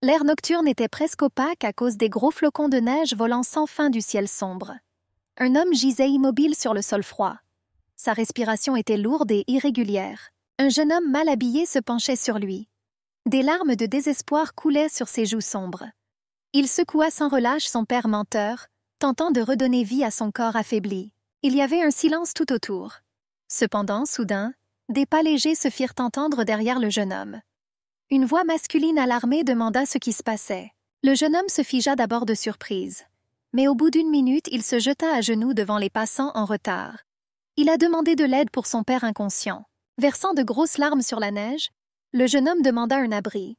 L'air nocturne était presque opaque à cause des gros flocons de neige volant sans fin du ciel sombre. Un homme gisait immobile sur le sol froid. Sa respiration était lourde et irrégulière. Un jeune homme mal habillé se penchait sur lui. Des larmes de désespoir coulaient sur ses joues sombres. Il secoua sans relâche son père menteur, tentant de redonner vie à son corps affaibli. Il y avait un silence tout autour. Cependant, soudain, des pas légers se firent entendre derrière le jeune homme. Une voix masculine alarmée demanda ce qui se passait. Le jeune homme se figea d'abord de surprise. Mais au bout d'une minute, il se jeta à genoux devant les passants en retard. Il a demandé de l'aide pour son père inconscient. Versant de grosses larmes sur la neige, le jeune homme demanda un abri.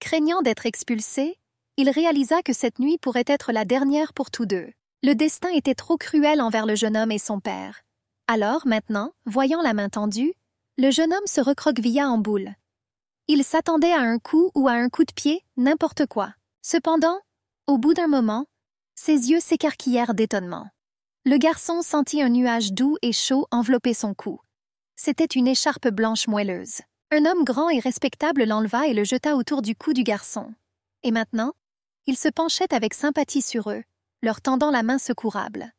Craignant d'être expulsé, il réalisa que cette nuit pourrait être la dernière pour tous deux. Le destin était trop cruel envers le jeune homme et son père. Alors, maintenant, voyant la main tendue, le jeune homme se recroquevilla en boule. Il s'attendait à un coup ou à un coup de pied, n'importe quoi. Cependant, au bout d'un moment, ses yeux s'écarquillèrent d'étonnement. Le garçon sentit un nuage doux et chaud envelopper son cou. C'était une écharpe blanche moelleuse. Un homme grand et respectable l'enleva et le jeta autour du cou du garçon. Et maintenant, il se penchait avec sympathie sur eux, leur tendant la main secourable.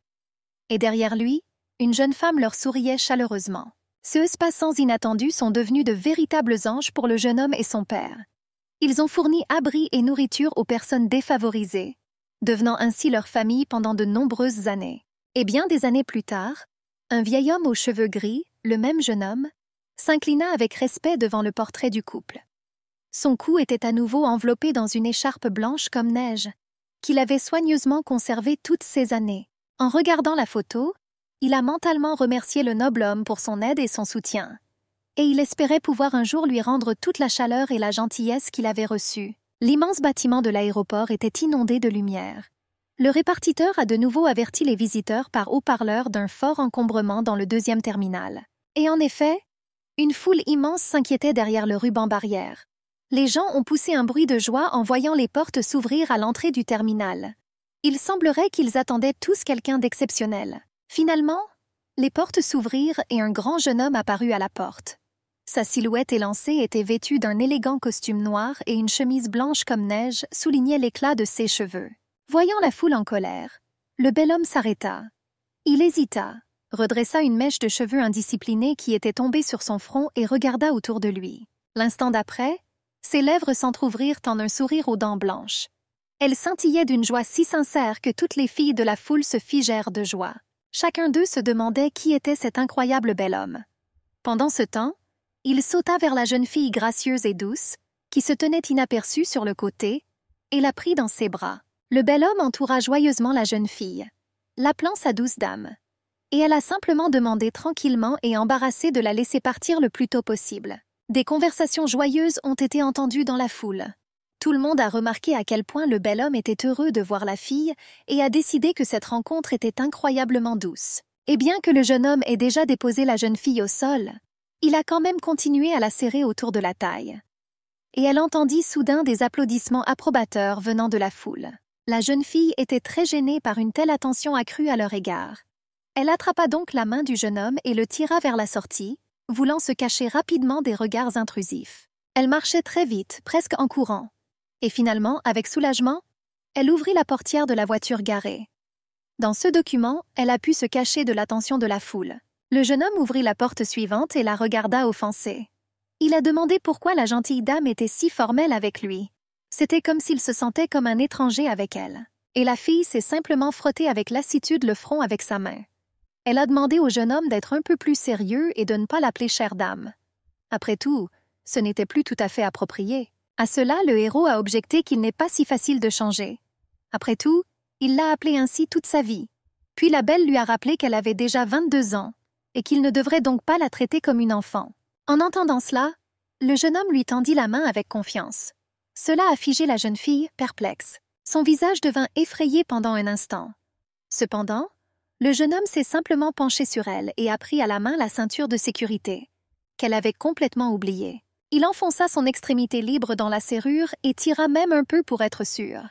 Et derrière lui, une jeune femme leur souriait chaleureusement. Ces passants inattendus sont devenus de véritables anges pour le jeune homme et son père. Ils ont fourni abri et nourriture aux personnes défavorisées, devenant ainsi leur famille pendant de nombreuses années. Et bien des années plus tard, un vieil homme aux cheveux gris, le même jeune homme, s'inclina avec respect devant le portrait du couple. Son cou était à nouveau enveloppé dans une écharpe blanche comme neige, qu'il avait soigneusement conservée toutes ces années. En regardant la photo, il a mentalement remercié le noble homme pour son aide et son soutien, et il espérait pouvoir un jour lui rendre toute la chaleur et la gentillesse qu'il avait reçue. L'immense bâtiment de l'aéroport était inondé de lumière. Le répartiteur a de nouveau averti les visiteurs par haut-parleur d'un fort encombrement dans le deuxième terminal. Et en effet, une foule immense s'inquiétait derrière le ruban barrière. Les gens ont poussé un bruit de joie en voyant les portes s'ouvrir à l'entrée du terminal. Il semblerait qu'ils attendaient tous quelqu'un d'exceptionnel. Finalement, les portes s'ouvrirent et un grand jeune homme apparut à la porte. Sa silhouette élancée était vêtue d'un élégant costume noir et une chemise blanche comme neige soulignait l'éclat de ses cheveux. Voyant la foule en colère, le bel homme s'arrêta. Il hésita, redressa une mèche de cheveux indisciplinés qui était tombée sur son front et regarda autour de lui. L'instant d'après, ses lèvres s'entr'ouvrirent en un sourire aux dents blanches. Elles scintillaient d'une joie si sincère que toutes les filles de la foule se figèrent de joie. Chacun d'eux se demandait qui était cet incroyable bel homme. Pendant ce temps, il sauta vers la jeune fille gracieuse et douce, qui se tenait inaperçue sur le côté, et la prit dans ses bras. Le bel homme entoura joyeusement la jeune fille, l'appelant sa douce dame, et elle a simplement demandé tranquillement et embarrassée de la laisser partir le plus tôt possible. Des conversations joyeuses ont été entendues dans la foule. Tout le monde a remarqué à quel point le bel homme était heureux de voir la fille et a décidé que cette rencontre était incroyablement douce. Et bien que le jeune homme ait déjà déposé la jeune fille au sol, il a quand même continué à la serrer autour de la taille. Et elle entendit soudain des applaudissements approbateurs venant de la foule. La jeune fille était très gênée par une telle attention accrue à leur égard. Elle attrapa donc la main du jeune homme et le tira vers la sortie, voulant se cacher rapidement des regards intrusifs. Elle marchait très vite, presque en courant. Et finalement, avec soulagement, elle ouvrit la portière de la voiture garée. Dans ce document, elle a pu se cacher de l'attention de la foule. Le jeune homme ouvrit la porte suivante et la regarda offensé. Il a demandé pourquoi la gentille dame était si formelle avec lui. C'était comme s'il se sentait comme un étranger avec elle. Et la fille s'est simplement frottée avec lassitude le front avec sa main. Elle a demandé au jeune homme d'être un peu plus sérieux et de ne pas l'appeler chère dame. Après tout, ce n'était plus tout à fait approprié. À cela, le héros a objecté qu'il n'est pas si facile de changer. Après tout, il l'a appelée ainsi toute sa vie. Puis la belle lui a rappelé qu'elle avait déjà 22 ans et qu'il ne devrait donc pas la traiter comme une enfant. En entendant cela, le jeune homme lui tendit la main avec confiance. Cela a figé la jeune fille, perplexe. Son visage devint effrayé pendant un instant. Cependant, le jeune homme s'est simplement penché sur elle et a pris à la main la ceinture de sécurité, qu'elle avait complètement oubliée. Il enfonça son extrémité libre dans la serrure et tira même un peu pour être sûr.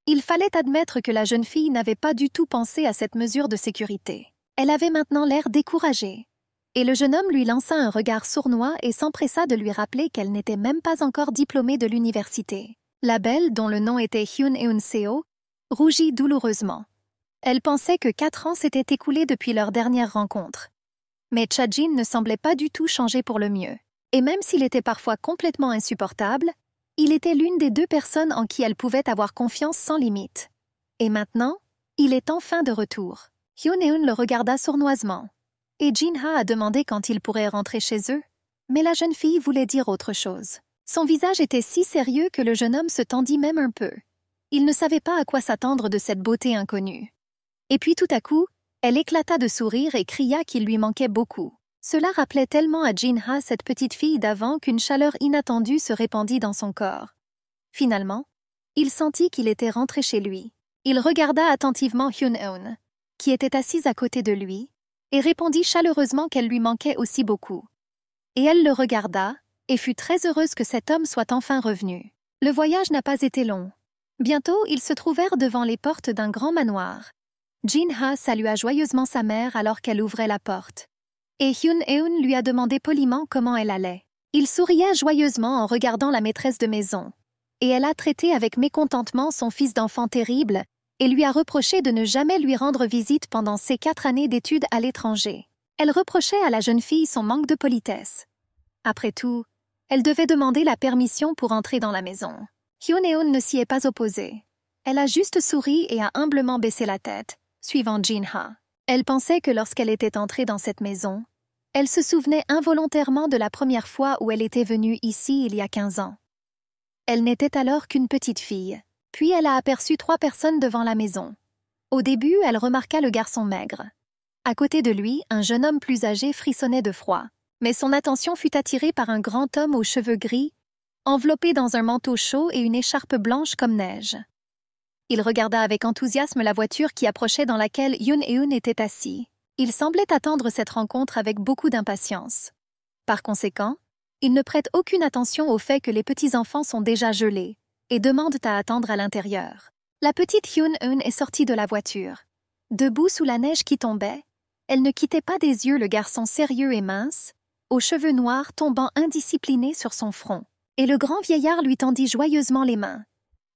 Il fallait admettre que la jeune fille n'avait pas du tout pensé à cette mesure de sécurité. Elle avait maintenant l'air découragée. Et le jeune homme lui lança un regard sournois et s'empressa de lui rappeler qu'elle n'était même pas encore diplômée de l'université. La belle, dont le nom était Hyun Eun-seo, rougit douloureusement. Elle pensait que 4 ans s'étaient écoulés depuis leur dernière rencontre. Mais Cha-jin ne semblait pas du tout changer pour le mieux. Et même s'il était parfois complètement insupportable, il était l'une des 2 personnes en qui elle pouvait avoir confiance sans limite. Et maintenant, il est enfin de retour. Hyun-eun le regarda sournoisement. Et Jin-ha a demandé quand ils pourraient rentrer chez eux. Mais la jeune fille voulait dire autre chose. Son visage était si sérieux que le jeune homme se tendit même un peu. Il ne savait pas à quoi s'attendre de cette beauté inconnue. Et puis tout à coup, elle éclata de sourire et cria qu'il lui manquait beaucoup. Cela rappelait tellement à Jin-ha cette petite fille d'avant qu'une chaleur inattendue se répandit dans son corps. Finalement, il sentit qu'il était rentré chez lui. Il regarda attentivement Hyun-eun, qui était assise à côté de lui, et répondit chaleureusement qu'elle lui manquait aussi beaucoup. Et elle le regarda, et fut très heureuse que cet homme soit enfin revenu. Le voyage n'a pas été long. Bientôt, ils se trouvèrent devant les portes d'un grand manoir. Jin-ha salua joyeusement sa mère alors qu'elle ouvrait la porte. Et Hyun-eun lui a demandé poliment comment elle allait. Il souriait joyeusement en regardant la maîtresse de maison. Et elle a traité avec mécontentement son fils d'enfant terrible et lui a reproché de ne jamais lui rendre visite pendant ses 4 années d'études à l'étranger. Elle reprochait à la jeune fille son manque de politesse. Après tout, elle devait demander la permission pour entrer dans la maison. Hyun-eun ne s'y est pas opposée. Elle a juste souri et a humblement baissé la tête, suivant Jin-ha. Elle pensait que lorsqu'elle était entrée dans cette maison, elle se souvenait involontairement de la première fois où elle était venue ici il y a 15 ans. Elle n'était alors qu'une petite fille. Puis elle a aperçu 3 personnes devant la maison. Au début, elle remarqua le garçon maigre. À côté de lui, un jeune homme plus âgé frissonnait de froid. Mais son attention fut attirée par un grand homme aux cheveux gris, enveloppé dans un manteau chaud et une écharpe blanche comme neige. Il regarda avec enthousiasme la voiture qui approchait dans laquelle Hyun-eun était assis. Il semblait attendre cette rencontre avec beaucoup d'impatience. Par conséquent, il ne prête aucune attention au fait que les petits-enfants sont déjà gelés et demandent à attendre à l'intérieur. La petite Hyun-eun est sortie de la voiture. Debout sous la neige qui tombait, elle ne quittait pas des yeux le garçon sérieux et mince, aux cheveux noirs tombant indisciplinés sur son front. Et le grand vieillard lui tendit joyeusement les mains.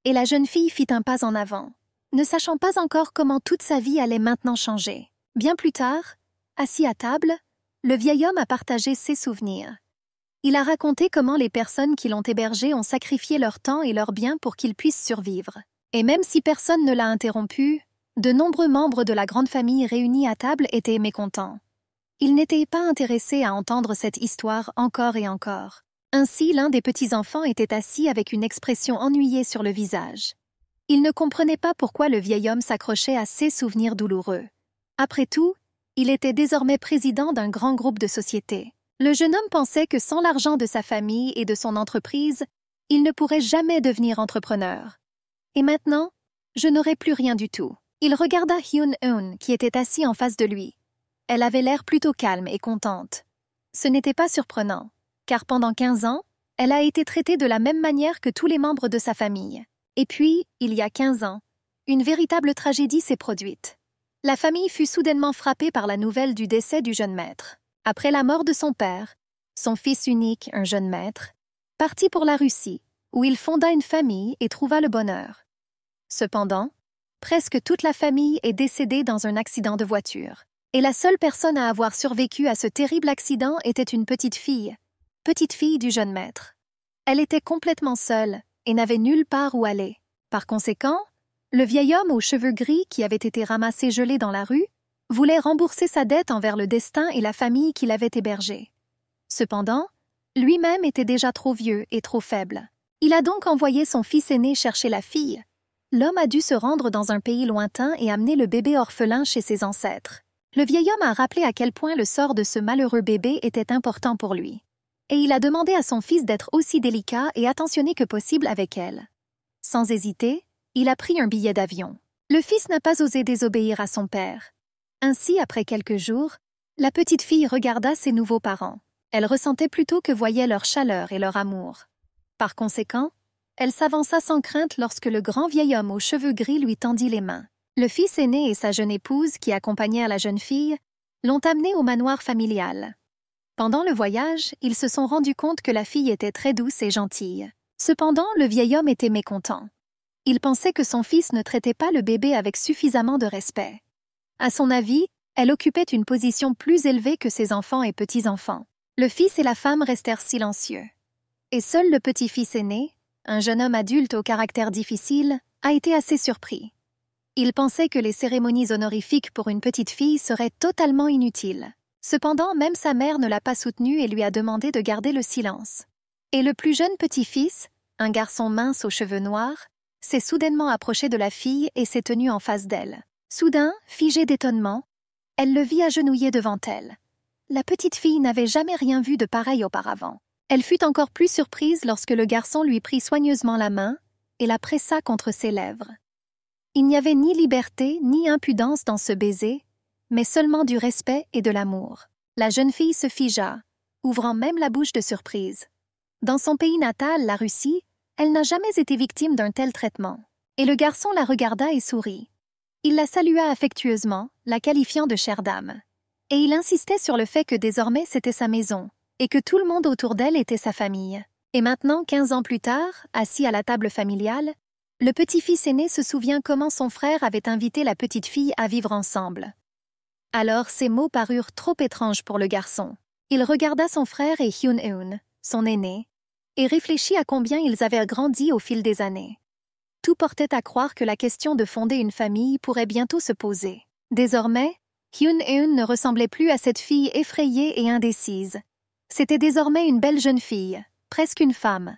Et la jeune fille fit un pas en avant, ne sachant pas encore comment toute sa vie allait maintenant changer. Bien plus tard, assis à table, le vieil homme a partagé ses souvenirs. Il a raconté comment les personnes qui l'ont hébergé ont sacrifié leur temps et leurs biens pour qu'il puisse survivre. Et même si personne ne l'a interrompu, de nombreux membres de la grande famille réunis à table étaient mécontents. Ils n'étaient pas intéressés à entendre cette histoire encore et encore. Ainsi, l'un des petits-enfants était assis avec une expression ennuyée sur le visage. Il ne comprenait pas pourquoi le vieil homme s'accrochait à ses souvenirs douloureux. Après tout, il était désormais président d'un grand groupe de société. Le jeune homme pensait que sans l'argent de sa famille et de son entreprise, il ne pourrait jamais devenir entrepreneur. Et maintenant, je n'aurai plus rien du tout. Il regarda Hyun-eun qui était assis en face de lui. Elle avait l'air plutôt calme et contente. Ce n'était pas surprenant, car pendant 15 ans, elle a été traitée de la même manière que tous les membres de sa famille. Et puis, il y a 15 ans, une véritable tragédie s'est produite. La famille fut soudainement frappée par la nouvelle du décès du jeune maître. Après la mort de son père, son fils unique, un jeune maître, partit pour la Russie, où il fonda une famille et trouva le bonheur. Cependant, presque toute la famille est décédée dans un accident de voiture. Et la seule personne à avoir survécu à ce terrible accident était une petite fille du jeune maître. Elle était complètement seule et n'avait nulle part où aller. Par conséquent, le vieil homme aux cheveux gris qui avait été ramassé gelé dans la rue voulait rembourser sa dette envers le destin et la famille qui l'avait hébergé. Cependant, lui-même était déjà trop vieux et trop faible. Il a donc envoyé son fils aîné chercher la fille. L'homme a dû se rendre dans un pays lointain et amener le bébé orphelin chez ses ancêtres. Le vieil homme a rappelé à quel point le sort de ce malheureux bébé était important pour lui. Et il a demandé à son fils d'être aussi délicat et attentionné que possible avec elle. Sans hésiter, il a pris un billet d'avion. Le fils n'a pas osé désobéir à son père. Ainsi, après quelques jours, la petite fille regarda ses nouveaux parents. Elle ressentait plutôt que voyait leur chaleur et leur amour. Par conséquent, elle s'avança sans crainte lorsque le grand vieil homme aux cheveux gris lui tendit les mains. Le fils aîné et sa jeune épouse, qui accompagnèrent la jeune fille, l'ont amenée au manoir familial. Pendant le voyage, ils se sont rendus compte que la fille était très douce et gentille. Cependant, le vieil homme était mécontent. Il pensait que son fils ne traitait pas le bébé avec suffisamment de respect. À son avis, elle occupait une position plus élevée que ses enfants et petits-enfants. Le fils et la femme restèrent silencieux. Et seul le petit-fils aîné, un jeune homme adulte au caractère difficile, a été assez surpris. Il pensait que les cérémonies honorifiques pour une petite fille seraient totalement inutiles. Cependant, même sa mère ne l'a pas soutenu et lui a demandé de garder le silence. Et le plus jeune petit-fils, un garçon mince aux cheveux noirs, s'est soudainement approché de la fille et s'est tenu en face d'elle. Soudain, figée d'étonnement, elle le vit agenouillé devant elle. La petite fille n'avait jamais rien vu de pareil auparavant. Elle fut encore plus surprise lorsque le garçon lui prit soigneusement la main et la pressa contre ses lèvres. Il n'y avait ni liberté ni impudence dans ce baiser, mais seulement du respect et de l'amour. La jeune fille se figea, ouvrant même la bouche de surprise. Dans son pays natal, la Russie, elle n'a jamais été victime d'un tel traitement. Et le garçon la regarda et sourit. Il la salua affectueusement, la qualifiant de chère dame. Et il insistait sur le fait que désormais c'était sa maison, et que tout le monde autour d'elle était sa famille. Et maintenant, 15 ans plus tard, assis à la table familiale, le petit-fils aîné se souvient comment son frère avait invité la petite fille à vivre ensemble. Alors ces mots parurent trop étranges pour le garçon. Il regarda son frère et Hyun-eun, son aîné, et réfléchit à combien ils avaient grandi au fil des années. Tout portait à croire que la question de fonder une famille pourrait bientôt se poser. Désormais, Hyun-eun ne ressemblait plus à cette fille effrayée et indécise. C'était désormais une belle jeune fille, presque une femme.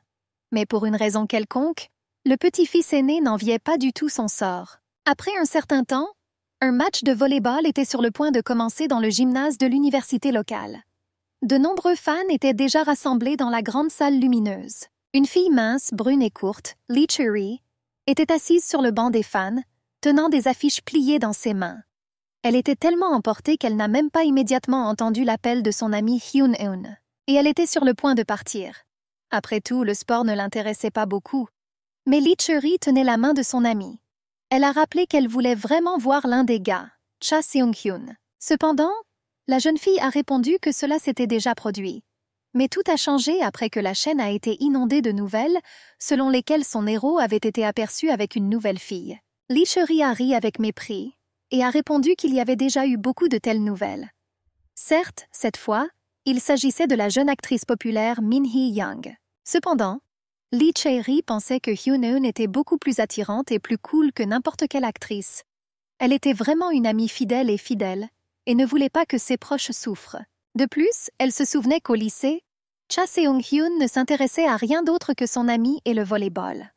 Mais pour une raison quelconque, le petit-fils aîné n'enviait pas du tout son sort. Après un certain temps, un match de volley-ball était sur le point de commencer dans le gymnase de l'université locale. De nombreux fans étaient déjà rassemblés dans la grande salle lumineuse. Une fille mince, brune et courte, Lee Cherry, était assise sur le banc des fans, tenant des affiches pliées dans ses mains. Elle était tellement emportée qu'elle n'a même pas immédiatement entendu l'appel de son ami Hyun-eun. Et elle était sur le point de partir. Après tout, le sport ne l'intéressait pas beaucoup. Mais Lee Cherry tenait la main de son amie. Elle a rappelé qu'elle voulait vraiment voir l'un des gars, Cha Seung-hyun. Cependant, la jeune fille a répondu que cela s'était déjà produit. Mais tout a changé après que la chaîne a été inondée de nouvelles, selon lesquelles son héros avait été aperçu avec une nouvelle fille. Lee Cherry a ri avec mépris et a répondu qu'il y avait déjà eu beaucoup de telles nouvelles. Certes, cette fois, il s'agissait de la jeune actrice populaire Min Hee-young. Cependant, Lee Cherry pensait que Hyun-eun était beaucoup plus attirante et plus cool que n'importe quelle actrice. Elle était vraiment une amie fidèle et ne voulait pas que ses proches souffrent. De plus, elle se souvenait qu'au lycée, Cha Seung-hyun ne s'intéressait à rien d'autre que son ami et le volley-ball.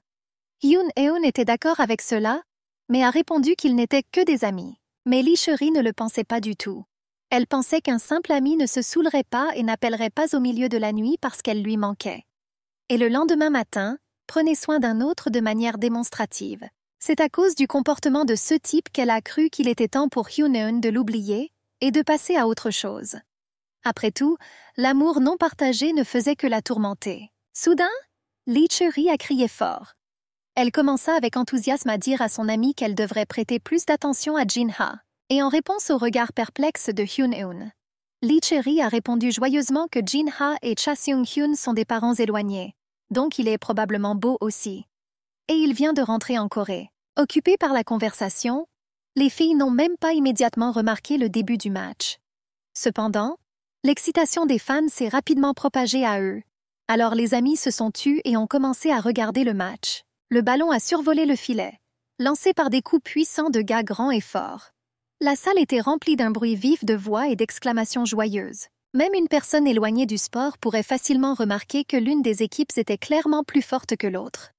Hyun-eun était d'accord avec cela, mais a répondu qu'ils n'étaient que des amis. Mais Lee Cherry ne le pensait pas du tout. Elle pensait qu'un simple ami ne se saoulerait pas et n'appellerait pas au milieu de la nuit parce qu'elle lui manquait. Et le lendemain matin, prenait soin d'un autre de manière démonstrative. C'est à cause du comportement de ce type qu'elle a cru qu'il était temps pour Hyun-eun de l'oublier et de passer à autre chose. Après tout, l'amour non partagé ne faisait que la tourmenter. Soudain, Lee Cherry a crié fort. Elle commença avec enthousiasme à dire à son amie qu'elle devrait prêter plus d'attention à Jin-ha. Et en réponse au regard perplexe de Hyun-eun, Lee Cherry a répondu joyeusement que Jin-ha et Cha Seung-hyun sont des parents éloignés, donc il est probablement beau aussi. Et il vient de rentrer en Corée. Occupées par la conversation, les filles n'ont même pas immédiatement remarqué le début du match. Cependant, l'excitation des fans s'est rapidement propagée à eux. Alors les amis se sont tus et ont commencé à regarder le match. Le ballon a survolé le filet, lancé par des coups puissants de gars grands et forts. La salle était remplie d'un bruit vif de voix et d'exclamations joyeuses. Même une personne éloignée du sport pourrait facilement remarquer que l'une des équipes était clairement plus forte que l'autre.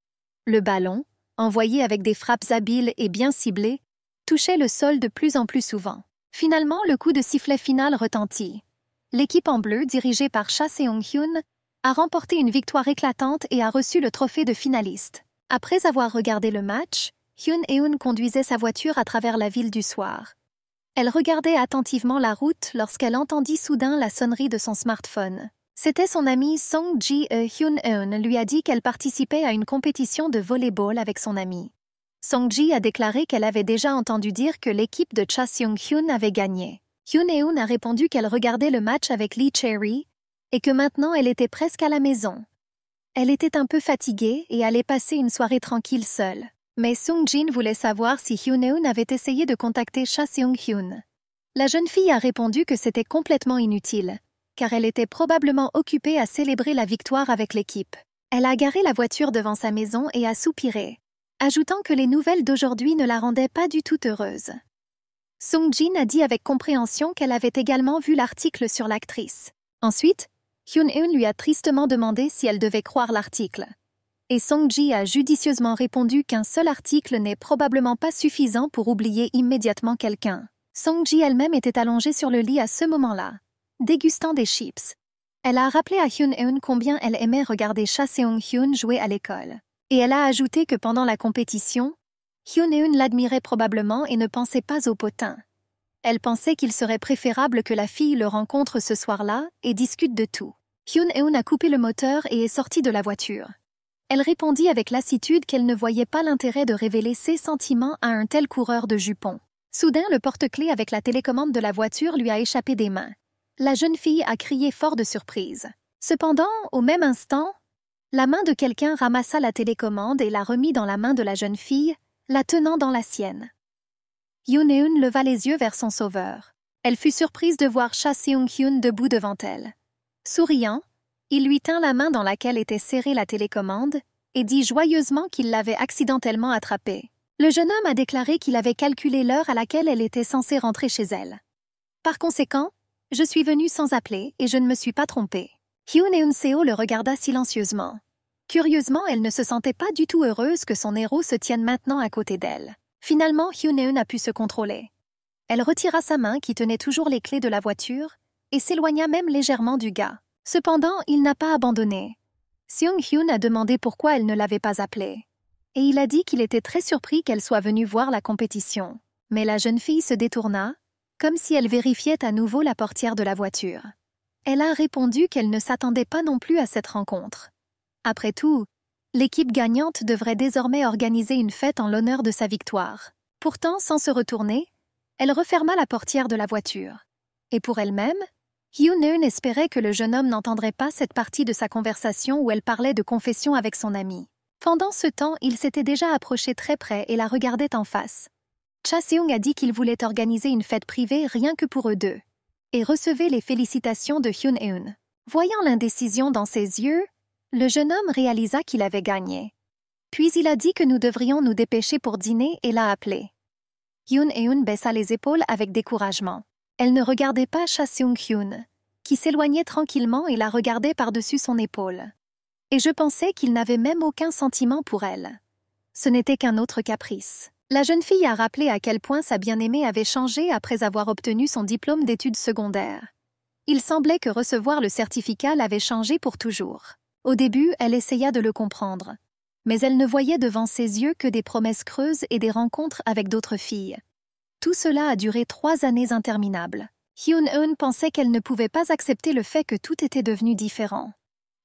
Le ballon, envoyé avec des frappes habiles et bien ciblées, touchait le sol de plus en plus souvent. Finalement, le coup de sifflet final retentit. L'équipe en bleu, dirigée par Cha Seung-hyun, a remporté une victoire éclatante et a reçu le trophée de finaliste. Après avoir regardé le match, Hyun-eun conduisait sa voiture à travers la ville du soir. Elle regardait attentivement la route lorsqu'elle entendit soudain la sonnerie de son smartphone. C'était son amie Song-ji. Hyun-eun lui a dit qu'elle participait à une compétition de volley-ball avec son amie. Song-ji a déclaré qu'elle avait déjà entendu dire que l'équipe de Cha Seung-hyun avait gagné. Hyun-eun a répondu qu'elle regardait le match avec Lee Cherry et que maintenant elle était presque à la maison. Elle était un peu fatiguée et allait passer une soirée tranquille seule. Mais Sung-jin voulait savoir si Hyun-eun avait essayé de contacter Cha Seung-hyun. La jeune fille a répondu que c'était complètement inutile, car elle était probablement occupée à célébrer la victoire avec l'équipe. Elle a garé la voiture devant sa maison et a soupiré, ajoutant que les nouvelles d'aujourd'hui ne la rendaient pas du tout heureuse. Sung-jin a dit avec compréhension qu'elle avait également vu l'article sur l'actrice. Ensuite, Hyun-eun lui a tristement demandé si elle devait croire l'article. Et Song-ji a judicieusement répondu qu'un seul article n'est probablement pas suffisant pour oublier immédiatement quelqu'un. Song-ji elle-même était allongée sur le lit à ce moment-là, dégustant des chips. Elle a rappelé à Hyun-eun combien elle aimait regarder Cha Seung-hyun jouer à l'école. Et elle a ajouté que pendant la compétition, Hyun-eun l'admirait probablement et ne pensait pas au potin. Elle pensait qu'il serait préférable que la fille le rencontre ce soir-là et discute de tout. Hyun-eun a coupé le moteur et est sortie de la voiture. Elle répondit avec lassitude qu'elle ne voyait pas l'intérêt de révéler ses sentiments à un tel coureur de jupons. Soudain, le porte-clés avec la télécommande de la voiture lui a échappé des mains. La jeune fille a crié fort de surprise. Cependant, au même instant, la main de quelqu'un ramassa la télécommande et la remit dans la main de la jeune fille, la tenant dans la sienne. Hyun-eun leva les yeux vers son sauveur. Elle fut surprise de voir Cha Seung-hyun debout devant elle. Souriant, il lui tint la main dans laquelle était serrée la télécommande et dit joyeusement qu'il l'avait accidentellement attrapée. Le jeune homme a déclaré qu'il avait calculé l'heure à laquelle elle était censée rentrer chez elle. Par conséquent, je suis venue sans appeler et je ne me suis pas trompée. Hyun-eun-seo le regarda silencieusement. Curieusement, elle ne se sentait pas du tout heureuse que son héros se tienne maintenant à côté d'elle. Finalement, Hyun-eun a pu se contrôler. Elle retira sa main qui tenait toujours les clés de la voiture et s'éloigna même légèrement du gars. Cependant, il n'a pas abandonné. Seung-hyun a demandé pourquoi elle ne l'avait pas appelé. Et il a dit qu'il était très surpris qu'elle soit venue voir la compétition. Mais la jeune fille se détourna, comme si elle vérifiait à nouveau la portière de la voiture. Elle a répondu qu'elle ne s'attendait pas non plus à cette rencontre. Après tout, l'équipe gagnante devrait désormais organiser une fête en l'honneur de sa victoire. Pourtant, sans se retourner, elle referma la portière de la voiture. Et pour elle-même, Hyun-eun espérait que le jeune homme n'entendrait pas cette partie de sa conversation où elle parlait de confession avec son ami. Pendant ce temps, il s'était déjà approché très près et la regardait en face. Cha Seung a dit qu'il voulait organiser une fête privée rien que pour eux deux, et recevait les félicitations de Hyun-eun. Voyant l'indécision dans ses yeux, le jeune homme réalisa qu'il avait gagné. Puis il a dit que nous devrions nous dépêcher pour dîner et l'a appelé. Hyun-eun baissa les épaules avec découragement. Elle ne regardait pas Cha Seung-hyun, qui s'éloignait tranquillement et la regardait par-dessus son épaule. Et je pensais qu'il n'avait même aucun sentiment pour elle. Ce n'était qu'un autre caprice. La jeune fille a rappelé à quel point sa bien-aimée avait changé après avoir obtenu son diplôme d'études secondaires. Il semblait que recevoir le certificat l'avait changé pour toujours. Au début, elle essaya de le comprendre. Mais elle ne voyait devant ses yeux que des promesses creuses et des rencontres avec d'autres filles. Tout cela a duré 3 années interminables. Hyun-eun pensait qu'elle ne pouvait pas accepter le fait que tout était devenu différent.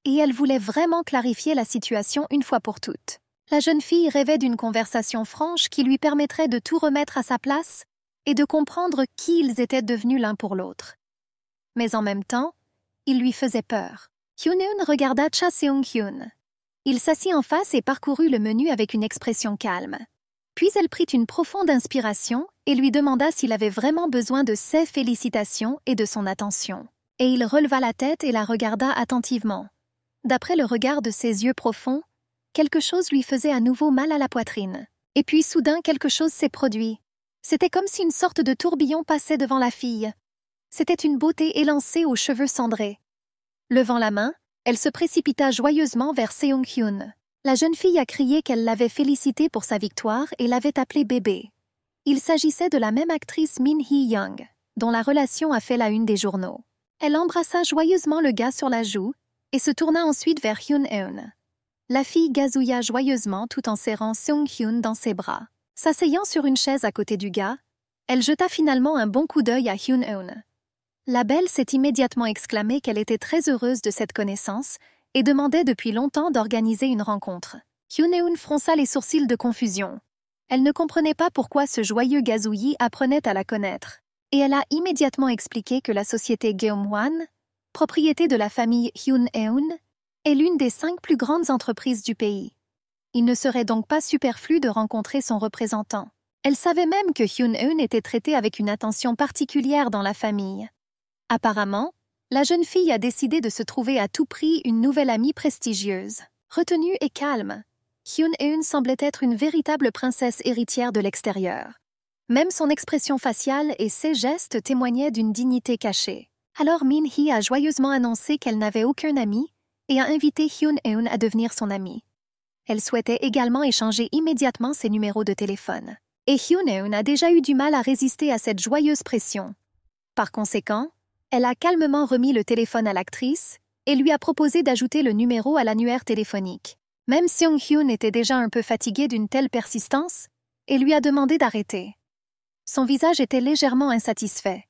Et elle voulait vraiment clarifier la situation une fois pour toutes. La jeune fille rêvait d'une conversation franche qui lui permettrait de tout remettre à sa place et de comprendre qui ils étaient devenus l'un pour l'autre. Mais en même temps, il lui faisait peur. Hyun-eun regarda Cha Seung-hyun. Il s'assit en face et parcourut le menu avec une expression calme. Puis elle prit une profonde inspiration et lui demanda s'il avait vraiment besoin de ses félicitations et de son attention. Et il releva la tête et la regarda attentivement. D'après le regard de ses yeux profonds, quelque chose lui faisait à nouveau mal à la poitrine. Et puis soudain, quelque chose s'est produit. C'était comme si une sorte de tourbillon passait devant la fille. C'était une beauté élancée aux cheveux cendrés. Levant la main, elle se précipita joyeusement vers Seung-hyun. La jeune fille a crié qu'elle l'avait félicité pour sa victoire et l'avait appelé bébé. Il s'agissait de la même actrice Min Hee-young, dont la relation a fait la une des journaux. Elle embrassa joyeusement le gars sur la joue et se tourna ensuite vers Hyun-eun. La fille gazouilla joyeusement tout en serrant Seung-hyun dans ses bras. S'asseyant sur une chaise à côté du gars, elle jeta finalement un bon coup d'œil à Hyun-eun. La belle s'est immédiatement exclamée qu'elle était très heureuse de cette connaissance et demandait depuis longtemps d'organiser une rencontre. Hyun-eun fronça les sourcils de confusion. Elle ne comprenait pas pourquoi ce joyeux gazouillis apprenait à la connaître. Et elle a immédiatement expliqué que la société Geum-hwan, propriété de la famille Hyun-eun, est l'une des 5 plus grandes entreprises du pays. Il ne serait donc pas superflu de rencontrer son représentant. Elle savait même que Hyun-eun était traité avec une attention particulière dans la famille. Apparemment, la jeune fille a décidé de se trouver à tout prix une nouvelle amie prestigieuse. Retenue et calme, Hyun-eun semblait être une véritable princesse héritière de l'extérieur. Même son expression faciale et ses gestes témoignaient d'une dignité cachée. Alors Min-hee a joyeusement annoncé qu'elle n'avait aucun ami et a invité Hyun-eun à devenir son amie. Elle souhaitait également échanger immédiatement ses numéros de téléphone. Et Hyun-eun a déjà eu du mal à résister à cette joyeuse pression. Par conséquent, elle a calmement remis le téléphone à l'actrice et lui a proposé d'ajouter le numéro à l'annuaire téléphonique. Même Seung-hyun était déjà un peu fatigué d'une telle persistance et lui a demandé d'arrêter. Son visage était légèrement insatisfait.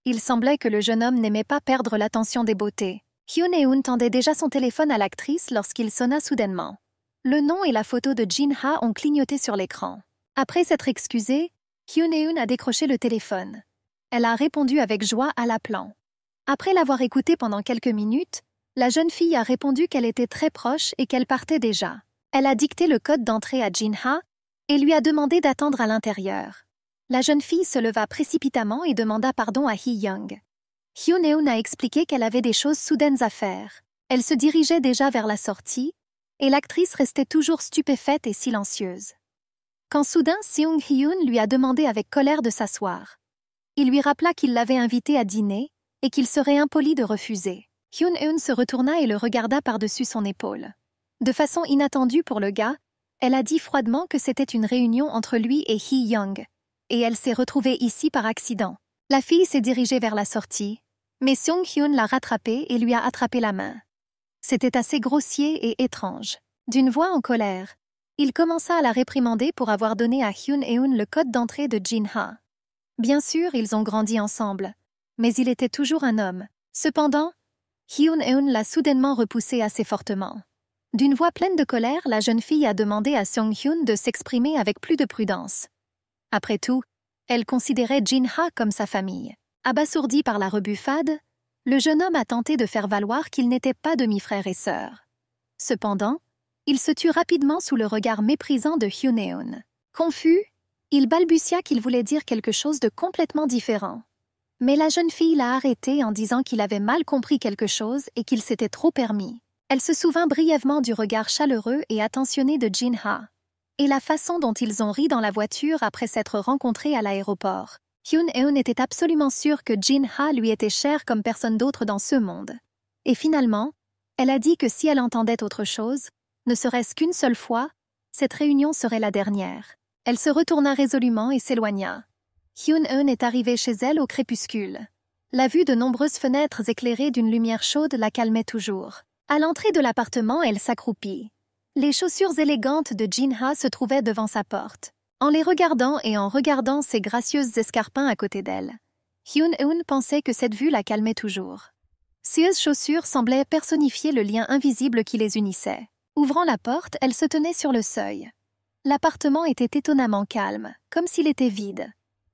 Il semblait que le jeune homme n'aimait pas perdre l'attention des beautés. Hyun-eun tendait déjà son téléphone à l'actrice lorsqu'il sonna soudainement. Le nom et la photo de Jin-ha ont clignoté sur l'écran. Après s'être excusée, Hyun-eun a décroché le téléphone. Elle a répondu avec joie à l'appelant. Après l'avoir écouté pendant quelques minutes, la jeune fille a répondu qu'elle était très proche et qu'elle partait déjà. Elle a dicté le code d'entrée à Jin-ha et lui a demandé d'attendre à l'intérieur. La jeune fille se leva précipitamment et demanda pardon à Hee-young. Hyun-eun a expliqué qu'elle avait des choses soudaines à faire. Elle se dirigeait déjà vers la sortie, et l'actrice restait toujours stupéfaite et silencieuse. Quand soudain Seung-hyun lui a demandé avec colère de s'asseoir. Il lui rappela qu'il l'avait invitée à dîner et qu'il serait impoli de refuser. Hyun-eun se retourna et le regarda par-dessus son épaule. De façon inattendue pour le gars, elle a dit froidement que c'était une réunion entre lui et Hee-young, et elle s'est retrouvée ici par accident. La fille s'est dirigée vers la sortie, mais Seung-hyun l'a rattrapée et lui a attrapé la main. C'était assez grossier et étrange. D'une voix en colère, il commença à la réprimander pour avoir donné à Hyun-eun le code d'entrée de Jin-ha. Bien sûr, ils ont grandi ensemble, mais il était toujours un homme. Cependant, Hyun-eun l'a soudainement repoussé assez fortement. D'une voix pleine de colère, la jeune fille a demandé à Seung-hyun de s'exprimer avec plus de prudence. Après tout, elle considérait Jin-ha comme sa famille. Abasourdi par la rebuffade, le jeune homme a tenté de faire valoir qu'ils n'étaient pas demi-frères et sœurs. Cependant, il se tut rapidement sous le regard méprisant de Hyun-eun. Confus, il balbutia qu'il voulait dire quelque chose de complètement différent. Mais la jeune fille l'a arrêté en disant qu'il avait mal compris quelque chose et qu'il s'était trop permis. Elle se souvint brièvement du regard chaleureux et attentionné de Jin-ha, et la façon dont ils ont ri dans la voiture après s'être rencontrés à l'aéroport. Hyun-eun était absolument sûre que Jin-ha lui était cher comme personne d'autre dans ce monde. Et finalement, elle a dit que si elle entendait autre chose, ne serait-ce qu'une seule fois, cette réunion serait la dernière. Elle se retourna résolument et s'éloigna. Hyun-eun est arrivée chez elle au crépuscule. La vue de nombreuses fenêtres éclairées d'une lumière chaude la calmait toujours. À l'entrée de l'appartement, elle s'accroupit. Les chaussures élégantes de Jin-ha se trouvaient devant sa porte. En les regardant et en regardant ses gracieuses escarpins à côté d'elle, Hyun-eun pensait que cette vue la calmait toujours. Ces chaussures semblaient personnifier le lien invisible qui les unissait. Ouvrant la porte, elle se tenait sur le seuil. L'appartement était étonnamment calme, comme s'il était vide.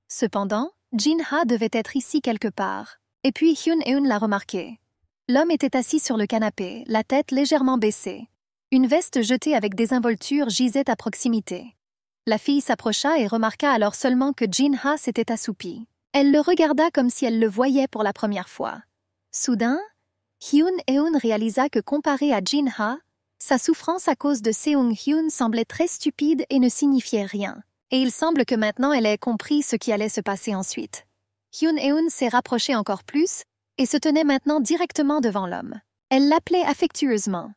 Cependant, Jin-ha devait être ici quelque part. Et puis Hyun-eun l'a remarqué. L'homme était assis sur le canapé, la tête légèrement baissée. Une veste jetée avec désinvolture gisait à proximité. La fille s'approcha et remarqua alors seulement que Jin-ha s'était assoupi. Elle le regarda comme si elle le voyait pour la première fois. Soudain, Hyun-eun réalisa que comparé à Jin-ha, sa souffrance à cause de Seung-hyun semblait très stupide et ne signifiait rien. Et il semble que maintenant elle ait compris ce qui allait se passer ensuite. Hyun-eun s'est rapprochée encore plus et se tenait maintenant directement devant l'homme. Elle l'appelait affectueusement.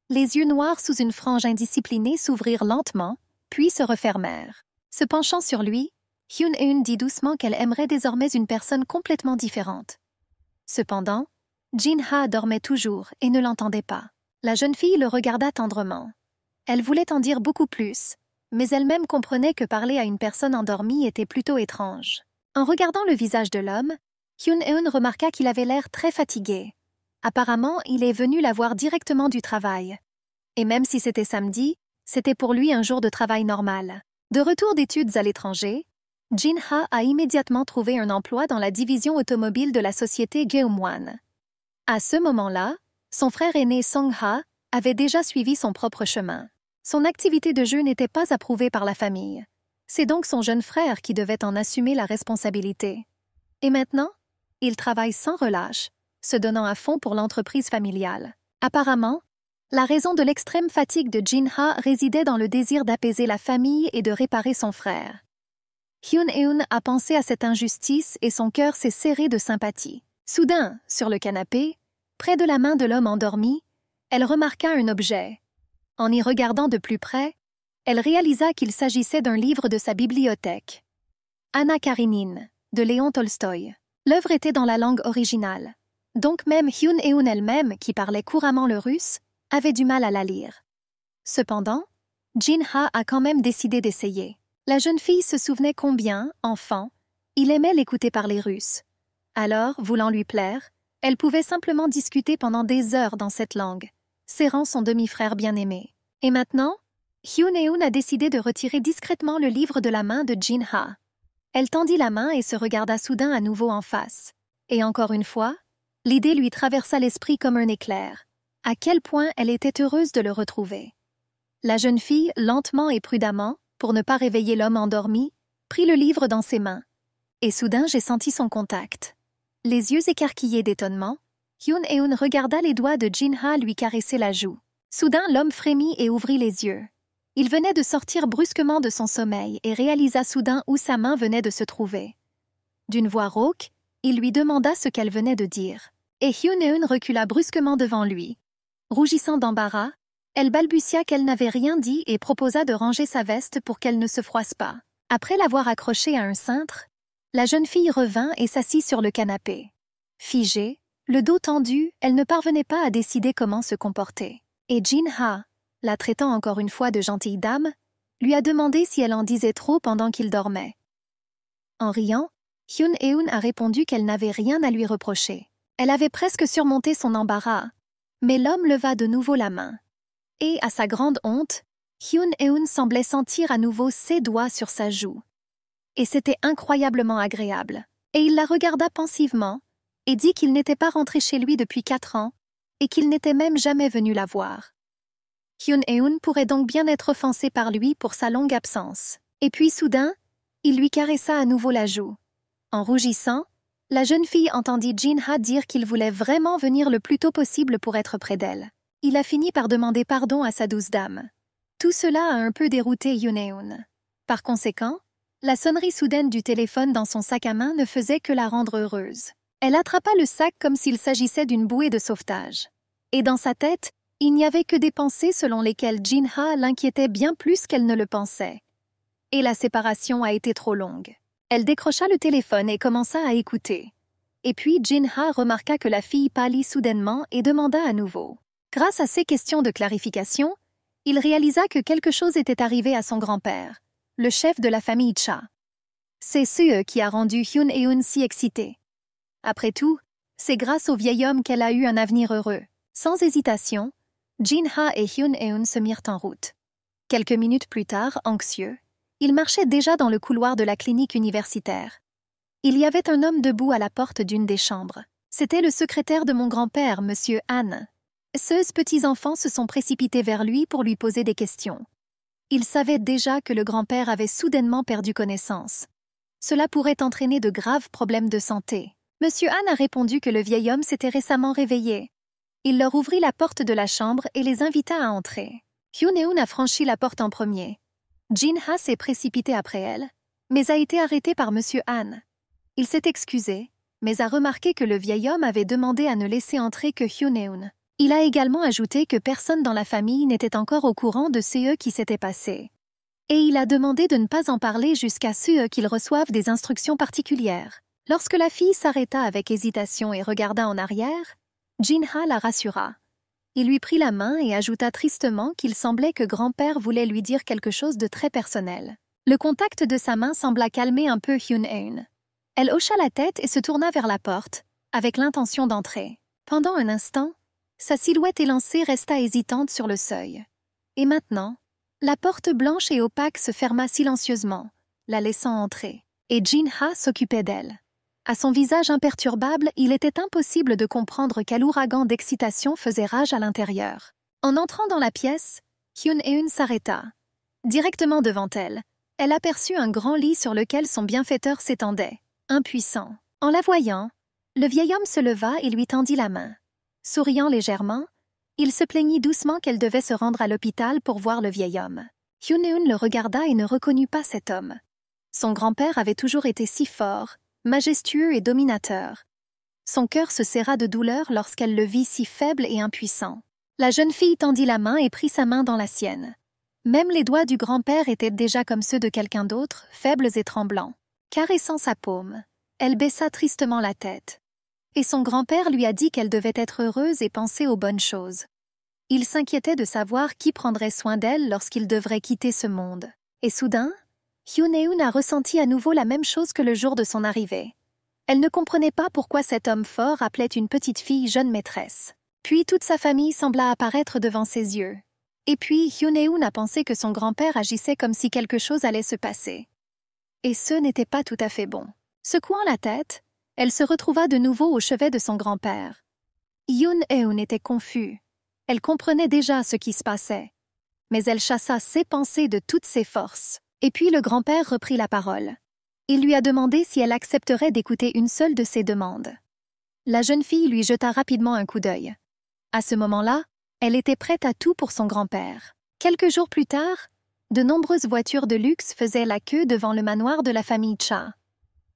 Les yeux noirs sous une frange indisciplinée s'ouvrirent lentement, puis se refermèrent. Se penchant sur lui, Hyun-eun dit doucement qu'elle aimerait désormais une personne complètement différente. Cependant, Jin-ha dormait toujours et ne l'entendait pas. La jeune fille le regarda tendrement. Elle voulait en dire beaucoup plus, mais elle-même comprenait que parler à une personne endormie était plutôt étrange. En regardant le visage de l'homme, Hyun-eun remarqua qu'il avait l'air très fatigué. Apparemment, il est venu la voir directement du travail. Et même si c'était samedi, c'était pour lui un jour de travail normal. De retour d'études à l'étranger, Jin-ha a immédiatement trouvé un emploi dans la division automobile de la société Geumwan. À ce moment-là, son frère aîné Song-ha avait déjà suivi son propre chemin. Son activité de jeu n'était pas approuvée par la famille. C'est donc son jeune frère qui devait en assumer la responsabilité. Et maintenant, il travaille sans relâche, se donnant à fond pour l'entreprise familiale. Apparemment, la raison de l'extrême fatigue de Jin-ha résidait dans le désir d'apaiser la famille et de réparer son frère. Hyun-eun a pensé à cette injustice et son cœur s'est serré de sympathie. Soudain, sur le canapé, près de la main de l'homme endormi, elle remarqua un objet. En y regardant de plus près, elle réalisa qu'il s'agissait d'un livre de sa bibliothèque. Anna Karénine, de Léon Tolstoï. L'œuvre était dans la langue originale. Donc même Hyun-eun elle-même, qui parlait couramment le russe, avait du mal à la lire. Cependant, Jin-ha a quand même décidé d'essayer. La jeune fille se souvenait combien, enfant, il aimait l'écouter parler russe. Alors, voulant lui plaire, elle pouvait simplement discuter pendant des heures dans cette langue, serrant son demi-frère bien-aimé. Et maintenant, Hyun-eun a décidé de retirer discrètement le livre de la main de Jin-ha. Elle tendit la main et se regarda soudain à nouveau en face. Et encore une fois, l'idée lui traversa l'esprit comme un éclair. À quel point elle était heureuse de le retrouver. La jeune fille, lentement et prudemment, pour ne pas réveiller l'homme endormi, prit le livre dans ses mains. Et soudain, j'ai senti son contact. Les yeux écarquillés d'étonnement, Hyun-eun regarda les doigts de Jin-ha lui caresser la joue. Soudain, l'homme frémit et ouvrit les yeux. Il venait de sortir brusquement de son sommeil et réalisa soudain où sa main venait de se trouver. D'une voix rauque, il lui demanda ce qu'elle venait de dire. Et Hyun-eun recula brusquement devant lui. Rougissant d'embarras, elle balbutia qu'elle n'avait rien dit et proposa de ranger sa veste pour qu'elle ne se froisse pas. Après l'avoir accrochée à un cintre, la jeune fille revint et s'assit sur le canapé. Figée, le dos tendu, elle ne parvenait pas à décider comment se comporter. Et Jin-ha, la traitant encore une fois de gentille dame, lui a demandé si elle en disait trop pendant qu'il dormait. En riant, Hyun-eun a répondu qu'elle n'avait rien à lui reprocher. Elle avait presque surmonté son embarras, mais l'homme leva de nouveau la main. Et, à sa grande honte, Hyun-eun semblait sentir à nouveau ses doigts sur sa joue. Et c'était incroyablement agréable. Et il la regarda pensivement et dit qu'il n'était pas rentré chez lui depuis 4 ans et qu'il n'était même jamais venu la voir. Hyun-eun pourrait donc bien être offensé par lui pour sa longue absence. Et puis soudain, il lui caressa à nouveau la joue. En rougissant, la jeune fille entendit Jin-ha dire qu'il voulait vraiment venir le plus tôt possible pour être près d'elle. Il a fini par demander pardon à sa douce dame. Tout cela a un peu dérouté Hyun-eun. Par conséquent, la sonnerie soudaine du téléphone dans son sac à main ne faisait que la rendre heureuse. Elle attrapa le sac comme s'il s'agissait d'une bouée de sauvetage. Et dans sa tête, il n'y avait que des pensées selon lesquelles Jin-ha l'inquiétait bien plus qu'elle ne le pensait. Et la séparation a été trop longue. Elle décrocha le téléphone et commença à écouter. Et puis Jin-ha remarqua que la fille pâlit soudainement et demanda à nouveau. Grâce à ces questions de clarification, il réalisa que quelque chose était arrivé à son grand-père, le chef de la famille Cha. C'est ce qui a rendu Hyun-eun si excitée. Après tout, c'est grâce au vieil homme qu'elle a eu un avenir heureux. Sans hésitation, Jin-ha et Hyun-eun se mirent en route. Quelques minutes plus tard, anxieux, ils marchaient déjà dans le couloir de la clinique universitaire. Il y avait un homme debout à la porte d'une des chambres. C'était le secrétaire de mon grand-père, Monsieur Han. Ces petits enfants se sont précipités vers lui pour lui poser des questions. Ils savaient déjà que le grand-père avait soudainement perdu connaissance. Cela pourrait entraîner de graves problèmes de santé. Monsieur Han a répondu que le vieil homme s'était récemment réveillé. Il leur ouvrit la porte de la chambre et les invita à entrer. Hyun-eun a franchi la porte en premier. Jin-ha s'est précipité après elle, mais a été arrêté par Monsieur Han. Il s'est excusé, mais a remarqué que le vieil homme avait demandé à ne laisser entrer que Hyun-eun. Il a également ajouté que personne dans la famille n'était encore au courant de ce qui s'était passé. Et il a demandé de ne pas en parler jusqu'à ce qu'ils reçoivent des instructions particulières. Lorsque la fille s'arrêta avec hésitation et regarda en arrière, Jin-ha la rassura. Il lui prit la main et ajouta tristement qu'il semblait que grand-père voulait lui dire quelque chose de très personnel. Le contact de sa main sembla calmer un peu Hyun-eun. Elle hocha la tête et se tourna vers la porte, avec l'intention d'entrer. Pendant un instant, sa silhouette élancée resta hésitante sur le seuil. Et maintenant, la porte blanche et opaque se ferma silencieusement, la laissant entrer. Et Jin-ha s'occupait d'elle. À son visage imperturbable, il était impossible de comprendre quel ouragan d'excitation faisait rage à l'intérieur. En entrant dans la pièce, Hyun-eun s'arrêta. Directement devant elle, elle aperçut un grand lit sur lequel son bienfaiteur s'étendait, impuissant. En la voyant, le vieil homme se leva et lui tendit la main. Souriant légèrement, il se plaignit doucement qu'elle devait se rendre à l'hôpital pour voir le vieil homme. Hyun-eun le regarda et ne reconnut pas cet homme. Son grand-père avait toujours été si fort, majestueux et dominateur. Son cœur se serra de douleur lorsqu'elle le vit si faible et impuissant. La jeune fille tendit la main et prit sa main dans la sienne. Même les doigts du grand-père étaient déjà comme ceux de quelqu'un d'autre, faibles et tremblants. Caressant sa paume, elle baissa tristement la tête. Et son grand-père lui a dit qu'elle devait être heureuse et penser aux bonnes choses. Il s'inquiétait de savoir qui prendrait soin d'elle lorsqu'il devrait quitter ce monde. Et soudain, Hyun-eun a ressenti à nouveau la même chose que le jour de son arrivée. Elle ne comprenait pas pourquoi cet homme fort appelait une petite fille jeune maîtresse. Puis toute sa famille sembla apparaître devant ses yeux. Et puis Hyun-eun a pensé que son grand-père agissait comme si quelque chose allait se passer. Et ce n'était pas tout à fait bon. Secouant la tête, elle se retrouva de nouveau au chevet de son grand-père. Hyun-eun était confus. Elle comprenait déjà ce qui se passait. Mais elle chassa ses pensées de toutes ses forces. Et puis le grand-père reprit la parole. Il lui a demandé si elle accepterait d'écouter une seule de ses demandes. La jeune fille lui jeta rapidement un coup d'œil. À ce moment-là, elle était prête à tout pour son grand-père. Quelques jours plus tard, de nombreuses voitures de luxe faisaient la queue devant le manoir de la famille Cha.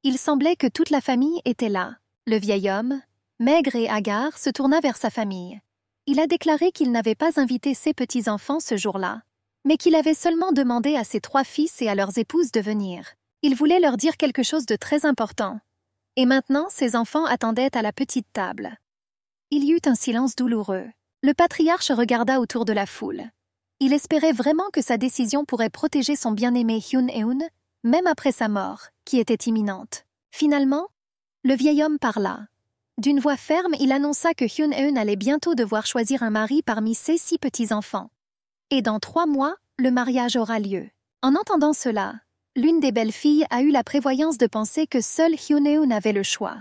Il semblait que toute la famille était là. Le vieil homme, maigre et hagard, se tourna vers sa famille. Il a déclaré qu'il n'avait pas invité ses petits-enfants ce jour-là, mais qu'il avait seulement demandé à ses 3 fils et à leurs épouses de venir. Il voulait leur dire quelque chose de très important. Et maintenant, ses enfants attendaient à la petite table. Il y eut un silence douloureux. Le patriarche regarda autour de la foule. Il espérait vraiment que sa décision pourrait protéger son bien-aimé Hyun-eun, même après sa mort, qui était imminente. Finalement, le vieil homme parla. D'une voix ferme, il annonça que Hyun-eun allait bientôt devoir choisir un mari parmi ses 6 petits-enfants. Et dans 3 mois, le mariage aura lieu. En entendant cela, l'une des belles filles a eu la prévoyance de penser que seul Hyun-eun avait le choix.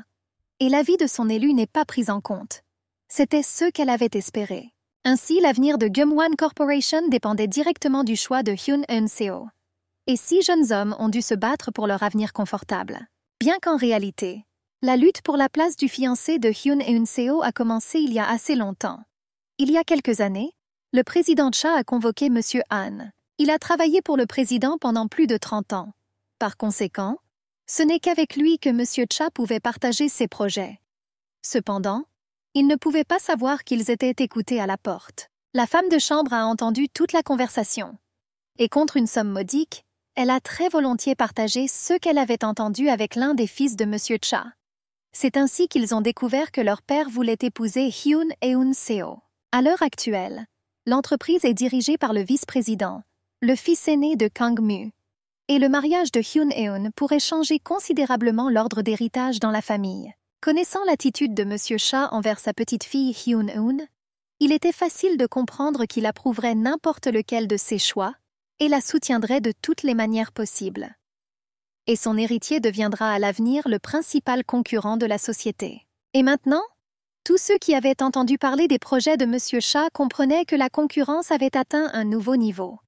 Et l'avis de son élu n'est pas pris en compte. C'était ce qu'elle avait espéré. Ainsi, l'avenir de Gumwon Corporation dépendait directement du choix de Hyun-eun Seo. Et 6 jeunes hommes ont dû se battre pour leur avenir confortable. Bien qu'en réalité, la lutte pour la place du fiancé de Hyun-eun Seo a commencé il y a assez longtemps. Il y a quelques années, le président Cha a convoqué M. Han. Il a travaillé pour le président pendant plus de 30 ans. Par conséquent, ce n'est qu'avec lui que M. Cha pouvait partager ses projets. Cependant, il ne pouvait pas savoir qu'ils étaient écoutés à la porte. La femme de chambre a entendu toute la conversation. Et contre une somme modique, elle a très volontiers partagé ce qu'elle avait entendu avec l'un des fils de M. Cha. C'est ainsi qu'ils ont découvert que leur père voulait épouser Hyun-eun Seo. À l'heure actuelle, l'entreprise est dirigée par le vice-président, le fils aîné de Kang-mu. Et le mariage de Hyun-eun pourrait changer considérablement l'ordre d'héritage dans la famille. Connaissant l'attitude de M. Cha envers sa petite-fille Hyun-eun, il était facile de comprendre qu'il approuverait n'importe lequel de ses choix et la soutiendrait de toutes les manières possibles. Et son héritier deviendra à l'avenir le principal concurrent de la société. Et maintenant, tous ceux qui avaient entendu parler des projets de M. Cha comprenaient que la concurrence avait atteint un nouveau niveau.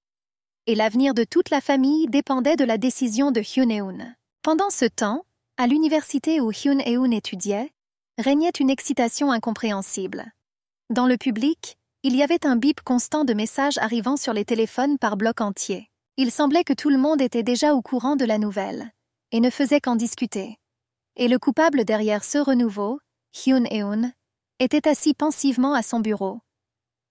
Et l'avenir de toute la famille dépendait de la décision de Hyun-eun. Pendant ce temps, à l'université où Hyun-eun étudiait, régnait une excitation incompréhensible. Dans le public, il y avait un bip constant de messages arrivant sur les téléphones par bloc entier. Il semblait que tout le monde était déjà au courant de la nouvelle, et ne faisait qu'en discuter. Et le coupable derrière ce renouveau, Hyun-eun, était assis pensivement à son bureau.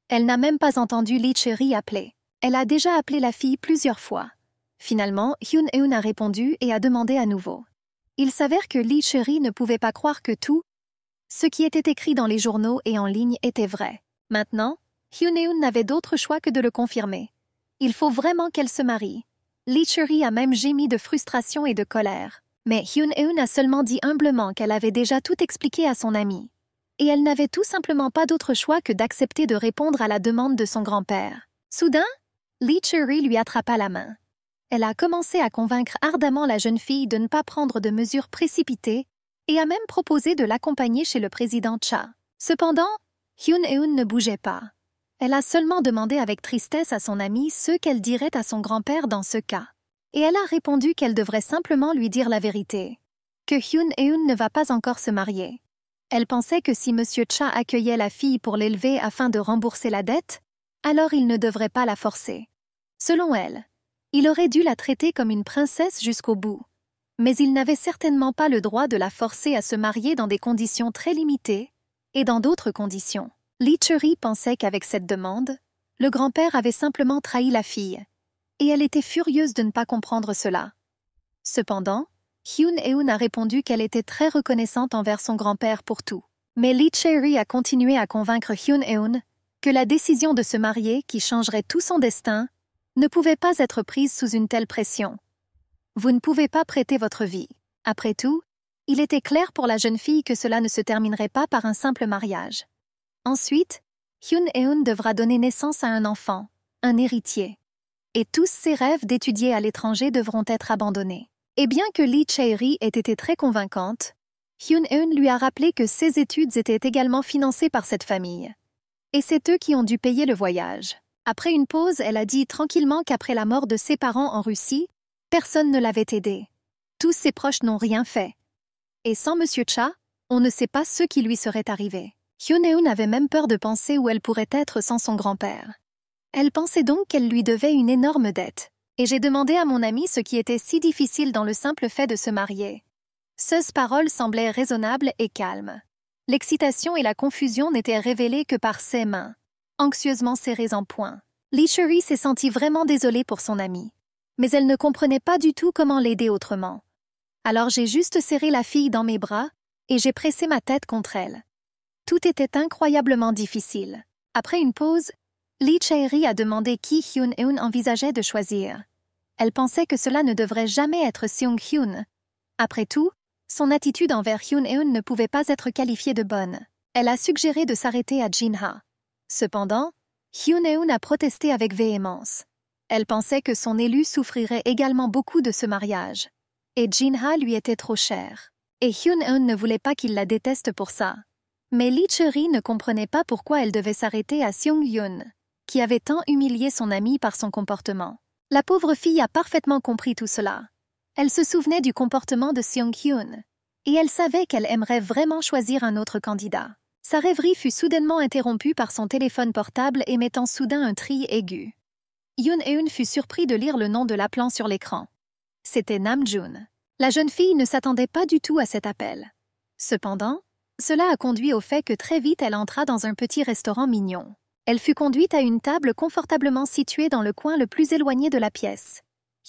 Elle n'a même pas entendu Lee Cheori appeler. Elle a déjà appelé la fille plusieurs fois. Finalement, Hyun-eun a répondu et a demandé à nouveau. Il s'avère que Lee Cheori ne pouvait pas croire que tout ce qui était écrit dans les journaux et en ligne était vrai. Maintenant, Hyun-eun n'avait d'autre choix que de le confirmer. Il faut vraiment qu'elle se marie. Lee Cheori a même gémi de frustration et de colère. Mais Hyun-eun a seulement dit humblement qu'elle avait déjà tout expliqué à son amie. Et elle n'avait tout simplement pas d'autre choix que d'accepter de répondre à la demande de son grand-père. Soudain, Lee Cheori lui attrapa la main. Elle a commencé à convaincre ardemment la jeune fille de ne pas prendre de mesures précipitées et a même proposé de l'accompagner chez le président Cha. Cependant, Hyun-eun ne bougeait pas. Elle a seulement demandé avec tristesse à son amie ce qu'elle dirait à son grand-père dans ce cas. Et elle a répondu qu'elle devrait simplement lui dire la vérité, que Hyun-eun ne va pas encore se marier. Elle pensait que si Monsieur Cha accueillait la fille pour l'élever afin de rembourser la dette, alors il ne devrait pas la forcer. Selon elle, il aurait dû la traiter comme une princesse jusqu'au bout. Mais il n'avait certainement pas le droit de la forcer à se marier dans des conditions très limitées et dans d'autres conditions. Lee Cheori pensait qu'avec cette demande, le grand-père avait simplement trahi la fille, et elle était furieuse de ne pas comprendre cela. Cependant, Hyun-eun a répondu qu'elle était très reconnaissante envers son grand-père pour tout. Mais Lee Cheori a continué à convaincre Hyun-eun que la décision de se marier, qui changerait tout son destin, ne pouvait pas être prise sous une telle pression. Vous ne pouvez pas prêter votre vie. Après tout, il était clair pour la jeune fille que cela ne se terminerait pas par un simple mariage. Ensuite, Hyun-eun devra donner naissance à un enfant, un héritier. Et tous ses rêves d'étudier à l'étranger devront être abandonnés. Et bien que Lee Cheori ait été très convaincante, Hyun-eun lui a rappelé que ses études étaient également financées par cette famille. Et c'est eux qui ont dû payer le voyage. Après une pause, elle a dit tranquillement qu'après la mort de ses parents en Russie, personne ne l'avait aidé. Tous ses proches n'ont rien fait. Et sans Monsieur Cha, on ne sait pas ce qui lui serait arrivé. Hyun-eun avait même peur de penser où elle pourrait être sans son grand-père. Elle pensait donc qu'elle lui devait une énorme dette. Et j'ai demandé à mon ami ce qui était si difficile dans le simple fait de se marier. Ces paroles semblaient raisonnables et calmes. L'excitation et la confusion n'étaient révélées que par ses mains, anxieusement serrées en poing. Lee Cheori s'est sentie vraiment désolée pour son amie. Mais elle ne comprenait pas du tout comment l'aider autrement. Alors j'ai juste serré la fille dans mes bras et j'ai pressé ma tête contre elle. Tout était incroyablement difficile. Après une pause, Lee Cheori a demandé qui Hyun-eun envisageait de choisir. Elle pensait que cela ne devrait jamais être Seung-hyun. Après tout, son attitude envers Hyun-eun ne pouvait pas être qualifiée de bonne. Elle a suggéré de s'arrêter à Jin-ha. Cependant, Hyun-eun a protesté avec véhémence. Elle pensait que son élu souffrirait également beaucoup de ce mariage. Et Jin-ha lui était trop cher. Et Hyun-eun ne voulait pas qu'il la déteste pour ça. Mais Lee Cheori ne comprenait pas pourquoi elle devait s'arrêter à Seung-hyun, qui avait tant humilié son amie par son comportement. La pauvre fille a parfaitement compris tout cela. Elle se souvenait du comportement de Seung-hyun, et elle savait qu'elle aimerait vraiment choisir un autre candidat. Sa rêverie fut soudainement interrompue par son téléphone portable émettant soudain un tri aigu. Hyun-eun fut surpris de lire le nom de l'appelant sur l'écran. C'était Namjoon. La jeune fille ne s'attendait pas du tout à cet appel. Cependant, cela a conduit au fait que très vite elle entra dans un petit restaurant mignon. Elle fut conduite à une table confortablement située dans le coin le plus éloigné de la pièce.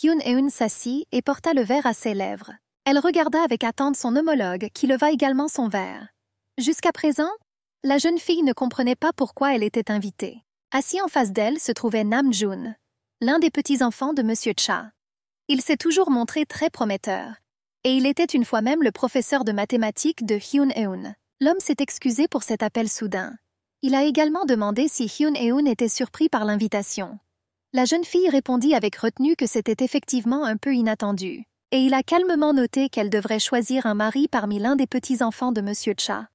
Hyun-eun s'assit et porta le verre à ses lèvres. Elle regarda avec attente son homologue qui leva également son verre. Jusqu'à présent, la jeune fille ne comprenait pas pourquoi elle était invitée. Assis en face d'elle se trouvait Namjoon, l'un des petits-enfants de Monsieur Cha. Il s'est toujours montré très prometteur, et il était une fois même le professeur de mathématiques de Hyun-eun. L'homme s'est excusé pour cet appel soudain. Il a également demandé si Hyun-eun était surpris par l'invitation. La jeune fille répondit avec retenue que c'était effectivement un peu inattendu, et il a calmement noté qu'elle devrait choisir un mari parmi l'un des petits-enfants de Monsieur Cha.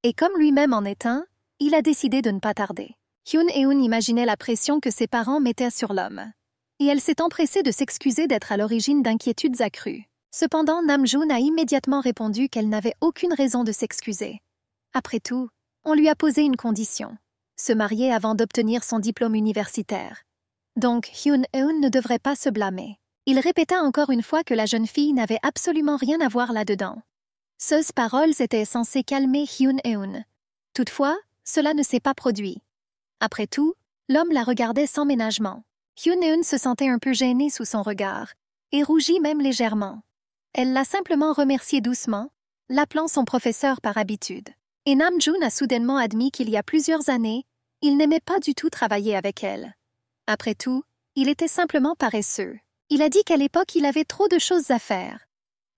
Et comme lui-même en est un, il a décidé de ne pas tarder. Hyun-eun imaginait la pression que ses parents mettaient sur l'homme. Et elle s'est empressée de s'excuser d'être à l'origine d'inquiétudes accrues. Cependant, Namjoon a immédiatement répondu qu'elle n'avait aucune raison de s'excuser. Après tout, on lui a posé une condition, se marier avant d'obtenir son diplôme universitaire. Donc Hyun-eun ne devrait pas se blâmer. Il répéta encore une fois que la jeune fille n'avait absolument rien à voir là-dedans. Ces paroles étaient censées calmer Hyun-eun. Toutefois, cela ne s'est pas produit. Après tout, l'homme la regardait sans ménagement. Hyun-eun se sentait un peu gênée sous son regard, et rougit même légèrement. Elle l'a simplement remercié doucement, l'appelant son professeur par habitude. Et Namjoon a soudainement admis qu'il y a plusieurs années, il n'aimait pas du tout travailler avec elle. Après tout, il était simplement paresseux. Il a dit qu'à l'époque, il avait trop de choses à faire.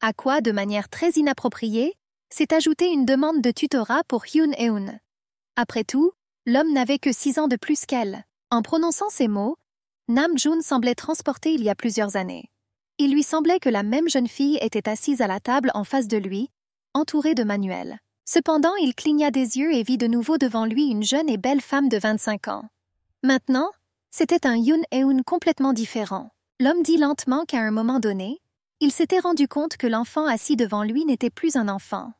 À quoi, de manière très inappropriée, s'est ajoutée une demande de tutorat pour Hyun-eun. Après tout, l'homme n'avait que 6 ans de plus qu'elle. En prononçant ces mots, Namjoon semblait transporté il y a plusieurs années. Il lui semblait que la même jeune fille était assise à la table en face de lui, entourée de manuels. Cependant, il cligna des yeux et vit de nouveau devant lui une jeune et belle femme de 25 ans. Maintenant, c'était un Yoon-eun complètement différent. L'homme dit lentement qu'à un moment donné, il s'était rendu compte que l'enfant assis devant lui n'était plus un enfant.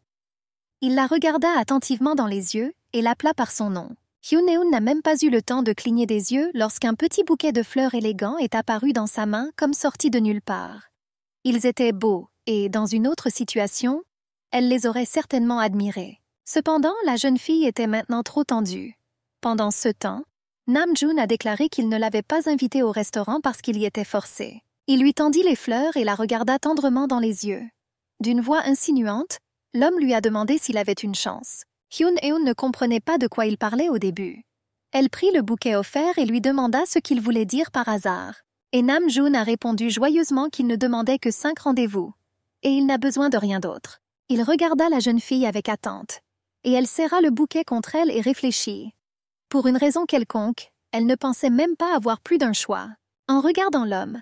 Il la regarda attentivement dans les yeux et l'appela par son nom. Yoon-eun n'a même pas eu le temps de cligner des yeux lorsqu'un petit bouquet de fleurs élégants est apparu dans sa main comme sorti de nulle part. Ils étaient beaux et, dans une autre situation, elle les aurait certainement admirés. Cependant, la jeune fille était maintenant trop tendue. Pendant ce temps, Namjoon a déclaré qu'il ne l'avait pas invitée au restaurant parce qu'il y était forcé. Il lui tendit les fleurs et la regarda tendrement dans les yeux. D'une voix insinuante, l'homme lui a demandé s'il avait une chance. Yoon-eun ne comprenait pas de quoi il parlait au début. Elle prit le bouquet offert et lui demanda ce qu'il voulait dire par hasard. Et Namjoon a répondu joyeusement qu'il ne demandait que 5 rendez-vous. Et il n'a besoin de rien d'autre. Il regarda la jeune fille avec attente. Et elle serra le bouquet contre elle et réfléchit. Pour une raison quelconque, elle ne pensait même pas avoir plus d'un choix. En regardant l'homme,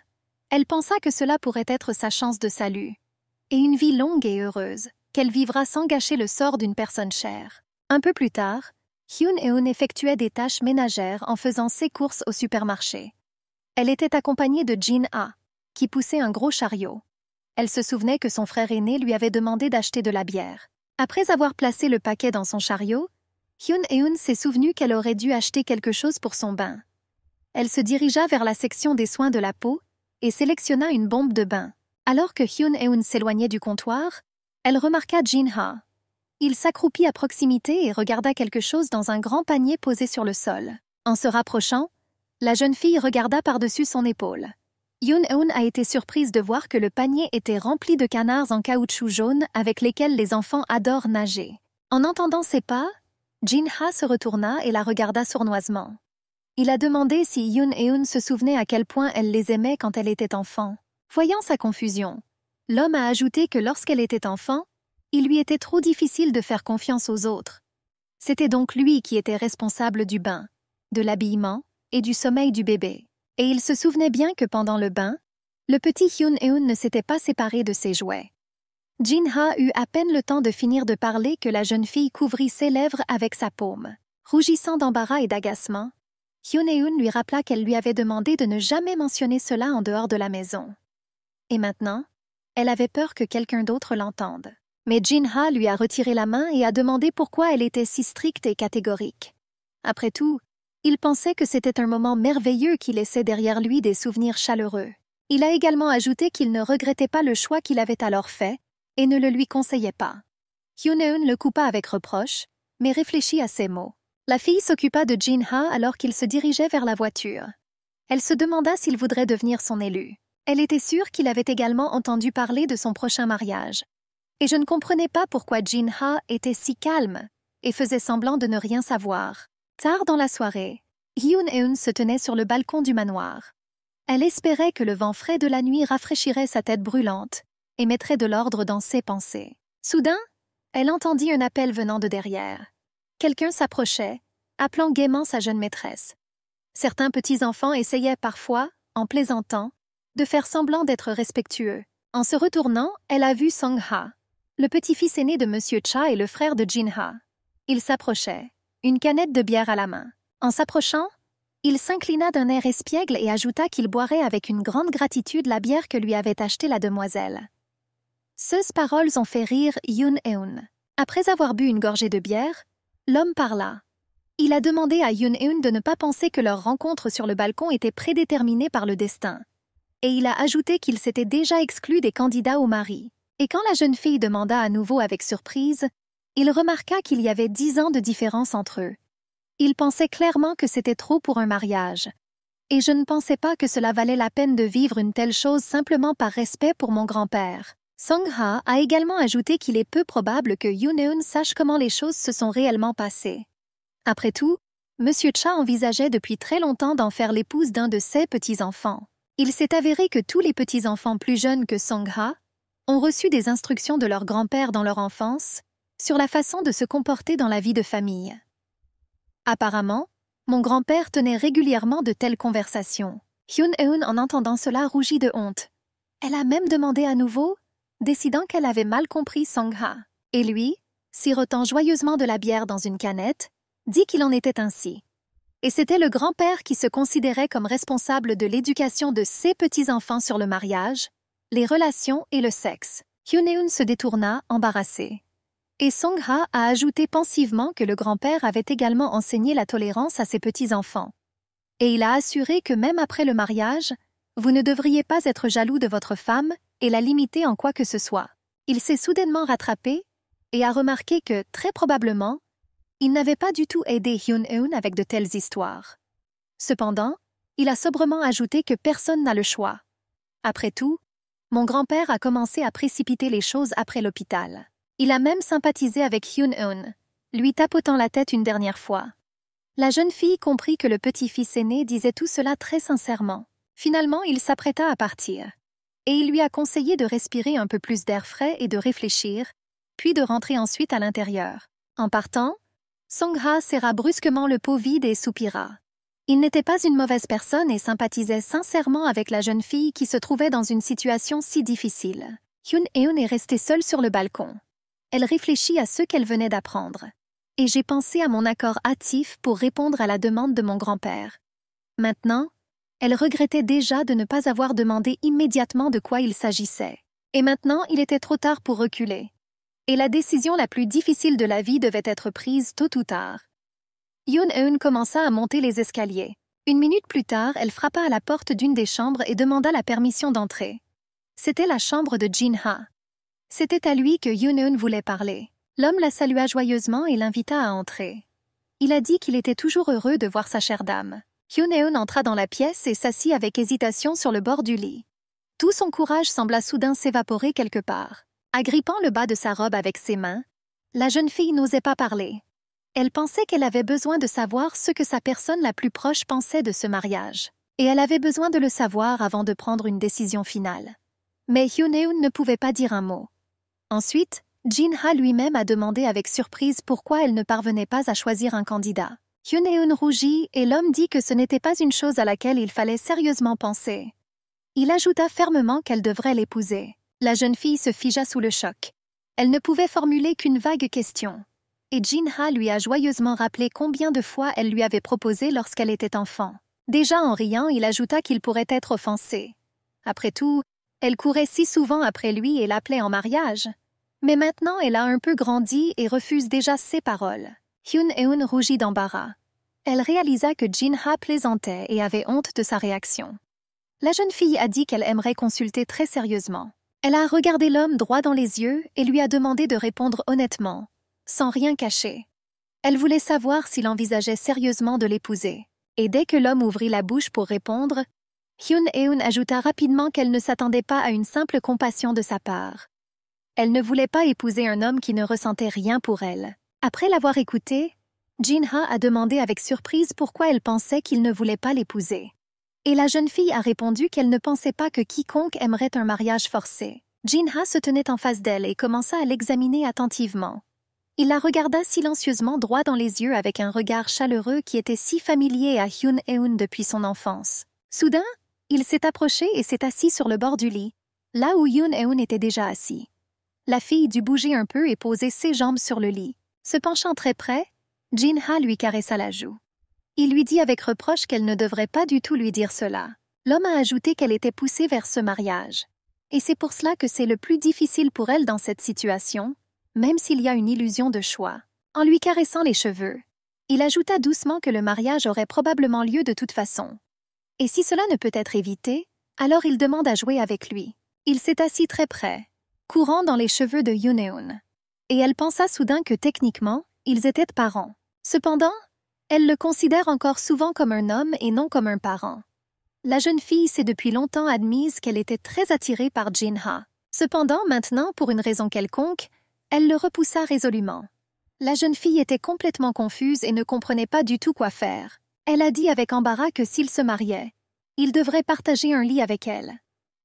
elle pensa que cela pourrait être sa chance de salut. Et une vie longue et heureuse, qu'elle vivra sans gâcher le sort d'une personne chère. Un peu plus tard, Yoon-eun effectuait des tâches ménagères en faisant ses courses au supermarché. Elle était accompagnée de Jin-ha, qui poussait un gros chariot. Elle se souvenait que son frère aîné lui avait demandé d'acheter de la bière. Après avoir placé le paquet dans son chariot, Yoon-eun s'est souvenu qu'elle aurait dû acheter quelque chose pour son bain. Elle se dirigea vers la section des soins de la peau et sélectionna une bombe de bain. Alors que Yoon-eun s'éloignait du comptoir, elle remarqua Jin-ha. Il s'accroupit à proximité et regarda quelque chose dans un grand panier posé sur le sol. En se rapprochant, la jeune fille regarda par-dessus son épaule. Yoon-eun a été surprise de voir que le panier était rempli de canards en caoutchouc jaune avec lesquels les enfants adorent nager. En entendant ses pas, Jin-ha se retourna et la regarda sournoisement. Il a demandé si Yoon-eun se souvenait à quel point elle les aimait quand elle était enfant. Voyant sa confusion, l'homme a ajouté que lorsqu'elle était enfant, il lui était trop difficile de faire confiance aux autres. C'était donc lui qui était responsable du bain, de l'habillement et du sommeil du bébé. Et il se souvenait bien que pendant le bain, le petit Yoon-eun ne s'était pas séparé de ses jouets. Jin-ha eut à peine le temps de finir de parler que la jeune fille couvrit ses lèvres avec sa paume. Rougissant d'embarras et d'agacement, Yoon-eun lui rappela qu'elle lui avait demandé de ne jamais mentionner cela en dehors de la maison. Et maintenant, elle avait peur que quelqu'un d'autre l'entende. Mais Jin-ha lui a retiré la main et a demandé pourquoi elle était si stricte et catégorique. Après tout, il pensait que c'était un moment merveilleux qui laissait derrière lui des souvenirs chaleureux. Il a également ajouté qu'il ne regrettait pas le choix qu'il avait alors fait et ne le lui conseillait pas. Yoon-eun le coupa avec reproche, mais réfléchit à ses mots. La fille s'occupa de Jin-ha alors qu'il se dirigeait vers la voiture. Elle se demanda s'il voudrait devenir son élu. Elle était sûre qu'il avait également entendu parler de son prochain mariage. Et je ne comprenais pas pourquoi Jin-ha était si calme et faisait semblant de ne rien savoir. Tard dans la soirée, Yoon-eun se tenait sur le balcon du manoir. Elle espérait que le vent frais de la nuit rafraîchirait sa tête brûlante et mettrait de l'ordre dans ses pensées. Soudain, elle entendit un appel venant de derrière. Quelqu'un s'approchait, appelant gaiement sa jeune maîtresse. Certains petits enfants essayaient parfois, en plaisantant, de faire semblant d'être respectueux. En se retournant, elle a vu Song-ha, le petit-fils aîné de Monsieur Cha et le frère de Jin-ha. Ils s'approchaient, une canette de bière à la main. En s'approchant, il s'inclina d'un air espiègle et ajouta qu'il boirait avec une grande gratitude la bière que lui avait achetée la demoiselle. Ces paroles ont fait rire Yoon-eun. Après avoir bu une gorgée de bière, l'homme parla. Il a demandé à Yoon-eun de ne pas penser que leur rencontre sur le balcon était prédéterminée par le destin. Et il a ajouté qu'il s'était déjà exclu des candidats au mari. Et quand la jeune fille demanda à nouveau avec surprise, il remarqua qu'il y avait 10 ans de différence entre eux. Il pensait clairement que c'était trop pour un mariage. Et je ne pensais pas que cela valait la peine de vivre une telle chose simplement par respect pour mon grand-père. Song-ha a également ajouté qu'il est peu probable que Yoon-eun sache comment les choses se sont réellement passées. Après tout, Monsieur Cha envisageait depuis très longtemps d'en faire l'épouse d'un de ses petits-enfants. Il s'est avéré que tous les petits-enfants plus jeunes que Song-ha ont reçu des instructions de leur grand-père dans leur enfance sur la façon de se comporter dans la vie de famille. Apparemment, mon grand-père tenait régulièrement de telles conversations. Yoon-eun, en entendant cela, rougit de honte. Elle a même demandé à nouveau, décidant qu'elle avait mal compris Song-ha. Et lui, sirotant joyeusement de la bière dans une canette, dit qu'il en était ainsi. Et c'était le grand-père qui se considérait comme responsable de l'éducation de ses petits-enfants sur le mariage, les relations et le sexe. Hyun-eun se détourna, embarrassé. Et Song-ha a ajouté pensivement que le grand-père avait également enseigné la tolérance à ses petits-enfants. Et il a assuré que même après le mariage, vous ne devriez pas être jaloux de votre femme et la limiter en quoi que ce soit. Il s'est soudainement rattrapé et a remarqué que, très probablement, il n'avait pas du tout aidé Hyun-eun avec de telles histoires. Cependant, il a sobrement ajouté que personne n'a le choix. Après tout, mon grand-père a commencé à précipiter les choses après l'hôpital. Il a même sympathisé avec Hyun-eun, lui tapotant la tête une dernière fois. La jeune fille comprit que le petit-fils aîné disait tout cela très sincèrement. Finalement, il s'apprêta à partir. Et il lui a conseillé de respirer un peu plus d'air frais et de réfléchir, puis de rentrer ensuite à l'intérieur. En partant, Song-ha serra brusquement le pot vide et soupira. Il n'était pas une mauvaise personne et sympathisait sincèrement avec la jeune fille qui se trouvait dans une situation si difficile. Hyun-eun est restée seule sur le balcon. Elle réfléchit à ce qu'elle venait d'apprendre. Et j'ai pensé à mon accord hâtif pour répondre à la demande de mon grand-père. Maintenant, elle regrettait déjà de ne pas avoir demandé immédiatement de quoi il s'agissait. Et maintenant, il était trop tard pour reculer. Et la décision la plus difficile de la vie devait être prise tôt ou tard. Hyun-eun commença à monter les escaliers. Une minute plus tard, elle frappa à la porte d'une des chambres et demanda la permission d'entrer. C'était la chambre de Jin-ha. C'était à lui que Hyun-eun voulait parler. L'homme la salua joyeusement et l'invita à entrer. Il a dit qu'il était toujours heureux de voir sa chère dame. Hyun-eun entra dans la pièce et s'assit avec hésitation sur le bord du lit. Tout son courage sembla soudain s'évaporer quelque part. Agrippant le bas de sa robe avec ses mains, la jeune fille n'osait pas parler. Elle pensait qu'elle avait besoin de savoir ce que sa personne la plus proche pensait de ce mariage. Et elle avait besoin de le savoir avant de prendre une décision finale. Mais Hyun-eun ne pouvait pas dire un mot. Ensuite, Jin-ha lui-même a demandé avec surprise pourquoi elle ne parvenait pas à choisir un candidat. Hyun-eun rougit et l'homme dit que ce n'était pas une chose à laquelle il fallait sérieusement penser. Il ajouta fermement qu'elle devrait l'épouser. La jeune fille se figea sous le choc. Elle ne pouvait formuler qu'une vague question. Et Jin-ha lui a joyeusement rappelé combien de fois elle lui avait proposé lorsqu'elle était enfant. Déjà en riant, il ajouta qu'il pourrait être offensé. Après tout, elle courait si souvent après lui et l'appelait en mariage. Mais maintenant, elle a un peu grandi et refuse déjà ses paroles. Hyun-eun rougit d'embarras. Elle réalisa que Jin-ha plaisantait et avait honte de sa réaction. La jeune fille a dit qu'elle aimerait consulter très sérieusement. Elle a regardé l'homme droit dans les yeux et lui a demandé de répondre honnêtement, sans rien cacher. Elle voulait savoir s'il envisageait sérieusement de l'épouser. Et dès que l'homme ouvrit la bouche pour répondre, Hyun-eun ajouta rapidement qu'elle ne s'attendait pas à une simple compassion de sa part. Elle ne voulait pas épouser un homme qui ne ressentait rien pour elle. Après l'avoir écouté, Jin-ha a demandé avec surprise pourquoi elle pensait qu'il ne voulait pas l'épouser. Et la jeune fille a répondu qu'elle ne pensait pas que quiconque aimerait un mariage forcé. Jin-ha se tenait en face d'elle et commença à l'examiner attentivement. Il la regarda silencieusement droit dans les yeux avec un regard chaleureux qui était si familier à Hyun-eun depuis son enfance. Soudain, il s'est approché et s'est assis sur le bord du lit, là où Hyun-eun était déjà assis. La fille dut bouger un peu et poser ses jambes sur le lit. Se penchant très près, Jin-ha lui caressa la joue. Il lui dit avec reproche qu'elle ne devrait pas du tout lui dire cela. L'homme a ajouté qu'elle était poussée vers ce mariage. Et c'est pour cela que c'est le plus difficile pour elle dans cette situation, même s'il y a une illusion de choix. En lui caressant les cheveux, il ajouta doucement que le mariage aurait probablement lieu de toute façon. Et si cela ne peut être évité, alors il demande à jouer avec lui. Il s'est assis très près, courant dans les cheveux de Hyun-eun. Et elle pensa soudain que techniquement, ils étaient parents. Cependant, elle le considère encore souvent comme un homme et non comme un parent. La jeune fille s'est depuis longtemps admise qu'elle était très attirée par Jin-ha. Cependant, maintenant, pour une raison quelconque, elle le repoussa résolument. La jeune fille était complètement confuse et ne comprenait pas du tout quoi faire. Elle a dit avec embarras que s'ils se mariaient, il devrait partager un lit avec elle.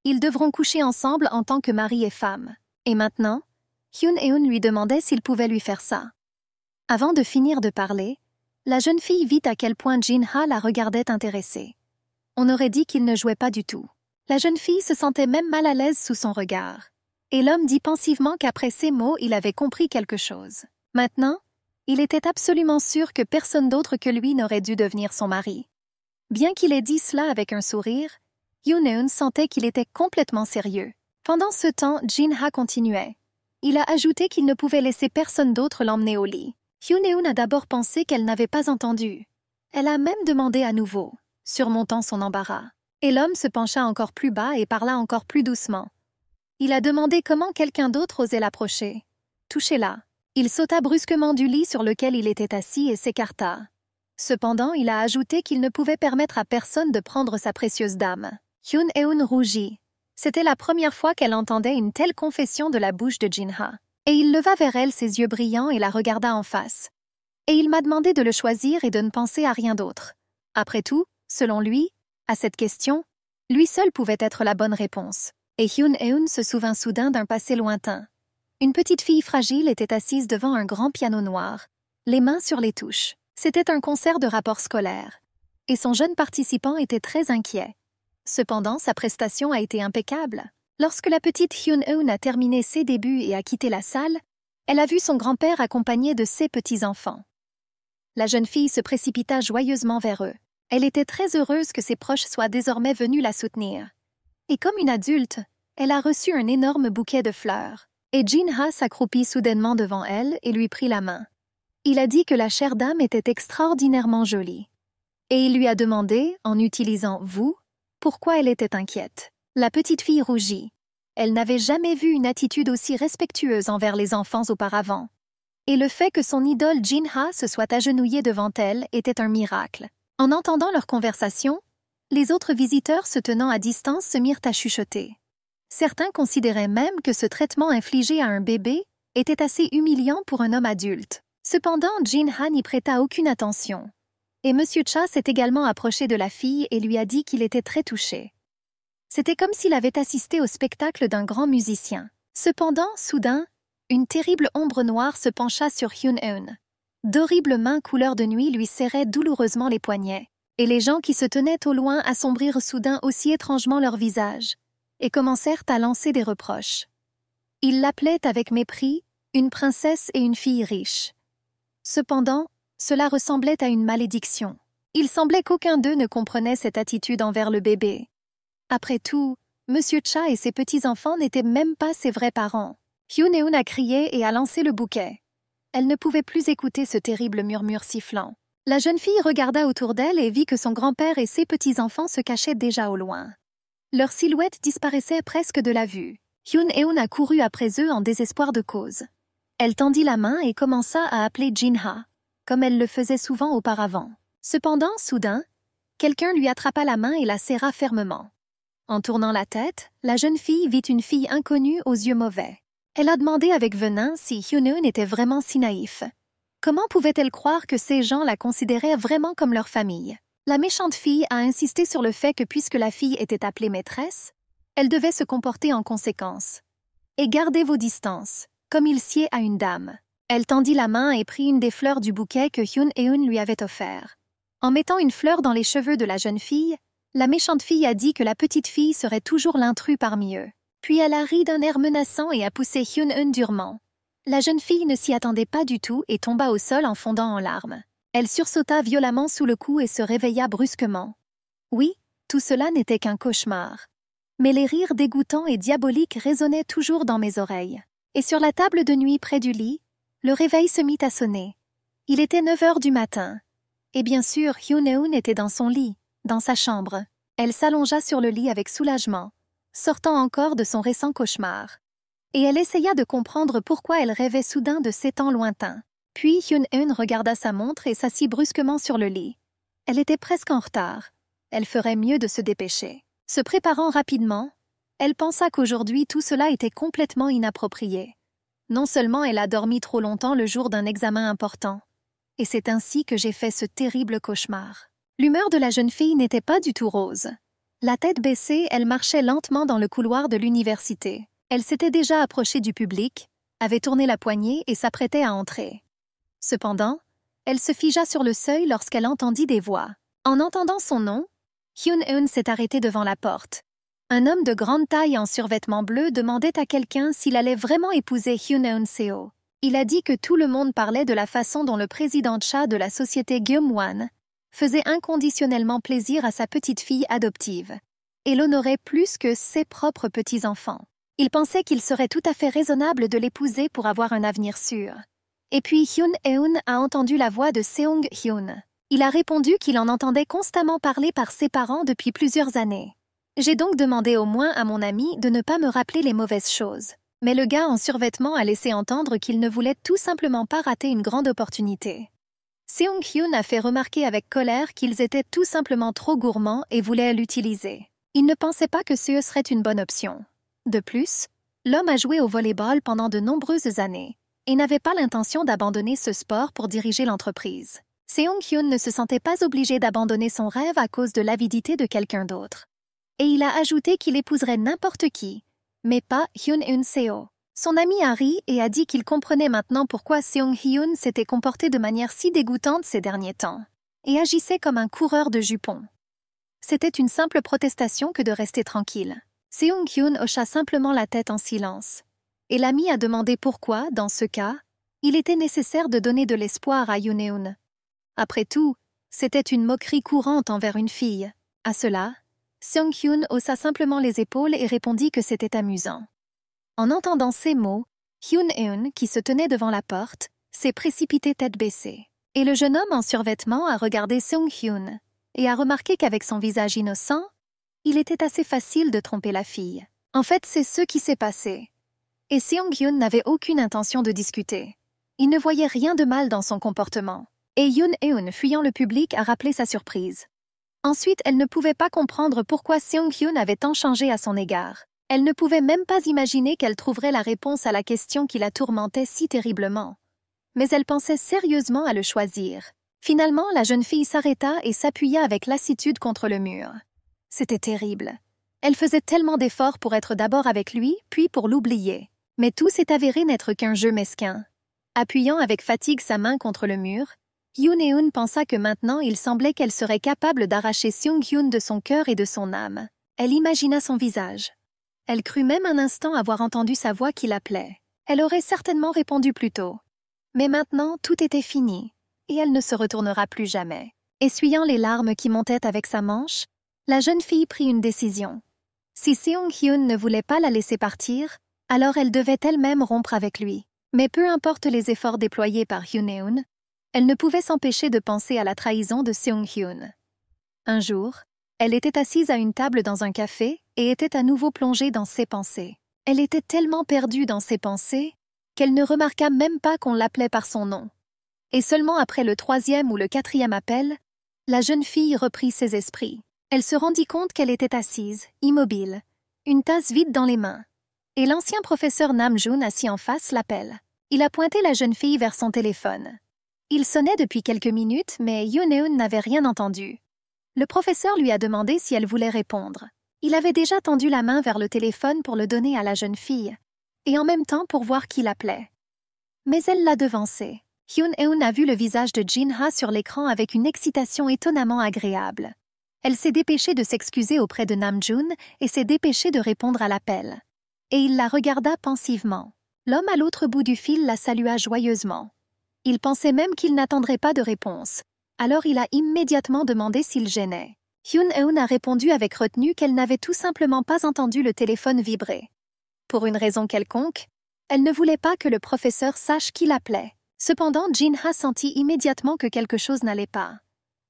Ils devront coucher ensemble en tant que mari et femme. Et maintenant, Hyun-eun lui demandait s'il pouvait lui faire ça. Avant de finir de parler, la jeune fille vit à quel point Jin-ha la regardait intéressée. On aurait dit qu'il ne jouait pas du tout. La jeune fille se sentait même mal à l'aise sous son regard. Et l'homme dit pensivement qu'après ces mots, il avait compris quelque chose. Maintenant, Il était absolument sûr que personne d'autre que lui n'aurait dû devenir son mari. Bien qu'il ait dit cela avec un sourire, Yoon-eun sentait qu'il était complètement sérieux. Pendant ce temps, Jin-ha continuait. Il a ajouté qu'il ne pouvait laisser personne d'autre l'emmener au lit. Yoon-eun a d'abord pensé qu'elle n'avait pas entendu. Elle a même demandé à nouveau, surmontant son embarras. Et l'homme se pencha encore plus bas et parla encore plus doucement. Il a demandé comment quelqu'un d'autre osait l'approcher. Touchez-la. Il sauta brusquement du lit sur lequel il était assis et s'écarta. Cependant, il a ajouté qu'il ne pouvait permettre à personne de prendre sa précieuse dame. Yoon-eun rougit. C'était la première fois qu'elle entendait une telle confession de la bouche de Jin-ha. Et il leva vers elle ses yeux brillants et la regarda en face. Et il m'a demandé de le choisir et de ne penser à rien d'autre. Après tout, selon lui, à cette question, lui seul pouvait être la bonne réponse. Et Yoon-eun se souvint soudain d'un passé lointain. Une petite fille fragile était assise devant un grand piano noir, les mains sur les touches. C'était un concert de rapport scolaire. Et son jeune participant était très inquiet. Cependant, sa prestation a été impeccable. Lorsque la petite Yoon-eun a terminé ses débuts et a quitté la salle, elle a vu son grand-père accompagné de ses petits-enfants. La jeune fille se précipita joyeusement vers eux. Elle était très heureuse que ses proches soient désormais venus la soutenir. Et comme une adulte, elle a reçu un énorme bouquet de fleurs. Et Jin-ha s'accroupit soudainement devant elle et lui prit la main. Il a dit que la chère dame était extraordinairement jolie. Et il lui a demandé, en utilisant « vous », pourquoi elle était inquiète. La petite fille rougit. Elle n'avait jamais vu une attitude aussi respectueuse envers les enfants auparavant. Et le fait que son idole Jin-ha se soit agenouillée devant elle était un miracle. En entendant leur conversation, les autres visiteurs se tenant à distance se mirent à chuchoter. Certains considéraient même que ce traitement infligé à un bébé était assez humiliant pour un homme adulte. Cependant, Jin-ha n'y prêta aucune attention. Et M. Cha s'est également approché de la fille et lui a dit qu'il était très touché. C'était comme s'il avait assisté au spectacle d'un grand musicien. Cependant, soudain, une terrible ombre noire se pencha sur Yoon-eun. D'horribles mains couleur de nuit lui serraient douloureusement les poignets, et les gens qui se tenaient au loin assombrirent soudain aussi étrangement leur visage, et commencèrent à lancer des reproches. Ils l'appelaient avec mépris une princesse et une fille riche. Cependant, cela ressemblait à une malédiction. Il semblait qu'aucun d'eux ne comprenait cette attitude envers le bébé. Après tout, M. Cha et ses petits-enfants n'étaient même pas ses vrais parents. Yoon-eun a crié et a lancé le bouquet. Elle ne pouvait plus écouter ce terrible murmure sifflant. La jeune fille regarda autour d'elle et vit que son grand-père et ses petits-enfants se cachaient déjà au loin. Leurs silhouettes disparaissaient presque de la vue. Yoon-eun a couru après eux en désespoir de cause. Elle tendit la main et commença à appeler Jin-ha, comme elle le faisait souvent auparavant. Cependant, soudain, quelqu'un lui attrapa la main et la serra fermement. En tournant la tête, la jeune fille vit une fille inconnue aux yeux mauvais. Elle a demandé avec venin si Yoon-eun était vraiment si naïf. Comment pouvait-elle croire que ces gens la considéraient vraiment comme leur famille? La méchante fille a insisté sur le fait que puisque la fille était appelée maîtresse, elle devait se comporter en conséquence. Et gardez vos distances, comme il sied à une dame. Elle tendit la main et prit une des fleurs du bouquet que Yoon-eun lui avait offert. En mettant une fleur dans les cheveux de la jeune fille, la méchante fille a dit que la petite fille serait toujours l'intrus parmi eux. Puis elle a ri d'un air menaçant et a poussé Yoon-eun durement. La jeune fille ne s'y attendait pas du tout et tomba au sol en fondant en larmes. Elle sursauta violemment sous le coup et se réveilla brusquement. Oui, tout cela n'était qu'un cauchemar. Mais les rires dégoûtants et diaboliques résonnaient toujours dans mes oreilles. Et sur la table de nuit près du lit, le réveil se mit à sonner. Il était 9 heures du matin. Et bien sûr, Yoon-eun était dans son lit, dans sa chambre. Elle s'allongea sur le lit avec soulagement, sortant encore de son récent cauchemar. Et elle essaya de comprendre pourquoi elle rêvait soudain de ces temps lointains. Puis Yoon-eun regarda sa montre et s'assit brusquement sur le lit. Elle était presque en retard. Elle ferait mieux de se dépêcher. Se préparant rapidement, elle pensa qu'aujourd'hui tout cela était complètement inapproprié. Non seulement elle a dormi trop longtemps le jour d'un examen important, et c'est ainsi que j'ai fait ce terrible cauchemar. L'humeur de la jeune fille n'était pas du tout rose. La tête baissée, elle marchait lentement dans le couloir de l'université. Elle s'était déjà approchée du public, avait tourné la poignée et s'apprêtait à entrer. Cependant, elle se figea sur le seuil lorsqu'elle entendit des voix. En entendant son nom, Yoon-eun s'est arrêté devant la porte. Un homme de grande taille en survêtement bleu demandait à quelqu'un s'il allait vraiment épouser Yoon-eun Seo. Il a dit que tout le monde parlait de la façon dont le président Cha de la société Geumwan faisait inconditionnellement plaisir à sa petite-fille adoptive et l'honorait plus que ses propres petits-enfants. Il pensait qu'il serait tout à fait raisonnable de l'épouser pour avoir un avenir sûr. Et puis Hyun-eun a entendu la voix de Seong-hyun. Il a répondu qu'il en entendait constamment parler par ses parents depuis plusieurs années. J'ai donc demandé au moins à mon ami de ne pas me rappeler les mauvaises choses. Mais le gars en survêtement a laissé entendre qu'il ne voulait tout simplement pas rater une grande opportunité. Seong-hyun a fait remarquer avec colère qu'ils étaient tout simplement trop gourmands et voulaient l'utiliser. Il ne pensait pas que ce serait une bonne option. De plus, l'homme a joué au volleyball pendant de nombreuses années et n'avait pas l'intention d'abandonner ce sport pour diriger l'entreprise. Seong-hyun ne se sentait pas obligé d'abandonner son rêve à cause de l'avidité de quelqu'un d'autre. Et il a ajouté qu'il épouserait n'importe qui, mais pas Hyun-eun Seo. Son ami a ri et a dit qu'il comprenait maintenant pourquoi Seong-hyun s'était comporté de manière si dégoûtante ces derniers temps et agissait comme un coureur de jupons. C'était une simple protestation que de rester tranquille. Seong-hyun hocha simplement la tête en silence. Et l'ami a demandé pourquoi, dans ce cas, il était nécessaire de donner de l'espoir à Hyun-eun. Après tout, c'était une moquerie courante envers une fille. À cela, Seong-hyun haussa simplement les épaules et répondit que c'était amusant. En entendant ces mots, Hyun-eun, qui se tenait devant la porte, s'est précipité tête baissée. Et le jeune homme en survêtement a regardé Seong-hyun et a remarqué qu'avec son visage innocent, il était assez facile de tromper la fille. En fait, c'est ce qui s'est passé. Et Seong-hyun n'avait aucune intention de discuter. Il ne voyait rien de mal dans son comportement. Et Hyun-eun, fuyant le public, a rappelé sa surprise. Ensuite, elle ne pouvait pas comprendre pourquoi Seong-hyun avait tant changé à son égard. Elle ne pouvait même pas imaginer qu'elle trouverait la réponse à la question qui la tourmentait si terriblement. Mais elle pensait sérieusement à le choisir. Finalement, la jeune fille s'arrêta et s'appuya avec lassitude contre le mur. C'était terrible. Elle faisait tellement d'efforts pour être d'abord avec lui, puis pour l'oublier. Mais tout s'est avéré n'être qu'un jeu mesquin. Appuyant avec fatigue sa main contre le mur, Hyun-eun pensa que maintenant il semblait qu'elle serait capable d'arracher Seong-hyun de son cœur et de son âme. Elle imagina son visage. Elle crut même un instant avoir entendu sa voix qui l'appelait. Elle aurait certainement répondu plus tôt. Mais maintenant, tout était fini, et elle ne se retournera plus jamais. Essuyant les larmes qui montaient avec sa manche, la jeune fille prit une décision. Si Seong-hyun ne voulait pas la laisser partir, alors elle devait elle-même rompre avec lui. Mais peu importe les efforts déployés par Hyun-eun, elle ne pouvait s'empêcher de penser à la trahison de Seong-hyun. Un jour, elle était assise à une table dans un café et était à nouveau plongée dans ses pensées. Elle était tellement perdue dans ses pensées qu'elle ne remarqua même pas qu'on l'appelait par son nom. Et seulement après le 3e ou le 4e appel, la jeune fille reprit ses esprits. Elle se rendit compte qu'elle était assise, immobile, une tasse vide dans les mains. Et l'ancien professeur Nam-joon assis en face l'appelle. Il a pointé la jeune fille vers son téléphone. Il sonnait depuis quelques minutes, mais Hyun-eun n'avait rien entendu. Le professeur lui a demandé si elle voulait répondre. Il avait déjà tendu la main vers le téléphone pour le donner à la jeune fille, et en même temps pour voir qui l'appelait. Mais elle l'a devancé. Hyun-eun a vu le visage de Jin-ha sur l'écran avec une excitation étonnamment agréable. Elle s'est dépêchée de s'excuser auprès de Nam-joon et s'est dépêchée de répondre à l'appel. Et il la regarda pensivement. L'homme à l'autre bout du fil la salua joyeusement. Il pensait même qu'il n'attendrait pas de réponse. Alors il a immédiatement demandé s'il gênait. Hyun-eun a répondu avec retenue qu'elle n'avait tout simplement pas entendu le téléphone vibrer. Pour une raison quelconque, elle ne voulait pas que le professeur sache qui l'appelait. Cependant, Jin-ha sentit immédiatement que quelque chose n'allait pas.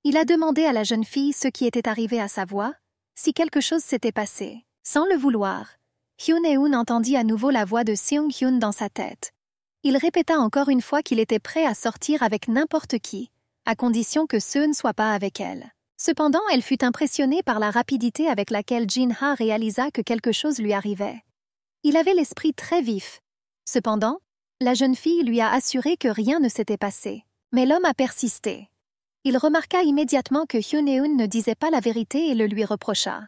Il a demandé à la jeune fille ce qui était arrivé à sa voix, si quelque chose s'était passé. Sans le vouloir, Hyun-eun entendit à nouveau la voix de Seong-hyun dans sa tête. Il répéta encore une fois qu'il était prêt à sortir avec n'importe qui, à condition que ce ne soit pas avec elle. Cependant, elle fut impressionnée par la rapidité avec laquelle Jin-ha réalisa que quelque chose lui arrivait. Il avait l'esprit très vif. Cependant, la jeune fille lui a assuré que rien ne s'était passé. Mais l'homme a persisté. Il remarqua immédiatement que Hyun-eun ne disait pas la vérité et le lui reprocha.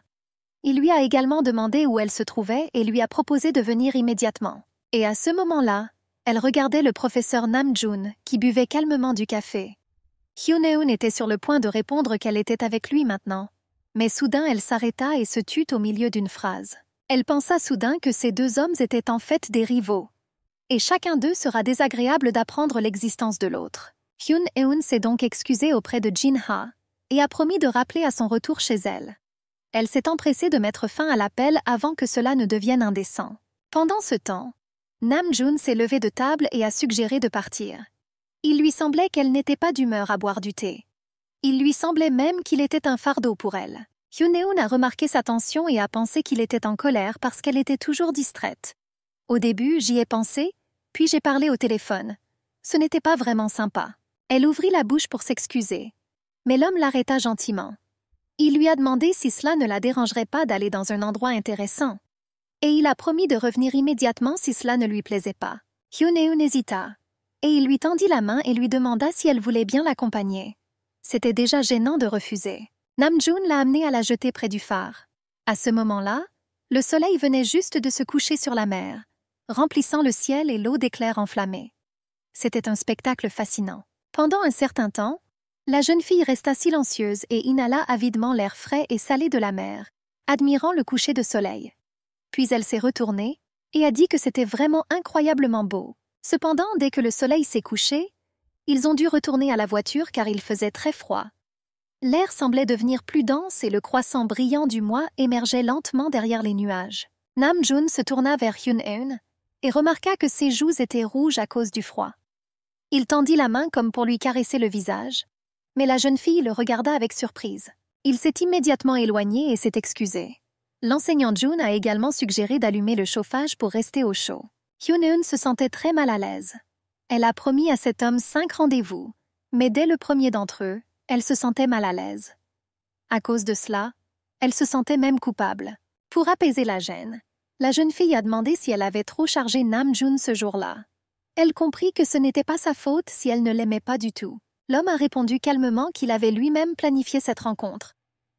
Il lui a également demandé où elle se trouvait et lui a proposé de venir immédiatement. Et à ce moment-là, elle regardait le professeur Nam-joon, qui buvait calmement du café. Hyun-eun était sur le point de répondre qu'elle était avec lui maintenant. Mais soudain, elle s'arrêta et se tut au milieu d'une phrase. Elle pensa soudain que ces deux hommes étaient en fait des rivaux. et chacun d'eux sera désagréable d'apprendre l'existence de l'autre. Hyun-eun s'est donc excusée auprès de Jin-ha et a promis de rappeler à son retour chez elle. Elle s'est empressée de mettre fin à l'appel avant que cela ne devienne indécent. Pendant ce temps, Namjoon s'est levée de table et a suggéré de partir. Il lui semblait qu'elle n'était pas d'humeur à boire du thé. Il lui semblait même qu'il était un fardeau pour elle. Hyun-eun a remarqué sa tension et a pensé qu'il était en colère parce qu'elle était toujours distraite. Au début, j'y ai pensé, puis j'ai parlé au téléphone. Ce n'était pas vraiment sympa. Elle ouvrit la bouche pour s'excuser. Mais l'homme l'arrêta gentiment. Il lui a demandé si cela ne la dérangerait pas d'aller dans un endroit intéressant. Et il a promis de revenir immédiatement si cela ne lui plaisait pas. Hyun-eun hésita. Et il lui tendit la main et lui demanda si elle voulait bien l'accompagner. C'était déjà gênant de refuser. Namjoon l'a amenée à la jetée près du phare. À ce moment-là, le soleil venait juste de se coucher sur la mer, remplissant le ciel et l'eau d'éclairs enflammés. C'était un spectacle fascinant. Pendant un certain temps, la jeune fille resta silencieuse et inhala avidement l'air frais et salé de la mer, admirant le coucher de soleil. Puis elle s'est retournée et a dit que c'était vraiment incroyablement beau. Cependant, dès que le soleil s'est couché, ils ont dû retourner à la voiture car il faisait très froid. L'air semblait devenir plus dense et le croissant brillant du mois émergeait lentement derrière les nuages. Namjoon se tourna vers Hyun-eun et remarqua que ses joues étaient rouges à cause du froid. Il tendit la main comme pour lui caresser le visage, mais la jeune fille le regarda avec surprise. Il s'est immédiatement éloigné et s'est excusé. L'enseignant Jun a également suggéré d'allumer le chauffage pour rester au chaud. Hyun-eun se sentait très mal à l'aise. Elle a promis à cet homme 5 rendez-vous, mais dès le premier d'entre eux, elle se sentait mal à l'aise. À cause de cela, elle se sentait même coupable. Pour apaiser la gêne, la jeune fille a demandé si elle avait trop chargé Namjoon ce jour-là. Elle comprit que ce n'était pas sa faute si elle ne l'aimait pas du tout. L'homme a répondu calmement qu'il avait lui-même planifié cette rencontre.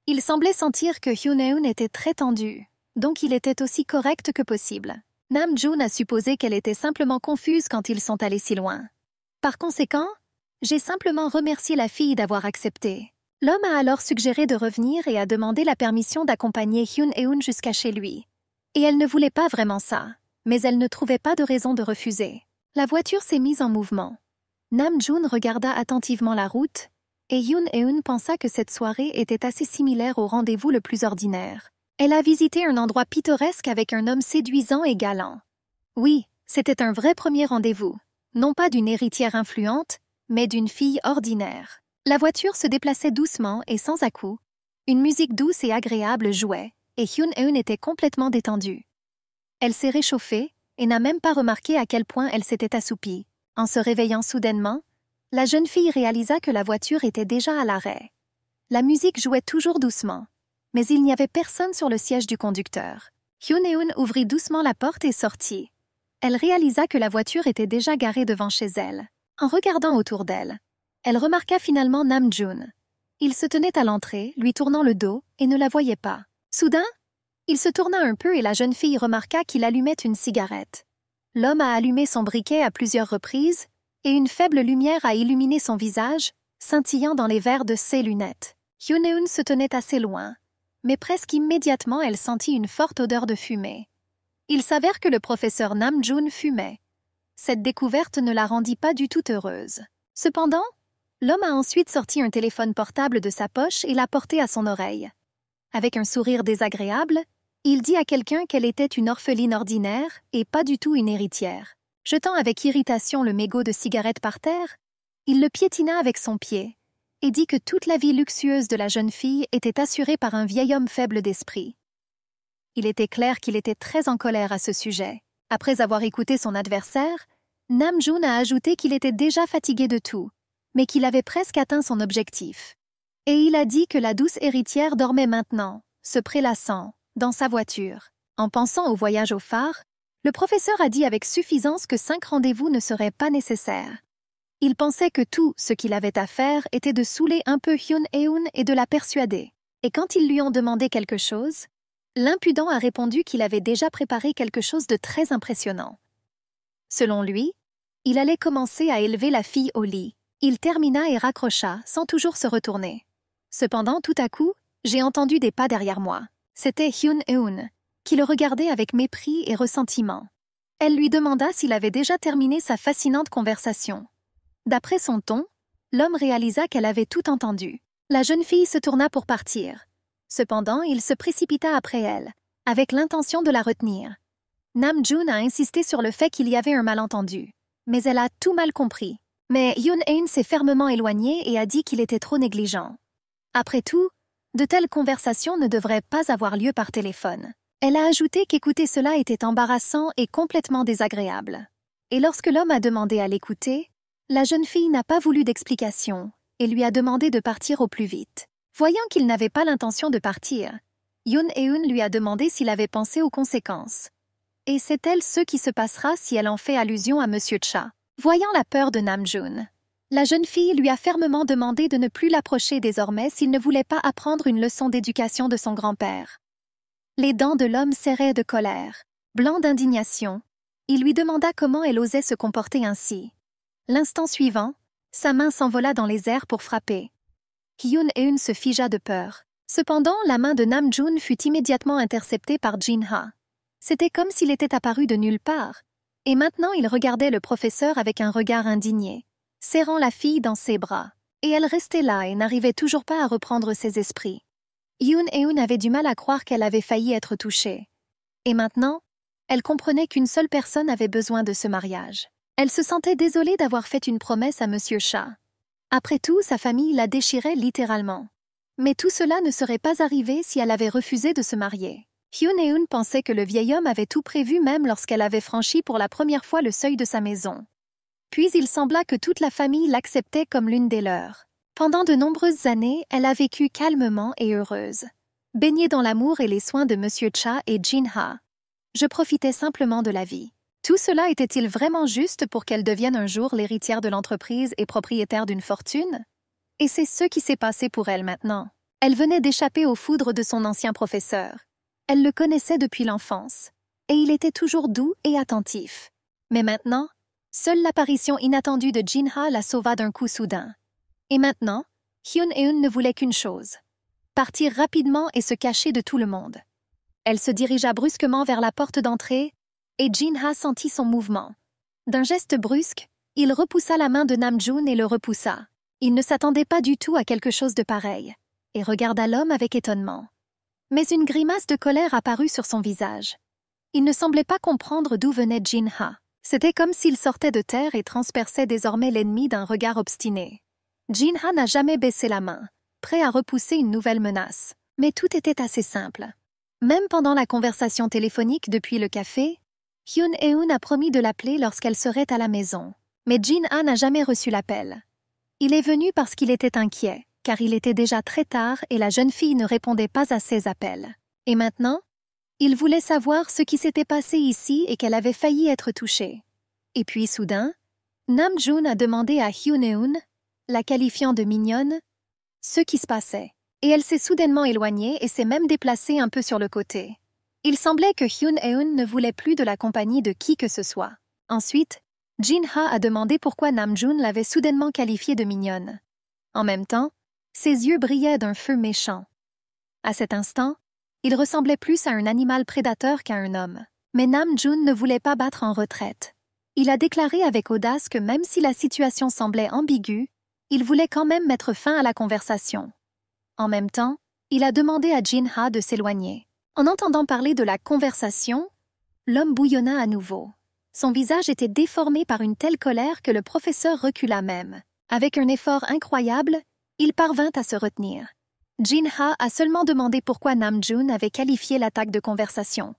Il semblait sentir que Hyun-eun était très tendue, donc il était aussi correct que possible. Namjoon a supposé qu'elle était simplement confuse quand ils sont allés si loin. Par conséquent, j'ai simplement remercié la fille d'avoir accepté. L'homme a alors suggéré de revenir et a demandé la permission d'accompagner Hyun-eun jusqu'à chez lui. Et elle ne voulait pas vraiment ça, mais elle ne trouvait pas de raison de refuser. La voiture s'est mise en mouvement. Namjoon regarda attentivement la route, et Hyun-eun pensa que cette soirée était assez similaire au rendez-vous le plus ordinaire. Elle a visité un endroit pittoresque avec un homme séduisant et galant. Oui, c'était un vrai premier rendez-vous, non pas d'une héritière influente, mais d'une fille ordinaire. La voiture se déplaçait doucement et sans à-coups. Une musique douce et agréable jouait, et Hyun-eun était complètement détendue. Elle s'est réchauffée et n'a même pas remarqué à quel point elle s'était assoupie. En se réveillant soudainement, la jeune fille réalisa que la voiture était déjà à l'arrêt. La musique jouait toujours doucement, mais il n'y avait personne sur le siège du conducteur. Hyun-eun ouvrit doucement la porte et sortit. Elle réalisa que la voiture était déjà garée devant chez elle. En regardant autour d'elle, elle remarqua finalement Namjoon. Il se tenait à l'entrée, lui tournant le dos, et ne la voyait pas. Soudain, il se tourna un peu et la jeune fille remarqua qu'il allumait une cigarette. L'homme a allumé son briquet à plusieurs reprises, et une faible lumière a illuminé son visage, scintillant dans les verres de ses lunettes. Hyun-eun se tenait assez loin, mais presque immédiatement elle sentit une forte odeur de fumée. Il s'avère que le professeur Namjoon fumait. Cette découverte ne la rendit pas du tout heureuse. Cependant, l'homme a ensuite sorti un téléphone portable de sa poche et l'a porté à son oreille. Avec un sourire désagréable, il dit à quelqu'un qu'elle était une orpheline ordinaire et pas du tout une héritière. Jetant avec irritation le mégot de cigarette par terre, il le piétina avec son pied et dit que toute la vie luxueuse de la jeune fille était assurée par un vieil homme faible d'esprit. Il était clair qu'il était très en colère à ce sujet. Après avoir écouté son adversaire, Namjoon a ajouté qu'il était déjà fatigué de tout, mais qu'il avait presque atteint son objectif. Et il a dit que la douce héritière dormait maintenant, se prélassant, dans sa voiture. En pensant au voyage au phare, le professeur a dit avec suffisance que 5 rendez-vous ne seraient pas nécessaires. Il pensait que tout ce qu'il avait à faire était de saouler un peu Hyun-eun et de la persuader. Et quand ils lui ont demandé quelque chose, l'impudent a répondu qu'il avait déjà préparé quelque chose de très impressionnant. Selon lui, il allait commencer à élever la fille au lit. Il termina et raccrocha, sans toujours se retourner. Cependant, tout à coup, j'ai entendu des pas derrière moi. C'était Hyun-eun, qui le regardait avec mépris et ressentiment. Elle lui demanda s'il avait déjà terminé sa fascinante conversation. D'après son ton, l'homme réalisa qu'elle avait tout entendu. La jeune fille se tourna pour partir. Cependant, il se précipita après elle, avec l'intention de la retenir. Namjoon a insisté sur le fait qu'il y avait un malentendu, mais elle a tout mal compris. Mais Yoon-eun s'est fermement éloigné et a dit qu'il était trop négligent. Après tout, de telles conversations ne devraient pas avoir lieu par téléphone. Elle a ajouté qu'écouter cela était embarrassant et complètement désagréable. Et lorsque l'homme a demandé à l'écouter, la jeune fille n'a pas voulu d'explication et lui a demandé de partir au plus vite. Voyant qu'il n'avait pas l'intention de partir, Yoon-eun lui a demandé s'il avait pensé aux conséquences. Et sait-elle ce qui se passera si elle en fait allusion à Monsieur Cha? Voyant la peur de Namjoon, la jeune fille lui a fermement demandé de ne plus l'approcher désormais s'il ne voulait pas apprendre une leçon d'éducation de son grand-père. Les dents de l'homme serraient de colère. Blanc d'indignation, il lui demanda comment elle osait se comporter ainsi. L'instant suivant, sa main s'envola dans les airs pour frapper. Yoon-eun se figea de peur. Cependant, la main de Namjoon fut immédiatement interceptée par Jin-ha. C'était comme s'il était apparu de nulle part. Et maintenant il regardait le professeur avec un regard indigné, serrant la fille dans ses bras. Et elle restait là et n'arrivait toujours pas à reprendre ses esprits. Yoon-eun avait du mal à croire qu'elle avait failli être touchée. Et maintenant, elle comprenait qu'une seule personne avait besoin de ce mariage. Elle se sentait désolée d'avoir fait une promesse à Monsieur Cha. Après tout, sa famille la déchirait littéralement. Mais tout cela ne serait pas arrivé si elle avait refusé de se marier. Yoon-eun pensait que le vieil homme avait tout prévu même lorsqu'elle avait franchi pour la première fois le seuil de sa maison. Puis il sembla que toute la famille l'acceptait comme l'une des leurs. Pendant de nombreuses années, elle a vécu calmement et heureuse, baignée dans l'amour et les soins de Monsieur Cha et Jin-ha. Je profitais simplement de la vie. Tout cela était-il vraiment juste pour qu'elle devienne un jour l'héritière de l'entreprise et propriétaire d'une fortune? Et c'est ce qui s'est passé pour elle maintenant. Elle venait d'échapper aux foudres de son ancien professeur. Elle le connaissait depuis l'enfance, et il était toujours doux et attentif. Mais maintenant, seule l'apparition inattendue de Jin-ha la sauva d'un coup soudain. Et maintenant, Yoon-eun ne voulait qu'une chose: partir rapidement et se cacher de tout le monde. Elle se dirigea brusquement vers la porte d'entrée, et Jin-ha sentit son mouvement. D'un geste brusque, il repoussa la main de Namjoon et le repoussa. Il ne s'attendait pas du tout à quelque chose de pareil, et regarda l'homme avec étonnement. Mais une grimace de colère apparut sur son visage. Il ne semblait pas comprendre d'où venait Jin-ha. C'était comme s'il sortait de terre et transperçait désormais l'ennemi d'un regard obstiné. Jin-ha n'a jamais baissé la main, prêt à repousser une nouvelle menace. Mais tout était assez simple. Même pendant la conversation téléphonique depuis le café, Yoon-eun a promis de l'appeler lorsqu'elle serait à la maison. Mais Jin-ha n'a jamais reçu l'appel. Il est venu parce qu'il était inquiet, car il était déjà très tard et la jeune fille ne répondait pas à ses appels. Et maintenant, il voulait savoir ce qui s'était passé ici et qu'elle avait failli être touchée. Et puis soudain, Namjoon a demandé à Yoon-eun, la qualifiant de mignonne, ce qui se passait. Et elle s'est soudainement éloignée et s'est même déplacée un peu sur le côté. Il semblait que Yoon-eun ne voulait plus de la compagnie de qui que ce soit. Ensuite, Jin-ha a demandé pourquoi Namjoon l'avait soudainement qualifiée de mignonne. En même temps, ses yeux brillaient d'un feu méchant. À cet instant, il ressemblait plus à un animal prédateur qu'à un homme. Mais Namjoon ne voulait pas battre en retraite. Il a déclaré avec audace que même si la situation semblait ambiguë, il voulait quand même mettre fin à la conversation. En même temps, il a demandé à Jin-ha de s'éloigner. En entendant parler de la conversation, l'homme bouillonna à nouveau. Son visage était déformé par une telle colère que le professeur recula même. Avec un effort incroyable, il parvint à se retenir. Jin-ha a seulement demandé pourquoi Namjoon avait qualifié l'attaque de conversation.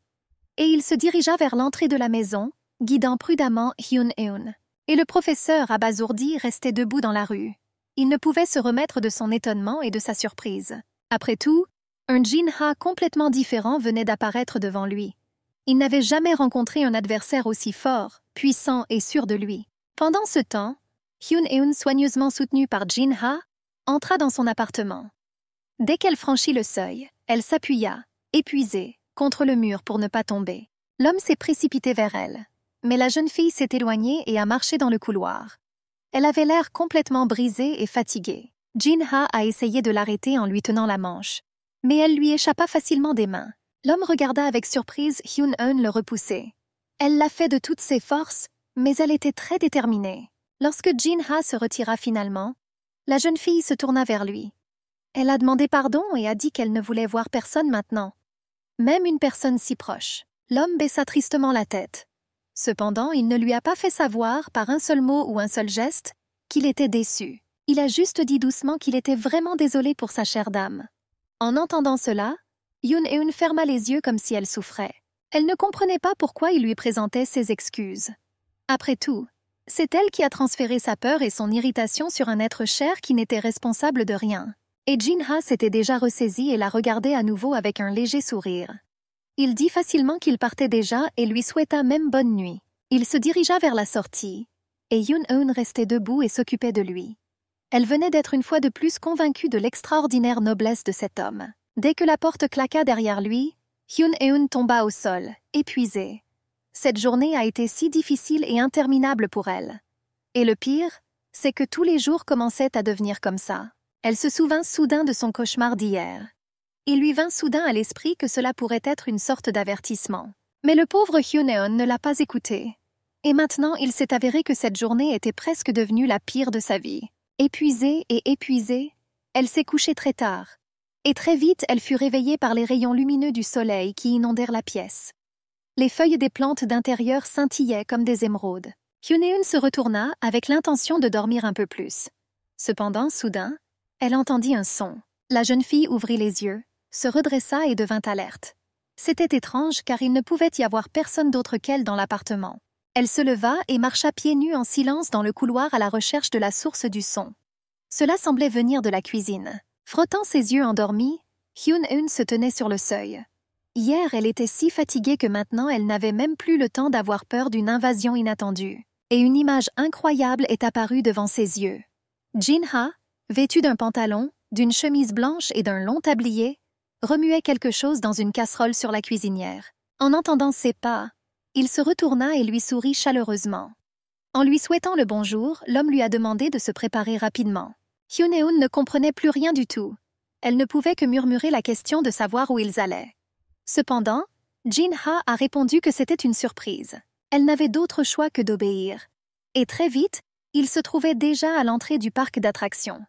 Et il se dirigea vers l'entrée de la maison, guidant prudemment Yoon-eun. Et le professeur, abasourdi, restait debout dans la rue. Il ne pouvait se remettre de son étonnement et de sa surprise. Après tout, un Jin-ha complètement différent venait d'apparaître devant lui. Il n'avait jamais rencontré un adversaire aussi fort, puissant et sûr de lui. Pendant ce temps, Yoon-eun, soigneusement soutenu par Jin-ha, entra dans son appartement. Dès qu'elle franchit le seuil, elle s'appuya, épuisée, contre le mur pour ne pas tomber. L'homme s'est précipité vers elle, mais la jeune fille s'est éloignée et a marché dans le couloir. Elle avait l'air complètement brisée et fatiguée. Jin-ha a essayé de l'arrêter en lui tenant la manche, mais elle lui échappa facilement des mains. L'homme regarda avec surprise Yoon-eun le repousser. Elle l'a fait de toutes ses forces, mais elle était très déterminée. Lorsque Jin-ha se retira finalement, la jeune fille se tourna vers lui. Elle a demandé pardon et a dit qu'elle ne voulait voir personne maintenant. Même une personne si proche. L'homme baissa tristement la tête. Cependant, il ne lui a pas fait savoir, par un seul mot ou un seul geste, qu'il était déçu. Il a juste dit doucement qu'il était vraiment désolé pour sa chère dame. En entendant cela, Yoon-eun ferma les yeux comme si elle souffrait. Elle ne comprenait pas pourquoi il lui présentait ses excuses. Après tout, c'est elle qui a transféré sa peur et son irritation sur un être cher qui n'était responsable de rien. Et Jin-ha s'était déjà ressaisi et la regardait à nouveau avec un léger sourire. Il dit facilement qu'il partait déjà et lui souhaita même bonne nuit. Il se dirigea vers la sortie, et Yoon-eun restait debout et s'occupait de lui. Elle venait d'être une fois de plus convaincue de l'extraordinaire noblesse de cet homme. Dès que la porte claqua derrière lui, Yoon-eun tomba au sol, épuisée. Cette journée a été si difficile et interminable pour elle. Et le pire, c'est que tous les jours commençaient à devenir comme ça. Elle se souvint soudain de son cauchemar d'hier. Il lui vint soudain à l'esprit que cela pourrait être une sorte d'avertissement. Mais le pauvre Yoon-eun ne l'a pas écouté. Et maintenant, il s'est avéré que cette journée était presque devenue la pire de sa vie. Épuisée et épuisée, elle s'est couchée très tard. Et très vite, elle fut réveillée par les rayons lumineux du soleil qui inondèrent la pièce. Les feuilles des plantes d'intérieur scintillaient comme des émeraudes. Yoon-eun se retourna avec l'intention de dormir un peu plus. Cependant, soudain, elle entendit un son. La jeune fille ouvrit les yeux, se redressa et devint alerte. C'était étrange car il ne pouvait y avoir personne d'autre qu'elle dans l'appartement. Elle se leva et marcha pieds nus en silence dans le couloir à la recherche de la source du son. Cela semblait venir de la cuisine. Frottant ses yeux endormis, Yoon-eun se tenait sur le seuil. Hier, elle était si fatiguée que maintenant elle n'avait même plus le temps d'avoir peur d'une invasion inattendue. Et une image incroyable est apparue devant ses yeux. Jin-ha, vêtu d'un pantalon, d'une chemise blanche et d'un long tablier, remuait quelque chose dans une casserole sur la cuisinière. En entendant ses pas, il se retourna et lui sourit chaleureusement. En lui souhaitant le bonjour, l'homme lui a demandé de se préparer rapidement. Yoon-eun ne comprenait plus rien du tout. Elle ne pouvait que murmurer la question de savoir où ils allaient. Cependant, Jin-ha a répondu que c'était une surprise. Elle n'avait d'autre choix que d'obéir. Et très vite, ils se trouvaient déjà à l'entrée du parc d'attractions.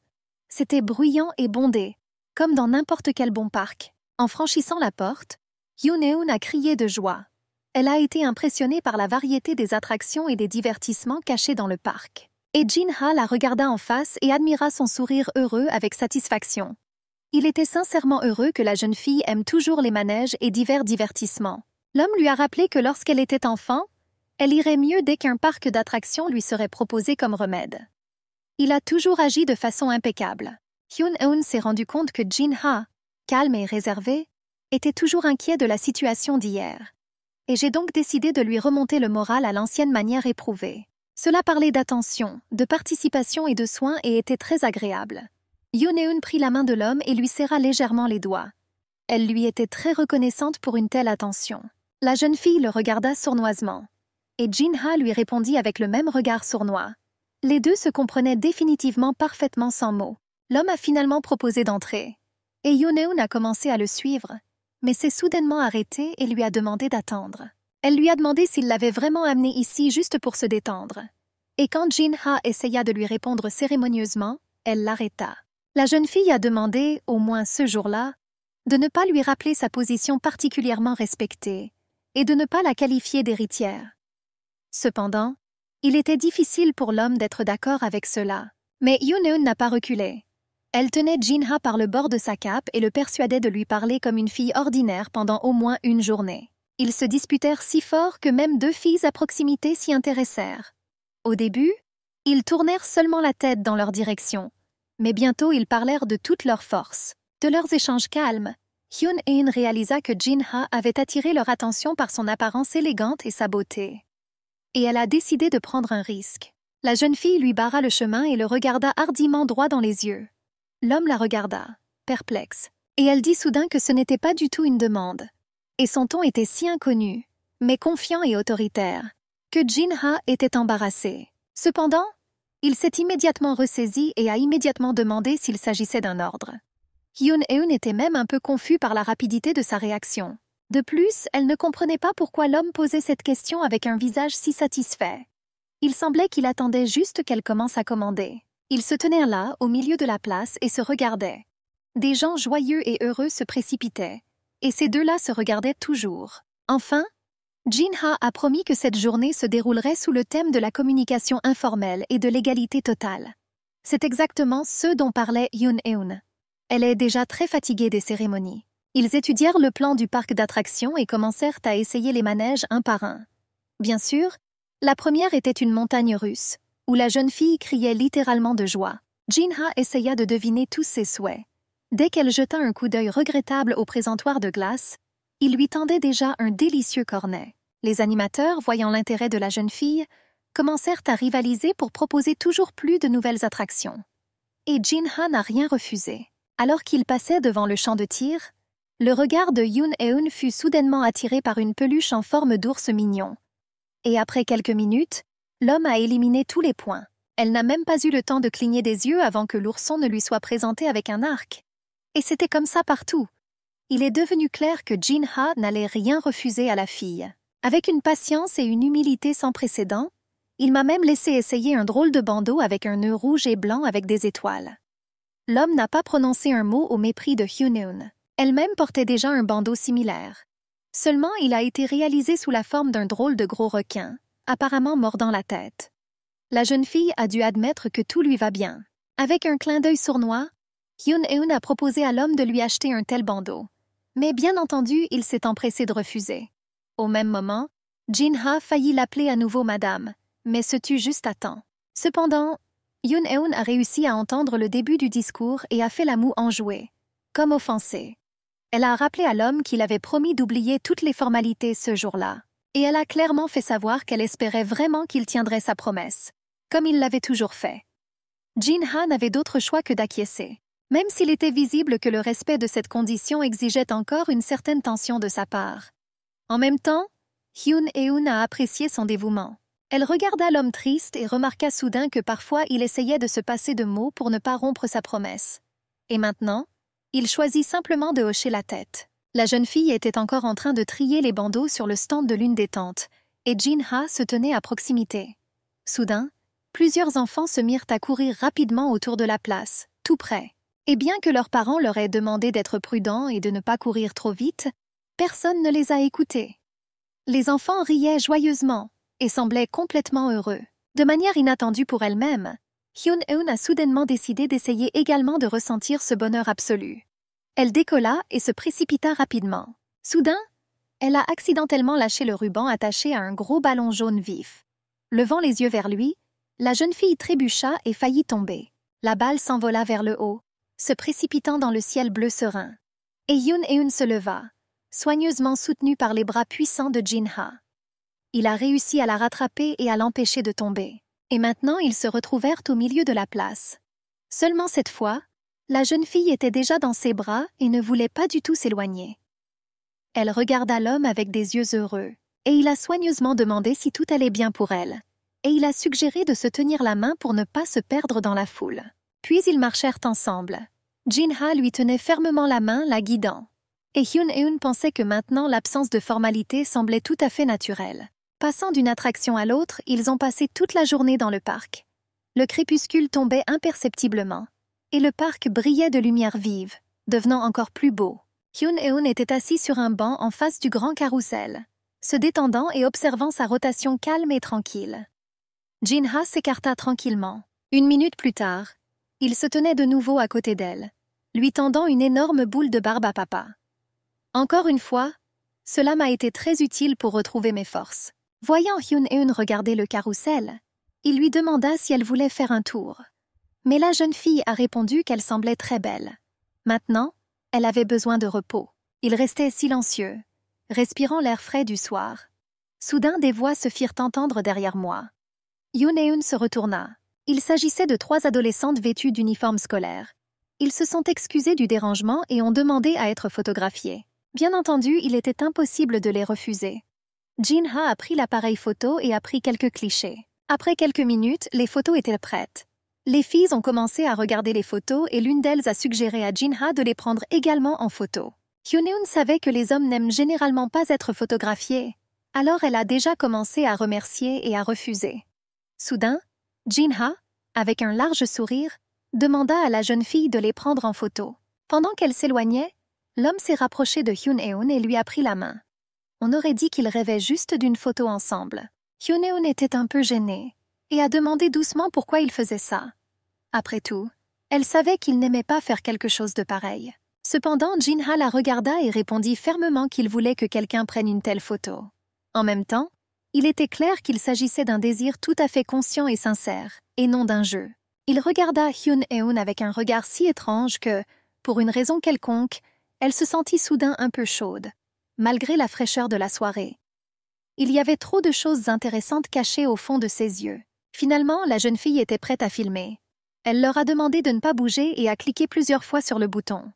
C'était bruyant et bondé, comme dans n'importe quel bon parc. En franchissant la porte, Yoon-eun a crié de joie. Elle a été impressionnée par la variété des attractions et des divertissements cachés dans le parc. Et Jin-ha la regarda en face et admira son sourire heureux avec satisfaction. Il était sincèrement heureux que la jeune fille aime toujours les manèges et divers divertissements. L'homme lui a rappelé que lorsqu'elle était enfant, elle irait mieux dès qu'un parc d'attractions lui serait proposé comme remède. Il a toujours agi de façon impeccable. Yoon-eun s'est rendu compte que Jin-ha, calme et réservé, était toujours inquiet de la situation d'hier. Et j'ai donc décidé de lui remonter le moral à l'ancienne manière éprouvée. Cela parlait d'attention, de participation et de soins et était très agréable. Yoon-eun prit la main de l'homme et lui serra légèrement les doigts. Elle lui était très reconnaissante pour une telle attention. La jeune fille le regarda sournoisement. Et Jin-ha lui répondit avec le même regard sournois. Les deux se comprenaient définitivement parfaitement sans mots. L'homme a finalement proposé d'entrer. Et Yoon-eun a commencé à le suivre, mais s'est soudainement arrêté et lui a demandé d'attendre. Elle lui a demandé s'il l'avait vraiment amené ici juste pour se détendre. Et quand Jin-ha essaya de lui répondre cérémonieusement, elle l'arrêta. La jeune fille a demandé, au moins ce jour-là, de ne pas lui rappeler sa position particulièrement respectée et de ne pas la qualifier d'héritière. Cependant, il était difficile pour l'homme d'être d'accord avec cela. Mais Yoon-eun n'a pas reculé. Elle tenait Jin-ha par le bord de sa cape et le persuadait de lui parler comme une fille ordinaire pendant au moins une journée. Ils se disputèrent si fort que même deux filles à proximité s'y intéressèrent. Au début, ils tournèrent seulement la tête dans leur direction, mais bientôt ils parlèrent de toute leur force. De leurs échanges calmes, Yoon-eun réalisa que Jin-ha avait attiré leur attention par son apparence élégante et sa beauté. Et elle a décidé de prendre un risque. La jeune fille lui barra le chemin et le regarda hardiment droit dans les yeux. L'homme la regarda, perplexe, et elle dit soudain que ce n'était pas du tout une demande. Et son ton était si inconnu, mais confiant et autoritaire, que Jin-ha était embarrassé. Cependant, il s'est immédiatement ressaisi et a immédiatement demandé s'il s'agissait d'un ordre. Yoon-eun était même un peu confus par la rapidité de sa réaction. De plus, elle ne comprenait pas pourquoi l'homme posait cette question avec un visage si satisfait. Il semblait qu'il attendait juste qu'elle commence à commander. Ils se tenaient là, au milieu de la place, et se regardaient. Des gens joyeux et heureux se précipitaient, et ces deux-là se regardaient toujours. Enfin, Jin-ha a promis que cette journée se déroulerait sous le thème de la communication informelle et de l'égalité totale. C'est exactement ce dont parlait Yoon-eun. Elle est déjà très fatiguée des cérémonies. Ils étudièrent le plan du parc d'attractions et commencèrent à essayer les manèges un par un. Bien sûr, la première était une montagne russe, où la jeune fille criait littéralement de joie. Jin-ha essaya de deviner tous ses souhaits. Dès qu'elle jeta un coup d'œil regrettable au présentoir de glace, il lui tendait déjà un délicieux cornet. Les animateurs, voyant l'intérêt de la jeune fille, commencèrent à rivaliser pour proposer toujours plus de nouvelles attractions. Et Jin-ha n'a rien refusé. Alors qu'il passait devant le champ de tir, le regard de Yoon-eun fut soudainement attiré par une peluche en forme d'ours mignon. Et après quelques minutes, l'homme a éliminé tous les points. Elle n'a même pas eu le temps de cligner des yeux avant que l'ourson ne lui soit présenté avec un arc. Et c'était comme ça partout. Il est devenu clair que Jin-ha n'allait rien refuser à la fille. Avec une patience et une humilité sans précédent, il m'a même laissé essayer un drôle de bandeau avec un nœud rouge et blanc avec des étoiles. L'homme n'a pas prononcé un mot au mépris de Yoon-eun. Elle-même portait déjà un bandeau similaire. Seulement, il a été réalisé sous la forme d'un drôle de gros requin, apparemment mordant la tête. La jeune fille a dû admettre que tout lui va bien. Avec un clin d'œil sournois, Yoon-eun a proposé à l'homme de lui acheter un tel bandeau. Mais bien entendu, il s'est empressé de refuser. Au même moment, Jin-ha faillit l'appeler à nouveau madame, mais se tut juste à temps. Cependant, Yoon-eun a réussi à entendre le début du discours et a fait la moue enjouée, comme offensée. Elle a rappelé à l'homme qu'il avait promis d'oublier toutes les formalités ce jour-là, et elle a clairement fait savoir qu'elle espérait vraiment qu'il tiendrait sa promesse, comme il l'avait toujours fait. Jin-ha n'avait d'autre choix que d'acquiescer, même s'il était visible que le respect de cette condition exigeait encore une certaine tension de sa part. En même temps, Yoon-eun a apprécié son dévouement. Elle regarda l'homme triste et remarqua soudain que parfois il essayait de se passer de mots pour ne pas rompre sa promesse. Et maintenant, il choisit simplement de hocher la tête. La jeune fille était encore en train de trier les bandeaux sur le stand de l'une des tentes, et Jin-ha se tenait à proximité. Soudain, plusieurs enfants se mirent à courir rapidement autour de la place, tout près. Et bien que leurs parents leur aient demandé d'être prudents et de ne pas courir trop vite, personne ne les a écoutés. Les enfants riaient joyeusement et semblaient complètement heureux. De manière inattendue pour elle-même, Yoon-eun a soudainement décidé d'essayer également de ressentir ce bonheur absolu. Elle décolla et se précipita rapidement. Soudain, elle a accidentellement lâché le ruban attaché à un gros ballon jaune vif. Levant les yeux vers lui, la jeune fille trébucha et faillit tomber. La balle s'envola vers le haut, se précipitant dans le ciel bleu serein. Et Yoon-eun se leva, soigneusement soutenu par les bras puissants de Jin-ha. Il a réussi à la rattraper et à l'empêcher de tomber. Et maintenant, ils se retrouvèrent au milieu de la place. Seulement cette fois, la jeune fille était déjà dans ses bras et ne voulait pas du tout s'éloigner. Elle regarda l'homme avec des yeux heureux, et il a soigneusement demandé si tout allait bien pour elle. Et il a suggéré de se tenir la main pour ne pas se perdre dans la foule. Puis ils marchèrent ensemble. Jin-ha lui tenait fermement la main, la guidant. Et Yoon-eun pensait que maintenant l'absence de formalité semblait tout à fait naturelle. Passant d'une attraction à l'autre, ils ont passé toute la journée dans le parc. Le crépuscule tombait imperceptiblement, et le parc brillait de lumière vive, devenant encore plus beau. Yoon-eun était assis sur un banc en face du grand carrousel, se détendant et observant sa rotation calme et tranquille. Jin-ha s'écarta tranquillement. 1 minute plus tard, il se tenait de nouveau à côté d'elle, lui tendant une énorme boule de barbe à papa. Encore une fois, cela m'a été très utile pour retrouver mes forces. Voyant Yoon-eun regarder le carrousel, il lui demanda si elle voulait faire un tour. Mais la jeune fille a répondu qu'elle semblait très belle. Maintenant, elle avait besoin de repos. Il restait silencieux, respirant l'air frais du soir. Soudain, des voix se firent entendre derrière moi. Yoon-eun se retourna. Il s'agissait de 3 adolescentes vêtues d'uniformes scolaires. Ils se sont excusés du dérangement et ont demandé à être photographiés. Bien entendu, il était impossible de les refuser. Jin-ha a pris l'appareil photo et a pris quelques clichés. Après quelques minutes, les photos étaient prêtes. Les filles ont commencé à regarder les photos et l'une d'elles a suggéré à Jin-ha de les prendre également en photo. Hyun-eun savait que les hommes n'aiment généralement pas être photographiés, alors elle a déjà commencé à remercier et à refuser. Soudain, Jin-ha, avec un large sourire, demanda à la jeune fille de les prendre en photo. Pendant qu'elle s'éloignait, l'homme s'est rapproché de Hyun-eun et lui a pris la main. On aurait dit qu'ils rêvaient juste d'une photo ensemble. Hyun-eun était un peu gênée et a demandé doucement pourquoi il faisait ça. Après tout, elle savait qu'il n'aimait pas faire quelque chose de pareil. Cependant, Jin-ha la regarda et répondit fermement qu'il voulait que quelqu'un prenne une telle photo. En même temps, il était clair qu'il s'agissait d'un désir tout à fait conscient et sincère, et non d'un jeu. Il regarda Hyun-eun avec un regard si étrange que, pour une raison quelconque, elle se sentit soudain un peu chaude, malgré la fraîcheur de la soirée. Il y avait trop de choses intéressantes cachées au fond de ses yeux. Finalement, la jeune fille était prête à filmer. Elle leur a demandé de ne pas bouger et a cliqué plusieurs fois sur le bouton.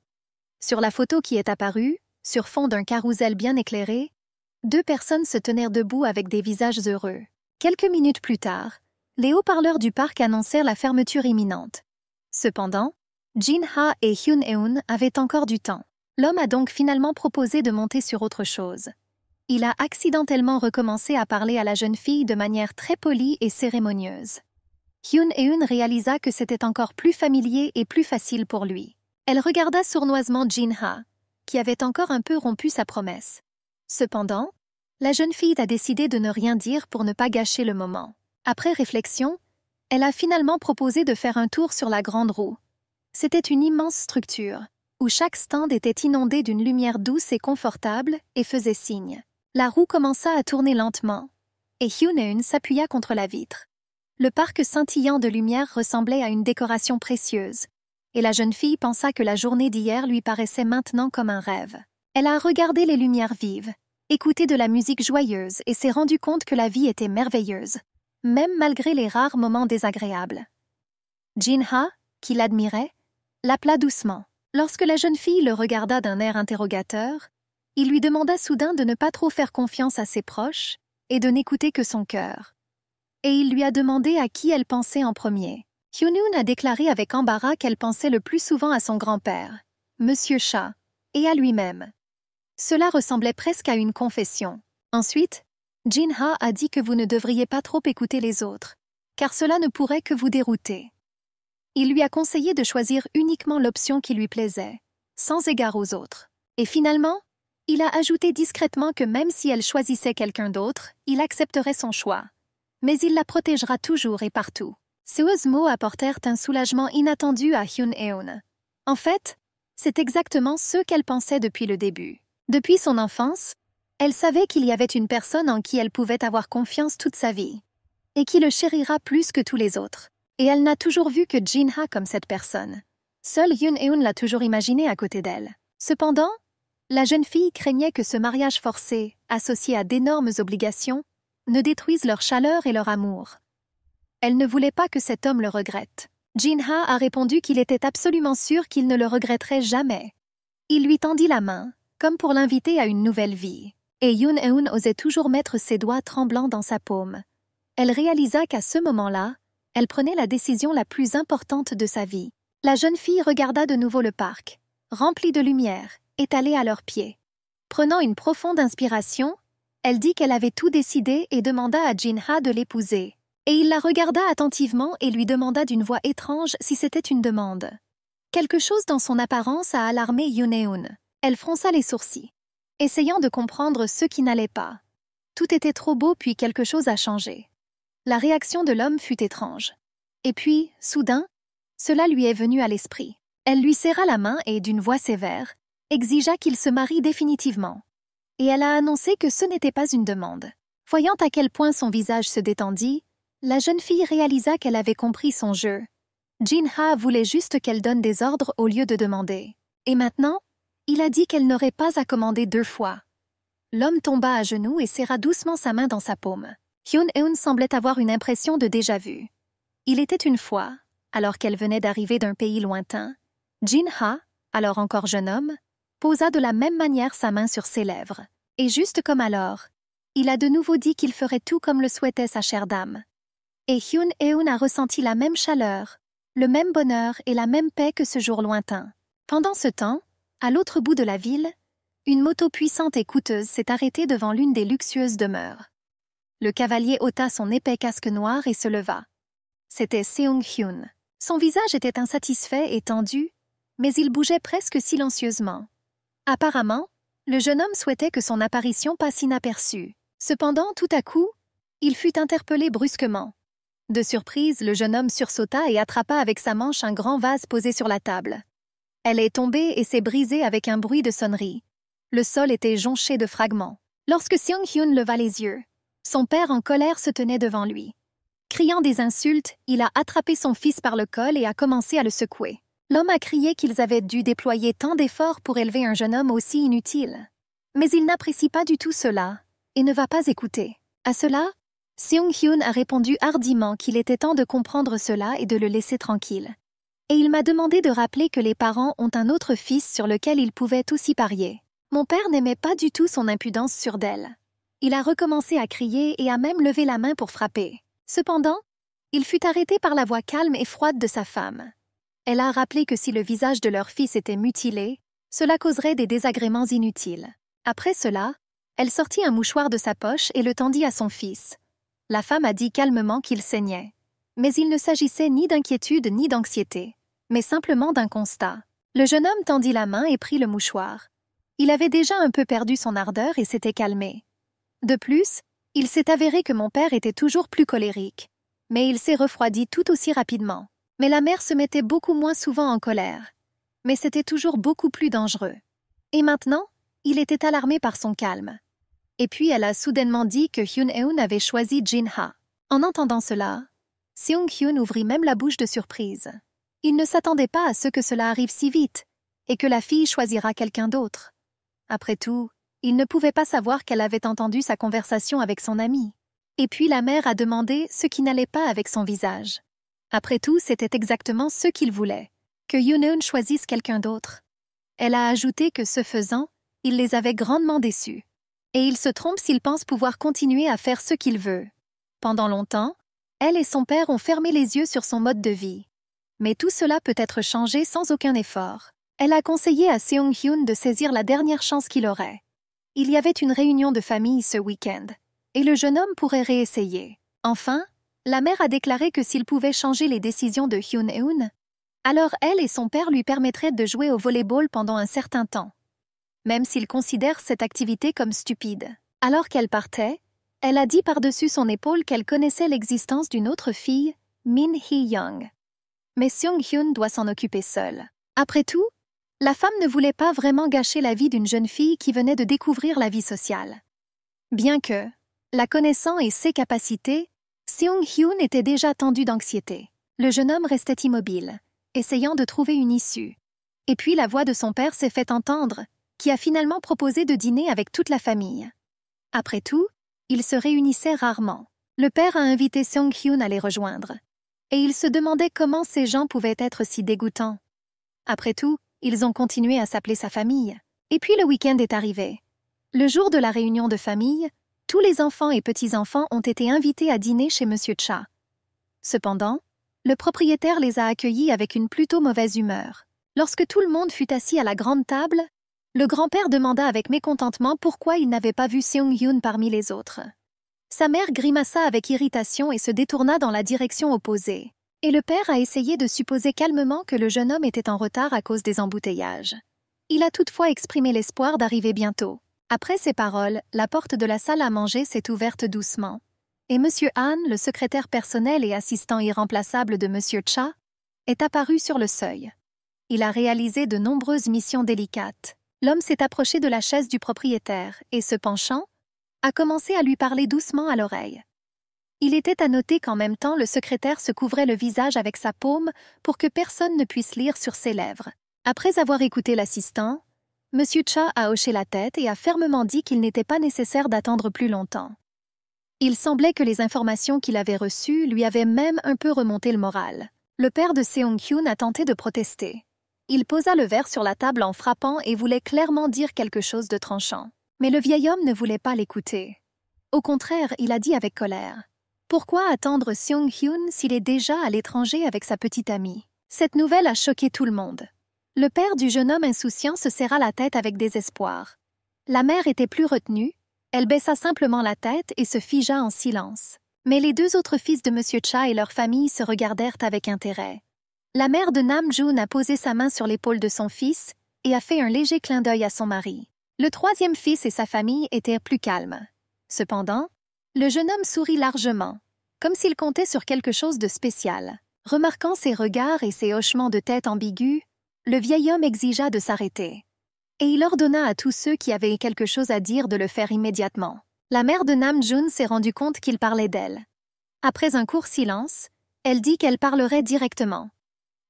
Sur la photo qui est apparue, sur fond d'un carrousel bien éclairé, 2 personnes se tenaient debout avec des visages heureux. Quelques minutes plus tard, les haut-parleurs du parc annoncèrent la fermeture imminente. Cependant, Jin-ha et Hyun-eun avaient encore du temps. L'homme a donc finalement proposé de monter sur autre chose. Il a accidentellement recommencé à parler à la jeune fille de manière très polie et cérémonieuse. Hyun-eun réalisa que c'était encore plus familier et plus facile pour lui. Elle regarda sournoisement Jin-ha, qui avait encore un peu rompu sa promesse. Cependant, la jeune fille a décidé de ne rien dire pour ne pas gâcher le moment. Après réflexion, elle a finalement proposé de faire un tour sur la grande roue. C'était une immense structure, où chaque stand était inondé d'une lumière douce et confortable et faisait signe. La roue commença à tourner lentement, et Hyun-eun s'appuya contre la vitre. Le parc scintillant de lumière ressemblait à une décoration précieuse, et la jeune fille pensa que la journée d'hier lui paraissait maintenant comme un rêve. Elle a regardé les lumières vives, écouté de la musique joyeuse et s'est rendue compte que la vie était merveilleuse, même malgré les rares moments désagréables. Jin-ha, qui l'admirait, l'appela doucement. Lorsque la jeune fille le regarda d'un air interrogateur, il lui demanda soudain de ne pas trop faire confiance à ses proches et de n'écouter que son cœur. Et il lui a demandé à qui elle pensait en premier. Hyun-eun a déclaré avec embarras qu'elle pensait le plus souvent à son grand-père, Monsieur Cha, et à lui-même. Cela ressemblait presque à une confession. Ensuite, Jin-ha a dit que vous ne devriez pas trop écouter les autres, car cela ne pourrait que vous dérouter. Il lui a conseillé de choisir uniquement l'option qui lui plaisait, sans égard aux autres. Et finalement, il a ajouté discrètement que même si elle choisissait quelqu'un d'autre, il accepterait son choix. Mais il la protégera toujours et partout. Ces mots apportèrent un soulagement inattendu à Hyun-eun. En fait, c'est exactement ce qu'elle pensait depuis le début. Depuis son enfance, elle savait qu'il y avait une personne en qui elle pouvait avoir confiance toute sa vie, et qui le chérira plus que tous les autres. Et elle n'a toujours vu que Jin-ha comme cette personne. Seul Hyun-eun l'a toujours imaginé à côté d'elle. Cependant, la jeune fille craignait que ce mariage forcé, associé à d'énormes obligations, ne détruise leur chaleur et leur amour. Elle ne voulait pas que cet homme le regrette. Jin-ha a répondu qu'il était absolument sûr qu'il ne le regretterait jamais. Il lui tendit la main, comme pour l'inviter à une nouvelle vie. Et Hyun-eun osait toujours mettre ses doigts tremblants dans sa paume. Elle réalisa qu'à ce moment-là, elle prenait la décision la plus importante de sa vie. La jeune fille regarda de nouveau le parc, rempli de lumière, étalé à leurs pieds. Prenant une profonde inspiration, elle dit qu'elle avait tout décidé et demanda à Jin-ha de l'épouser. Et il la regarda attentivement et lui demanda d'une voix étrange si c'était une demande. Quelque chose dans son apparence a alarmé Hyun-eun. Elle fronça les sourcils, essayant de comprendre ce qui n'allait pas. Tout était trop beau puis quelque chose a changé. La réaction de l'homme fut étrange. Et puis, soudain, cela lui est venu à l'esprit. Elle lui serra la main et, d'une voix sévère, exigea qu'il se marie définitivement. Et elle a annoncé que ce n'était pas une demande. Voyant à quel point son visage se détendit, la jeune fille réalisa qu'elle avait compris son jeu. Jin-ha voulait juste qu'elle donne des ordres au lieu de demander. Et maintenant, il a dit qu'elle n'aurait pas à commander 2 fois. L'homme tomba à genoux et serra doucement sa main dans sa paume. Hyun-eun semblait avoir une impression de déjà-vu. Il était une fois, alors qu'elle venait d'arriver d'un pays lointain, Jin-ha, alors encore jeune homme, posa de la même manière sa main sur ses lèvres. Et juste comme alors, il a de nouveau dit qu'il ferait tout comme le souhaitait sa chère dame. Et Hyun-eun a ressenti la même chaleur, le même bonheur et la même paix que ce jour lointain. Pendant ce temps, à l'autre bout de la ville, une moto puissante et coûteuse s'est arrêtée devant l'une des luxueuses demeures. Le cavalier ôta son épais casque noir et se leva. C'était Seong-hyun. Son visage était insatisfait et tendu, mais il bougeait presque silencieusement. Apparemment, le jeune homme souhaitait que son apparition passe inaperçue. Cependant, tout à coup, il fut interpellé brusquement. De surprise, le jeune homme sursauta et attrapa avec sa manche un grand vase posé sur la table. Elle est tombée et s'est brisée avec un bruit de sonnerie. Le sol était jonché de fragments. Lorsque Seong-hyun leva les yeux, son père en colère se tenait devant lui. Criant des insultes, il a attrapé son fils par le col et a commencé à le secouer. L'homme a crié qu'ils avaient dû déployer tant d'efforts pour élever un jeune homme aussi inutile. Mais il n'apprécie pas du tout cela et ne va pas écouter. À cela, Seong-hyun a répondu hardiment qu'il était temps de comprendre cela et de le laisser tranquille. Et il m'a demandé de rappeler que les parents ont un autre fils sur lequel ils pouvaient aussi parier. Mon père n'aimait pas du tout son impudence sur d'elle. Il a recommencé à crier et a même levé la main pour frapper. Cependant, il fut arrêté par la voix calme et froide de sa femme. Elle a rappelé que si le visage de leur fils était mutilé, cela causerait des désagréments inutiles. Après cela, elle sortit un mouchoir de sa poche et le tendit à son fils. La femme a dit calmement qu'il saignait. Mais il ne s'agissait ni d'inquiétude ni d'anxiété, mais simplement d'un constat. Le jeune homme tendit la main et prit le mouchoir. Il avait déjà un peu perdu son ardeur et s'était calmé. De plus, il s'est avéré que mon père était toujours plus colérique, mais il s'est refroidi tout aussi rapidement. Mais la mère se mettait beaucoup moins souvent en colère. Mais c'était toujours beaucoup plus dangereux. Et maintenant, il était alarmé par son calme. Et puis elle a soudainement dit que Hyun-eun avait choisi Jin-ha. En entendant cela, Seong-hyun ouvrit même la bouche de surprise. Il ne s'attendait pas à ce que cela arrive si vite, et que la fille choisira quelqu'un d'autre. Après tout, il ne pouvait pas savoir qu'elle avait entendu sa conversation avec son ami. Et puis la mère a demandé ce qui n'allait pas avec son visage. Après tout, c'était exactement ce qu'il voulait, que Hyun-eun choisisse quelqu'un d'autre. Elle a ajouté que ce faisant, il les avait grandement déçus. Et il se trompe s'il pense pouvoir continuer à faire ce qu'il veut. Pendant longtemps, elle et son père ont fermé les yeux sur son mode de vie. Mais tout cela peut être changé sans aucun effort. Elle a conseillé à Seong-hyun de saisir la dernière chance qu'il aurait. Il y avait une réunion de famille ce week-end, et le jeune homme pourrait réessayer. Enfin, la mère a déclaré que s'il pouvait changer les décisions de Hyun-eun, alors elle et son père lui permettraient de jouer au volley-ball pendant un certain temps. Même s'il considère cette activité comme stupide. Alors qu'elle partait, elle a dit par-dessus son épaule qu'elle connaissait l'existence d'une autre fille, Min Hee-young. Mais Seong-hyun doit s'en occuper seule. Après tout, la femme ne voulait pas vraiment gâcher la vie d'une jeune fille qui venait de découvrir la vie sociale. Bien que, la connaissant et ses capacités, Seong-hyun était déjà tendu d'anxiété. Le jeune homme restait immobile, essayant de trouver une issue. Et puis la voix de son père s'est fait entendre, qui a finalement proposé de dîner avec toute la famille. Après tout, ils se réunissaient rarement. Le père a invité Seong-hyun à les rejoindre. Et il se demandait comment ces gens pouvaient être si dégoûtants. Après tout, ils ont continué à s'appeler sa famille. Et puis le week-end est arrivé. Le jour de la réunion de famille, tous les enfants et petits-enfants ont été invités à dîner chez Monsieur Cha. Cependant, le propriétaire les a accueillis avec une plutôt mauvaise humeur. Lorsque tout le monde fut assis à la grande table, le grand-père demanda avec mécontentement pourquoi il n'avait pas vu Seong-hyun parmi les autres. Sa mère grimaça avec irritation et se détourna dans la direction opposée. Et le père a essayé de supposer calmement que le jeune homme était en retard à cause des embouteillages. Il a toutefois exprimé l'espoir d'arriver bientôt. Après ces paroles, la porte de la salle à manger s'est ouverte doucement. Et M. Han, le secrétaire personnel et assistant irremplaçable de M. Cha, est apparu sur le seuil. Il a réalisé de nombreuses missions délicates. L'homme s'est approché de la chaise du propriétaire et, se penchant, a commencé à lui parler doucement à l'oreille. Il était à noter qu'en même temps, le secrétaire se couvrait le visage avec sa paume pour que personne ne puisse lire sur ses lèvres. Après avoir écouté l'assistant, M. Cha a hoché la tête et a fermement dit qu'il n'était pas nécessaire d'attendre plus longtemps. Il semblait que les informations qu'il avait reçues lui avaient même un peu remonté le moral. Le père de Seong-hyun a tenté de protester. Il posa le verre sur la table en frappant et voulait clairement dire quelque chose de tranchant. Mais le vieil homme ne voulait pas l'écouter. Au contraire, il a dit avec colère. Pourquoi attendre Seong-hyun s'il est déjà à l'étranger avec sa petite amie? Cette nouvelle a choqué tout le monde. Le père du jeune homme insouciant se serra la tête avec désespoir. La mère était plus retenue, elle baissa simplement la tête et se figea en silence. Mais les deux autres fils de Monsieur Cha et leur famille se regardèrent avec intérêt. La mère de Namjoon a posé sa main sur l'épaule de son fils et a fait un léger clin d'œil à son mari. Le troisième fils et sa famille étaient plus calmes. Cependant, le jeune homme sourit largement, comme s'il comptait sur quelque chose de spécial. Remarquant ses regards et ses hochements de tête ambigus, le vieil homme exigea de s'arrêter. Et il ordonna à tous ceux qui avaient quelque chose à dire de le faire immédiatement. La mère de Namjoon s'est rendue compte qu'il parlait d'elle. Après un court silence, elle dit qu'elle parlerait directement.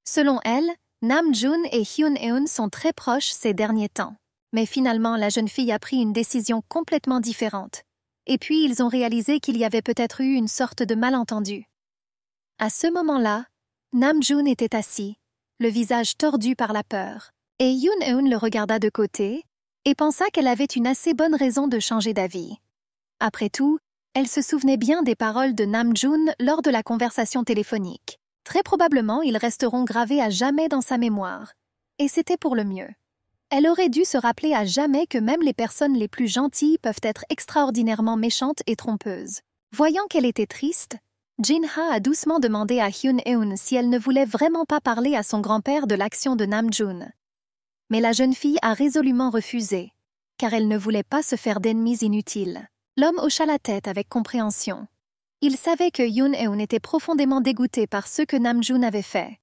Selon elle, Namjoon et Hyun-eun sont très proches ces derniers temps. Mais finalement, la jeune fille a pris une décision complètement différente. Et puis, ils ont réalisé qu'il y avait peut-être eu une sorte de malentendu. À ce moment-là, Namjoon était assis, le visage tordu par la peur, et Hyun-eun le regarda de côté et pensa qu'elle avait une assez bonne raison de changer d'avis. Après tout, elle se souvenait bien des paroles de Namjoon lors de la conversation téléphonique. Très probablement, ils resteront gravés à jamais dans sa mémoire. Et c'était pour le mieux. Elle aurait dû se rappeler à jamais que même les personnes les plus gentilles peuvent être extraordinairement méchantes et trompeuses. Voyant qu'elle était triste, Jin-ha a doucement demandé à Hyun-eun si elle ne voulait vraiment pas parler à son grand-père de l'action de Namjoon. Mais la jeune fille a résolument refusé, car elle ne voulait pas se faire d'ennemis inutiles. L'homme hocha la tête avec compréhension. Il savait que Hyun-eun était profondément dégoûté par ce que Namjoon avait fait.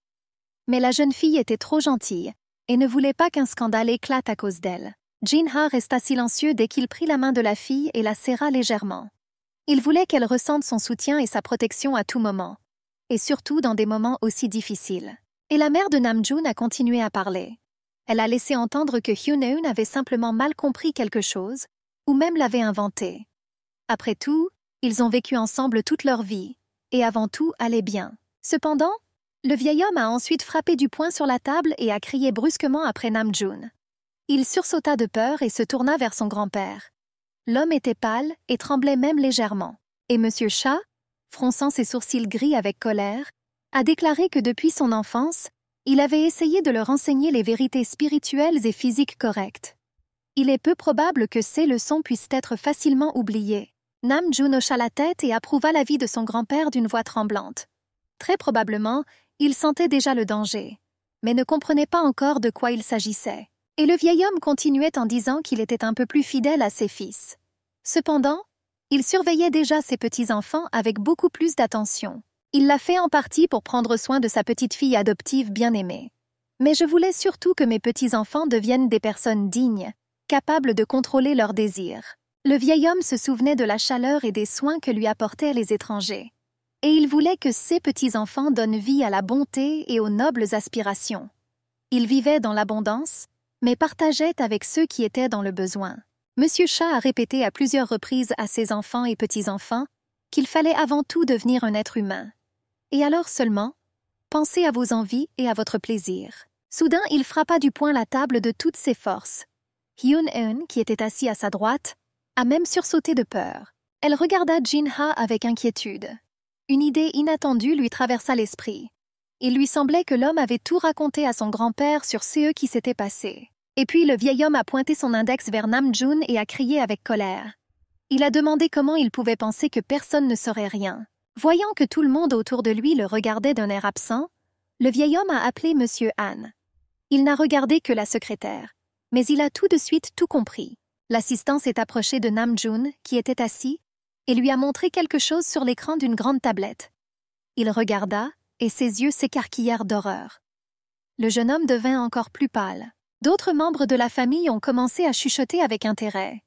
Mais la jeune fille était trop gentille et ne voulait pas qu'un scandale éclate à cause d'elle. Jin-ha resta silencieux dès qu'il prit la main de la fille et la serra légèrement. Il voulait qu'elle ressente son soutien et sa protection à tout moment, et surtout dans des moments aussi difficiles. Et la mère de Namjoon a continué à parler. Elle a laissé entendre que Hyun-eun avait simplement mal compris quelque chose, ou même l'avait inventé. Après tout, ils ont vécu ensemble toute leur vie, et avant tout allaient bien. Cependant, le vieil homme a ensuite frappé du poing sur la table et a crié brusquement après Namjoon. Il sursauta de peur et se tourna vers son grand-père. L'homme était pâle et tremblait même légèrement. Et Monsieur Cha, fronçant ses sourcils gris avec colère, a déclaré que depuis son enfance, il avait essayé de leur enseigner les vérités spirituelles et physiques correctes. Il est peu probable que ces leçons puissent être facilement oubliées. Namjoon hocha la tête et approuva l'avis de son grand-père d'une voix tremblante. Très probablement, il sentait déjà le danger, mais ne comprenait pas encore de quoi il s'agissait. Et le vieil homme continuait en disant qu'il était un peu plus fidèle à ses fils. Cependant, il surveillait déjà ses petits-enfants avec beaucoup plus d'attention. Il l'a fait en partie pour prendre soin de sa petite-fille adoptive bien-aimée. Mais je voulais surtout que mes petits-enfants deviennent des personnes dignes, capables de contrôler leurs désirs. Le vieil homme se souvenait de la chaleur et des soins que lui apportaient les étrangers. Et il voulait que ses petits-enfants donnent vie à la bonté et aux nobles aspirations. Il vivait dans l'abondance, mais partageait avec ceux qui étaient dans le besoin. Monsieur Cha a répété à plusieurs reprises à ses enfants et petits-enfants qu'il fallait avant tout devenir un être humain. Et alors seulement, pensez à vos envies et à votre plaisir. Soudain, il frappa du poing la table de toutes ses forces. Hyun-eun, qui était assis à sa droite, a même sursauté de peur. Elle regarda Jin-ha avec inquiétude. Une idée inattendue lui traversa l'esprit. Il lui semblait que l'homme avait tout raconté à son grand-père sur ce qui s'était passé. Et puis le vieil homme a pointé son index vers Namjoon et a crié avec colère. Il a demandé comment il pouvait penser que personne ne saurait rien. Voyant que tout le monde autour de lui le regardait d'un air absent, le vieil homme a appelé Monsieur Han. Il n'a regardé que la secrétaire, mais il a tout de suite tout compris. L'assistant s'est approché de Namjoon, qui était assis, et lui a montré quelque chose sur l'écran d'une grande tablette. Il regarda, et ses yeux s'écarquillèrent d'horreur. Le jeune homme devint encore plus pâle. D'autres membres de la famille ont commencé à chuchoter avec intérêt.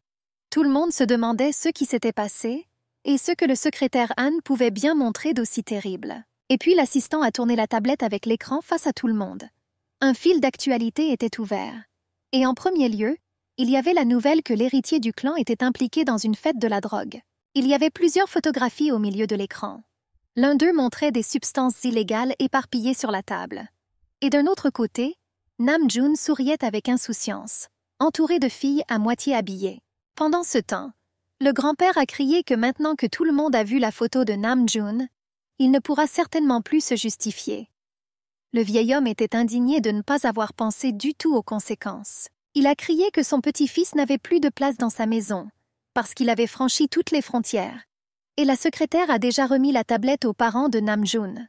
Tout le monde se demandait ce qui s'était passé et ce que le secrétaire Han pouvait bien montrer d'aussi terrible. Et puis l'assistant a tourné la tablette avec l'écran face à tout le monde. Un fil d'actualité était ouvert. Et en premier lieu, il y avait la nouvelle que l'héritier du clan était impliqué dans une fête de la drogue. Il y avait plusieurs photographies au milieu de l'écran. L'un d'eux montrait des substances illégales éparpillées sur la table. Et d'un autre côté, Namjoon souriait avec insouciance, entouré de filles à moitié habillées. Pendant ce temps, le grand-père a crié que maintenant que tout le monde a vu la photo de Namjoon, il ne pourra certainement plus se justifier. Le vieil homme était indigné de ne pas avoir pensé du tout aux conséquences. Il a crié que son petit-fils n'avait plus de place dans sa maison, parce qu'il avait franchi toutes les frontières. Et la secrétaire a déjà remis la tablette aux parents de Namjoon.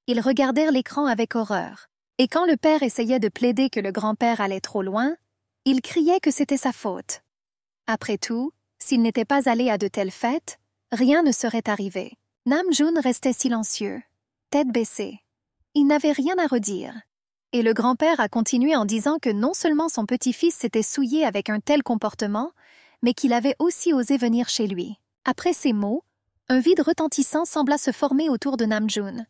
Ils regardèrent l'écran avec horreur. Et quand le père essayait de plaider que le grand-père allait trop loin, il criait que c'était sa faute. Après tout, s'il n'était pas allé à de telles fêtes, rien ne serait arrivé. Namjoon restait silencieux, tête baissée. Il n'avait rien à redire. Et le grand-père a continué en disant que non seulement son petit-fils s'était souillé avec un tel comportement, mais qu'il avait aussi osé venir chez lui. Après ces mots, un vide retentissant sembla se former autour de Namjoon.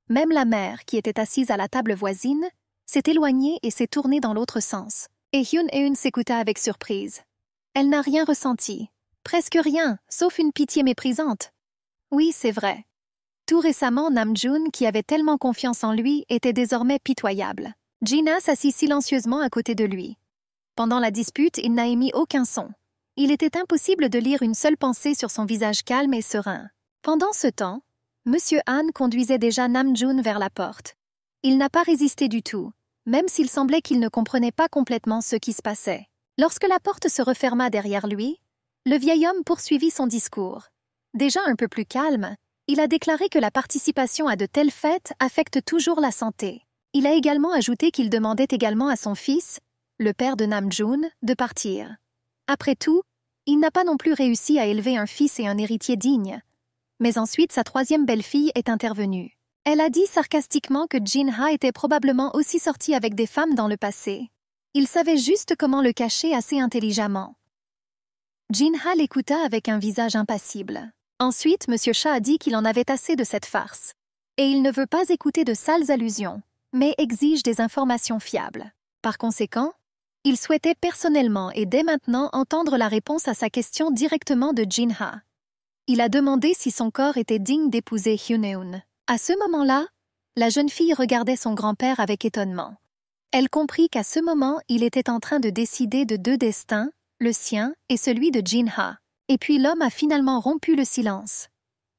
Même la mère, qui était assise à la table voisine, s'est éloignée et s'est tournée dans l'autre sens. Et Hyun-eun s'écouta avec surprise. Elle n'a rien ressenti. Presque rien, sauf une pitié méprisante. Oui, c'est vrai. Tout récemment, Namjoon, qui avait tellement confiance en lui, était désormais pitoyable. Jina s'assit silencieusement à côté de lui. Pendant la dispute, il n'a émis aucun son. Il était impossible de lire une seule pensée sur son visage calme et serein. Pendant ce temps, Monsieur Han conduisait déjà Namjoon vers la porte. Il n'a pas résisté du tout, même s'il semblait qu'il ne comprenait pas complètement ce qui se passait. Lorsque la porte se referma derrière lui, le vieil homme poursuivit son discours. Déjà un peu plus calme, il a déclaré que la participation à de telles fêtes affecte toujours la santé. Il a également ajouté qu'il demandait également à son fils, le père de Namjoon, de partir. Après tout, il n'a pas non plus réussi à élever un fils et un héritier dignes. Mais ensuite, sa troisième belle-fille est intervenue. Elle a dit sarcastiquement que Jin-ha était probablement aussi sorti avec des femmes dans le passé. Il savait juste comment le cacher assez intelligemment. Jin-ha l'écouta avec un visage impassible. Ensuite, M. Cha a dit qu'il en avait assez de cette farce. Et il ne veut pas écouter de sales allusions, mais exige des informations fiables. Par conséquent, il souhaitait personnellement et dès maintenant entendre la réponse à sa question directement de Jin-ha. Il a demandé si son corps était digne d'épouser Hyun-eun. À ce moment-là, la jeune fille regardait son grand-père avec étonnement. Elle comprit qu'à ce moment, il était en train de décider de deux destins, le sien et celui de Jin-ha. Et puis l'homme a finalement rompu le silence.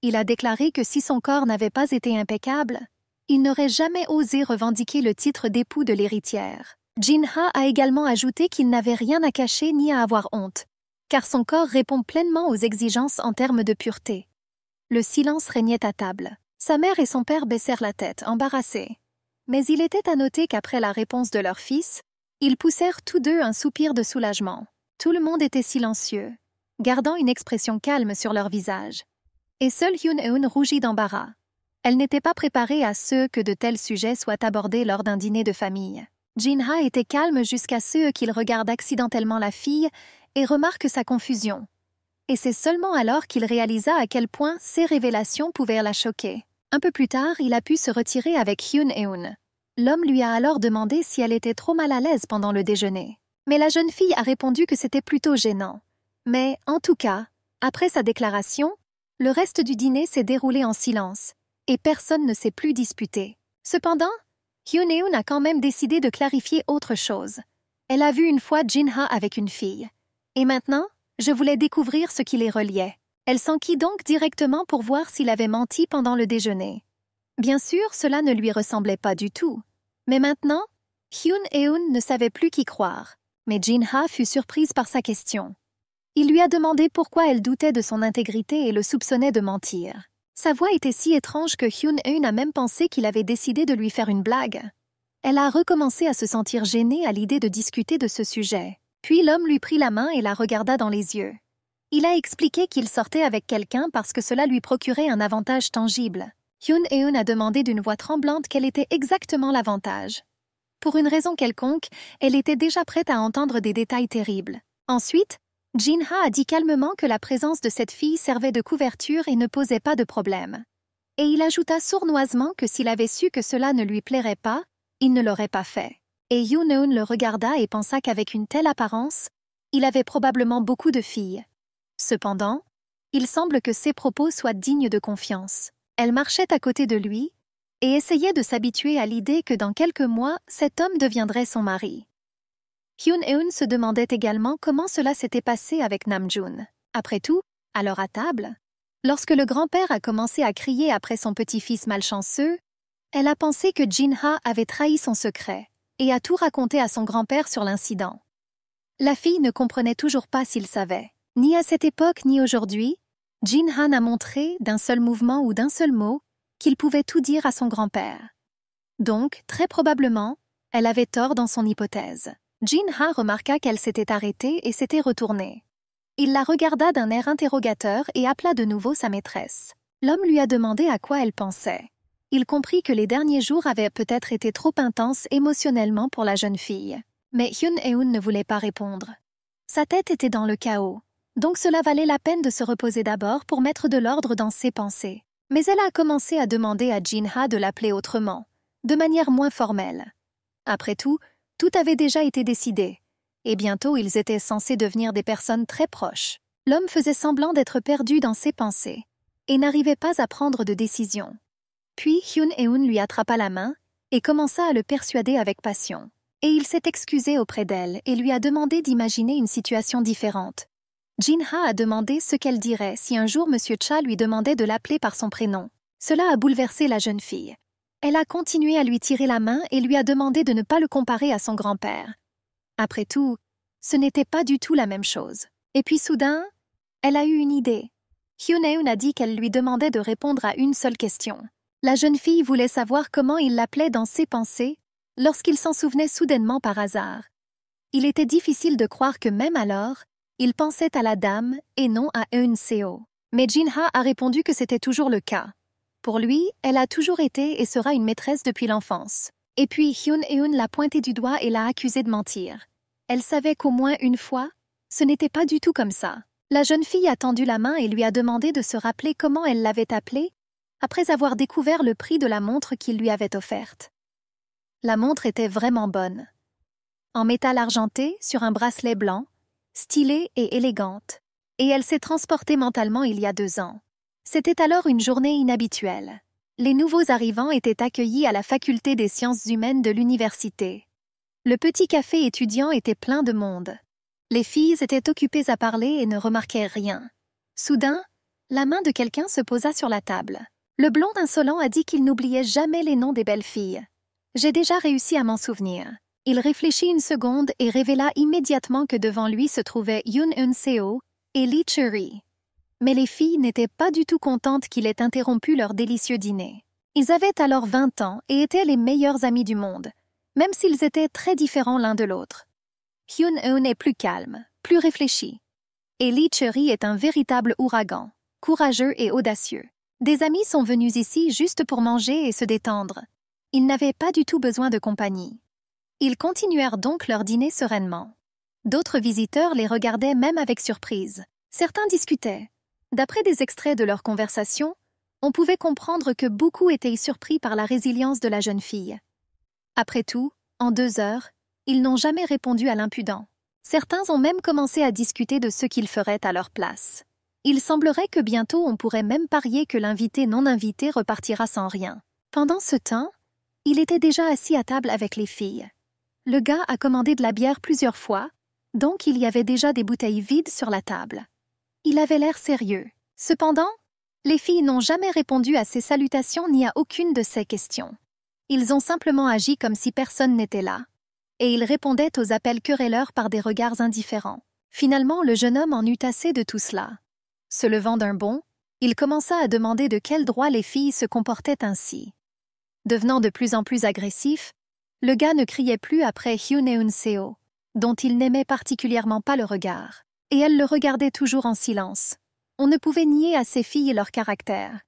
Il a déclaré que si son corps n'avait pas été impeccable, il n'aurait jamais osé revendiquer le titre d'époux de l'héritière. Jin-ha a également ajouté qu'il n'avait rien à cacher ni à avoir honte, car son corps répond pleinement aux exigences en termes de pureté. Le silence régnait à table. Sa mère et son père baissèrent la tête, embarrassés. Mais il était à noter qu'après la réponse de leur fils, ils poussèrent tous deux un soupir de soulagement. Tout le monde était silencieux, gardant une expression calme sur leur visage. Et seule Hyun-eun rougit d'embarras. Elle n'était pas préparée à ce que de tels sujets soient abordés lors d'un dîner de famille. Jin-ha était calme jusqu'à ce qu'il regarde accidentellement la fille et remarque sa confusion. Et c'est seulement alors qu'il réalisa à quel point ces révélations pouvaient la choquer. Un peu plus tard, il a pu se retirer avec Hyun-eun. L'homme lui a alors demandé si elle était trop mal à l'aise pendant le déjeuner. Mais la jeune fille a répondu que c'était plutôt gênant. Mais, en tout cas, après sa déclaration, le reste du dîner s'est déroulé en silence, et personne ne s'est plus disputé. Cependant, Hyun-eun a quand même décidé de clarifier autre chose. Elle a vu une fois Jin-ha avec une fille. Et maintenant, je voulais découvrir ce qui les reliait. Elle s'enquit donc directement pour voir s'il avait menti pendant le déjeuner. Bien sûr, cela ne lui ressemblait pas du tout. Mais maintenant, Hyun-eun ne savait plus qui croire. Mais Jin-ha fut surprise par sa question. Il lui a demandé pourquoi elle doutait de son intégrité et le soupçonnait de mentir. Sa voix était si étrange que Hyun-eun a même pensé qu'il avait décidé de lui faire une blague. Elle a recommencé à se sentir gênée à l'idée de discuter de ce sujet. Puis l'homme lui prit la main et la regarda dans les yeux. Il a expliqué qu'il sortait avec quelqu'un parce que cela lui procurait un avantage tangible. Hyun-eun a demandé d'une voix tremblante quel était exactement l'avantage. Pour une raison quelconque, elle était déjà prête à entendre des détails terribles. Ensuite, Jin-ha a dit calmement que la présence de cette fille servait de couverture et ne posait pas de problème. Et il ajouta sournoisement que s'il avait su que cela ne lui plairait pas, il ne l'aurait pas fait. Et Hyun-eun le regarda et pensa qu'avec une telle apparence, il avait probablement beaucoup de filles. Cependant, il semble que ses propos soient dignes de confiance. Elle marchait à côté de lui et essayait de s'habituer à l'idée que dans quelques mois, cet homme deviendrait son mari. Hyun-eun se demandait également comment cela s'était passé avec Namjoon. Après tout, alors à table, lorsque le grand-père a commencé à crier après son petit-fils malchanceux, elle a pensé que Jin-ha avait trahi son secret et a tout raconté à son grand-père sur l'incident. La fille ne comprenait toujours pas s'il savait. Ni à cette époque ni aujourd'hui, Jin-ha n'a montré, d'un seul mouvement ou d'un seul mot, qu'il pouvait tout dire à son grand-père. Donc, très probablement, elle avait tort dans son hypothèse. Jin-ha remarqua qu'elle s'était arrêtée et s'était retournée. Il la regarda d'un air interrogateur et appela de nouveau sa maîtresse. L'homme lui a demandé à quoi elle pensait. Il comprit que les derniers jours avaient peut-être été trop intenses émotionnellement pour la jeune fille. Mais Hyun-eun ne voulait pas répondre. Sa tête était dans le chaos, donc cela valait la peine de se reposer d'abord pour mettre de l'ordre dans ses pensées. Mais elle a commencé à demander à Jin-ha de l'appeler autrement, de manière moins formelle. Après tout avait déjà été décidé, et bientôt ils étaient censés devenir des personnes très proches. L'homme faisait semblant d'être perdu dans ses pensées, et n'arrivait pas à prendre de décision. Puis Hyun-eun lui attrapa la main et commença à le persuader avec passion. Et il s'est excusé auprès d'elle et lui a demandé d'imaginer une situation différente. Jin-ha a demandé ce qu'elle dirait si un jour M. Cha lui demandait de l'appeler par son prénom. Cela a bouleversé la jeune fille. Elle a continué à lui tirer la main et lui a demandé de ne pas le comparer à son grand-père. Après tout, ce n'était pas du tout la même chose. Et puis soudain, elle a eu une idée. Hyun-eun a dit qu'elle lui demandait de répondre à une seule question. La jeune fille voulait savoir comment il l'appelait dans ses pensées lorsqu'il s'en souvenait soudainement par hasard. Il était difficile de croire que même alors, il pensait à la dame et non à Eun-seo. Mais Jin-ha a répondu que c'était toujours le cas. Pour lui, elle a toujours été et sera une maîtresse depuis l'enfance. Et puis Hyun-eun l'a pointé du doigt et l'a accusée de mentir. Elle savait qu'au moins une fois, ce n'était pas du tout comme ça. La jeune fille a tendu la main et lui a demandé de se rappeler comment elle l'avait appelé après avoir découvert le prix de la montre qu'il lui avait offerte. La montre était vraiment bonne. En métal argenté, sur un bracelet blanc, stylée et élégante, et elle s'est transportée mentalement il y a 2 ans. C'était alors une journée inhabituelle. Les nouveaux arrivants étaient accueillis à la faculté des sciences humaines de l'université. Le petit café étudiant était plein de monde. Les filles étaient occupées à parler et ne remarquaient rien. Soudain, la main de quelqu'un se posa sur la table. Le blond insolent a dit qu'il n'oubliait jamais les noms des belles filles. J'ai déjà réussi à m'en souvenir. Il réfléchit une seconde et révéla immédiatement que devant lui se trouvaient Yoon Eun-seo et Lee Churi. Mais les filles n'étaient pas du tout contentes qu'il ait interrompu leur délicieux dîner. Ils avaient alors 20 ans et étaient les meilleurs amis du monde, même s'ils étaient très différents l'un de l'autre. Hyun-eun est plus calme, plus réfléchi. Et Lee Churi est un véritable ouragan, courageux et audacieux. Des amis sont venus ici juste pour manger et se détendre. Ils n'avaient pas du tout besoin de compagnie. Ils continuèrent donc leur dîner sereinement. D'autres visiteurs les regardaient même avec surprise. Certains discutaient. D'après des extraits de leur conversation, on pouvait comprendre que beaucoup étaient surpris par la résilience de la jeune fille. Après tout, en 2 heures, ils n'ont jamais répondu à l'impudent. Certains ont même commencé à discuter de ce qu'ils feraient à leur place. Il semblerait que bientôt on pourrait même parier que l'invité non invité repartira sans rien. Pendant ce temps, il était déjà assis à table avec les filles. Le gars a commandé de la bière plusieurs fois, donc il y avait déjà des bouteilles vides sur la table. Il avait l'air sérieux. Cependant, les filles n'ont jamais répondu à ses salutations ni à aucune de ses questions. Ils ont simplement agi comme si personne n'était là, et ils répondaient aux appels querelleurs par des regards indifférents. Finalement, le jeune homme en eut assez de tout cela. Se levant d'un bond, il commença à demander de quel droit les filles se comportaient ainsi. Devenant de plus en plus agressif, le gars ne criait plus après Hyun Eun-seo, dont il n'aimait particulièrement pas le regard, et elle le regardait toujours en silence. On ne pouvait nier à ces filles leur caractère,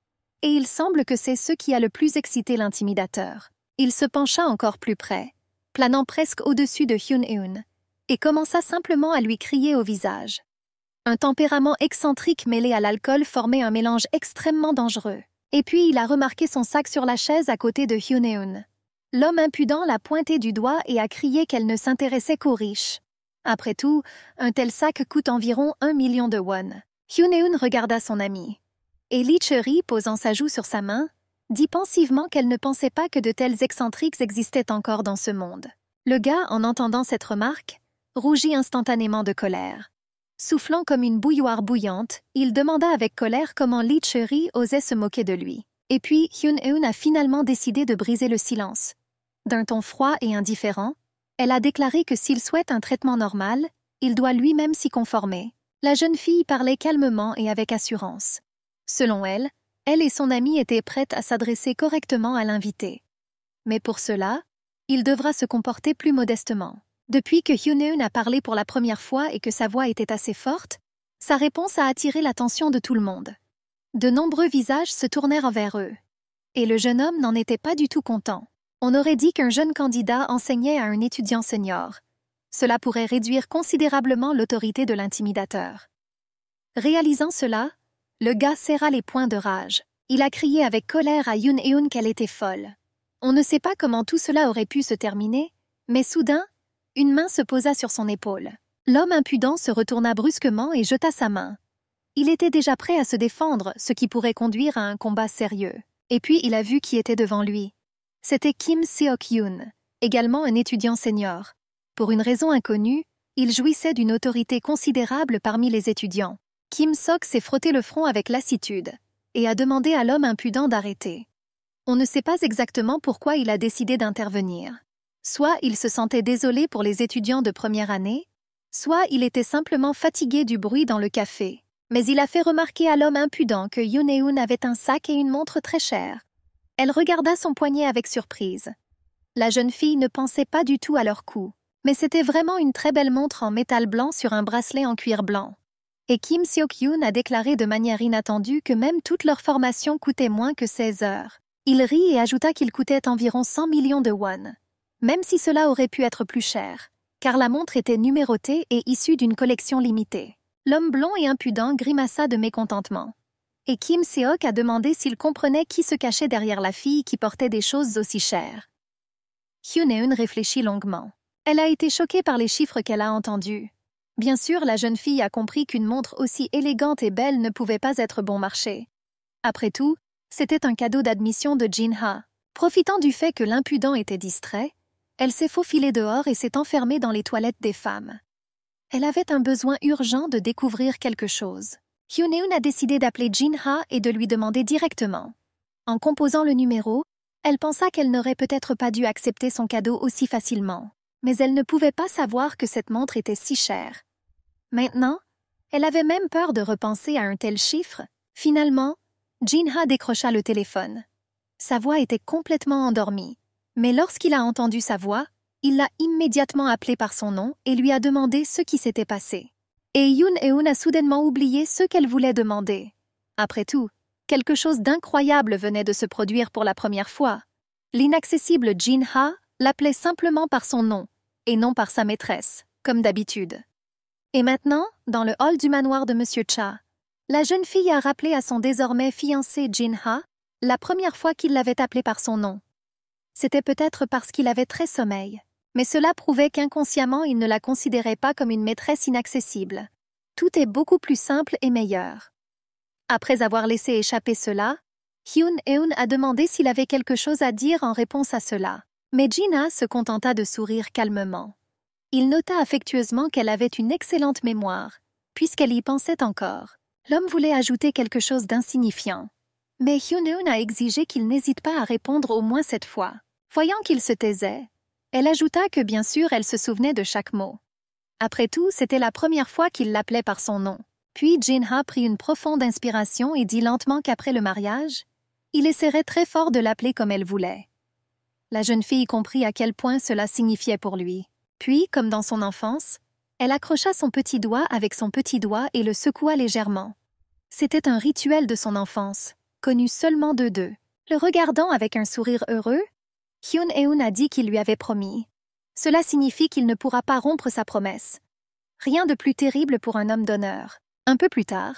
et il semble que c'est ce qui a le plus excité l'intimidateur. Il se pencha encore plus près, planant presque au-dessus de Hyun-eun, et commença simplement à lui crier au visage. Un tempérament excentrique mêlé à l'alcool formait un mélange extrêmement dangereux. Et puis il a remarqué son sac sur la chaise à côté de Hyun-eun. L'homme impudent l'a pointé du doigt et a crié qu'elle ne s'intéressait qu'aux riches. Après tout, un tel sac coûte environ 1 million de won. Hyun-eun regarda son ami. Et Lee Churi, posant sa joue sur sa main, dit pensivement qu'elle ne pensait pas que de tels excentriques existaient encore dans ce monde. Le gars, en entendant cette remarque, rougit instantanément de colère. Soufflant comme une bouilloire bouillante, il demanda avec colère comment Lee Churi osait se moquer de lui. Et puis, Hyun-eun a finalement décidé de briser le silence. D'un ton froid et indifférent, elle a déclaré que s'il souhaite un traitement normal, il doit lui-même s'y conformer. La jeune fille parlait calmement et avec assurance. Selon elle et son amie étaient prêtes à s'adresser correctement à l'invité. Mais pour cela, il devra se comporter plus modestement. Depuis que Hyun-eun a parlé pour la première fois et que sa voix était assez forte, sa réponse a attiré l'attention de tout le monde. De nombreux visages se tournèrent vers eux. Et le jeune homme n'en était pas du tout content. On aurait dit qu'un jeune candidat enseignait à un étudiant senior. Cela pourrait réduire considérablement l'autorité de l'intimidateur. Réalisant cela, le gars serra les poings de rage. Il a crié avec colère à Hyun-eun qu'elle était folle. On ne sait pas comment tout cela aurait pu se terminer, mais soudain, une main se posa sur son épaule. L'homme impudent se retourna brusquement et jeta sa main. Il était déjà prêt à se défendre, ce qui pourrait conduire à un combat sérieux. Et puis il a vu qui était devant lui. C'était Kim Seok-yoon, également un étudiant senior. Pour une raison inconnue, il jouissait d'une autorité considérable parmi les étudiants. Kim Seok s'est frotté le front avec lassitude et a demandé à l'homme impudent d'arrêter. On ne sait pas exactement pourquoi il a décidé d'intervenir. Soit il se sentait désolé pour les étudiants de première année, soit il était simplement fatigué du bruit dans le café. Mais il a fait remarquer à l'homme impudent que Hyun-eun avait un sac et une montre très chères. Elle regarda son poignet avec surprise. La jeune fille ne pensait pas du tout à leur coût, mais c'était vraiment une très belle montre en métal blanc sur un bracelet en cuir blanc. Et Kim Seok-yoon a déclaré de manière inattendue que même toute leur formation coûtait moins que 16 heures. Il rit et ajouta qu'il coûtait environ 100 millions de won. Même si cela aurait pu être plus cher, car la montre était numérotée et issue d'une collection limitée. L'homme blond et impudent grimaça de mécontentement. Et Kim Seok a demandé s'il comprenait qui se cachait derrière la fille qui portait des choses aussi chères. Hyun-eun réfléchit longuement. Elle a été choquée par les chiffres qu'elle a entendus. Bien sûr, la jeune fille a compris qu'une montre aussi élégante et belle ne pouvait pas être bon marché. Après tout, c'était un cadeau d'admission de Jin-ha. Profitant du fait que l'impudent était distrait, elle s'est faufilée dehors et s'est enfermée dans les toilettes des femmes. Elle avait un besoin urgent de découvrir quelque chose. Hyun-eun a décidé d'appeler Jin-ha et de lui demander directement. En composant le numéro, elle pensa qu'elle n'aurait peut-être pas dû accepter son cadeau aussi facilement. Mais elle ne pouvait pas savoir que cette montre était si chère. Maintenant, elle avait même peur de repenser à un tel chiffre. Finalement, Jin-ha décrocha le téléphone. Sa voix était complètement endormie, mais lorsqu'il a entendu sa voix, il l'a immédiatement appelé par son nom et lui a demandé ce qui s'était passé. Et Hyun-eun a soudainement oublié ce qu'elle voulait demander. Après tout, quelque chose d'incroyable venait de se produire pour la première fois. L'inaccessible Jin-ha l'appelait simplement par son nom, et non par sa maîtresse, comme d'habitude. Et maintenant, dans le hall du manoir de Monsieur Cha, la jeune fille a rappelé à son désormais fiancé Jin-ha la première fois qu'il l'avait appelé par son nom. C'était peut-être parce qu'il avait très sommeil, mais cela prouvait qu'inconsciemment il ne la considérait pas comme une maîtresse inaccessible. Tout est beaucoup plus simple et meilleur. Après avoir laissé échapper cela, Hyun-eun a demandé s'il avait quelque chose à dire en réponse à cela. Mais Jin-ha se contenta de sourire calmement. Il nota affectueusement qu'elle avait une excellente mémoire, puisqu'elle y pensait encore. L'homme voulait ajouter quelque chose d'insignifiant. Mais Hyun-eun a exigé qu'il n'hésite pas à répondre au moins cette fois. Voyant qu'il se taisait, elle ajouta que bien sûr elle se souvenait de chaque mot. Après tout, c'était la première fois qu'il l'appelait par son nom. Puis Jin-ha prit une profonde inspiration et dit lentement qu'après le mariage, il essaierait très fort de l'appeler comme elle voulait. La jeune fille comprit à quel point cela signifiait pour lui. Puis, comme dans son enfance, elle accrocha son petit doigt avec son petit doigt et le secoua légèrement. C'était un rituel de son enfance, connu seulement d'eux deux. Le regardant avec un sourire heureux, Hyun-eun a dit qu'il lui avait promis. Cela signifie qu'il ne pourra pas rompre sa promesse. Rien de plus terrible pour un homme d'honneur. Un peu plus tard,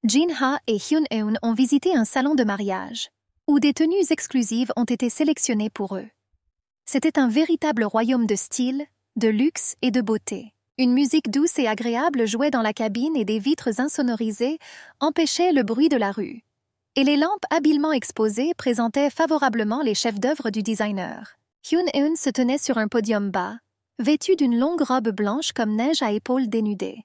Jin-ha et Hyun-eun ont visité un salon de mariage, où des tenues exclusives ont été sélectionnées pour eux. C'était un véritable royaume de style, de luxe et de beauté. Une musique douce et agréable jouait dans la cabine et des vitres insonorisées empêchaient le bruit de la rue. Et les lampes habilement exposées présentaient favorablement les chefs-d'œuvre du designer. Hyun-eun se tenait sur un podium bas, vêtu d'une longue robe blanche comme neige à épaules dénudées.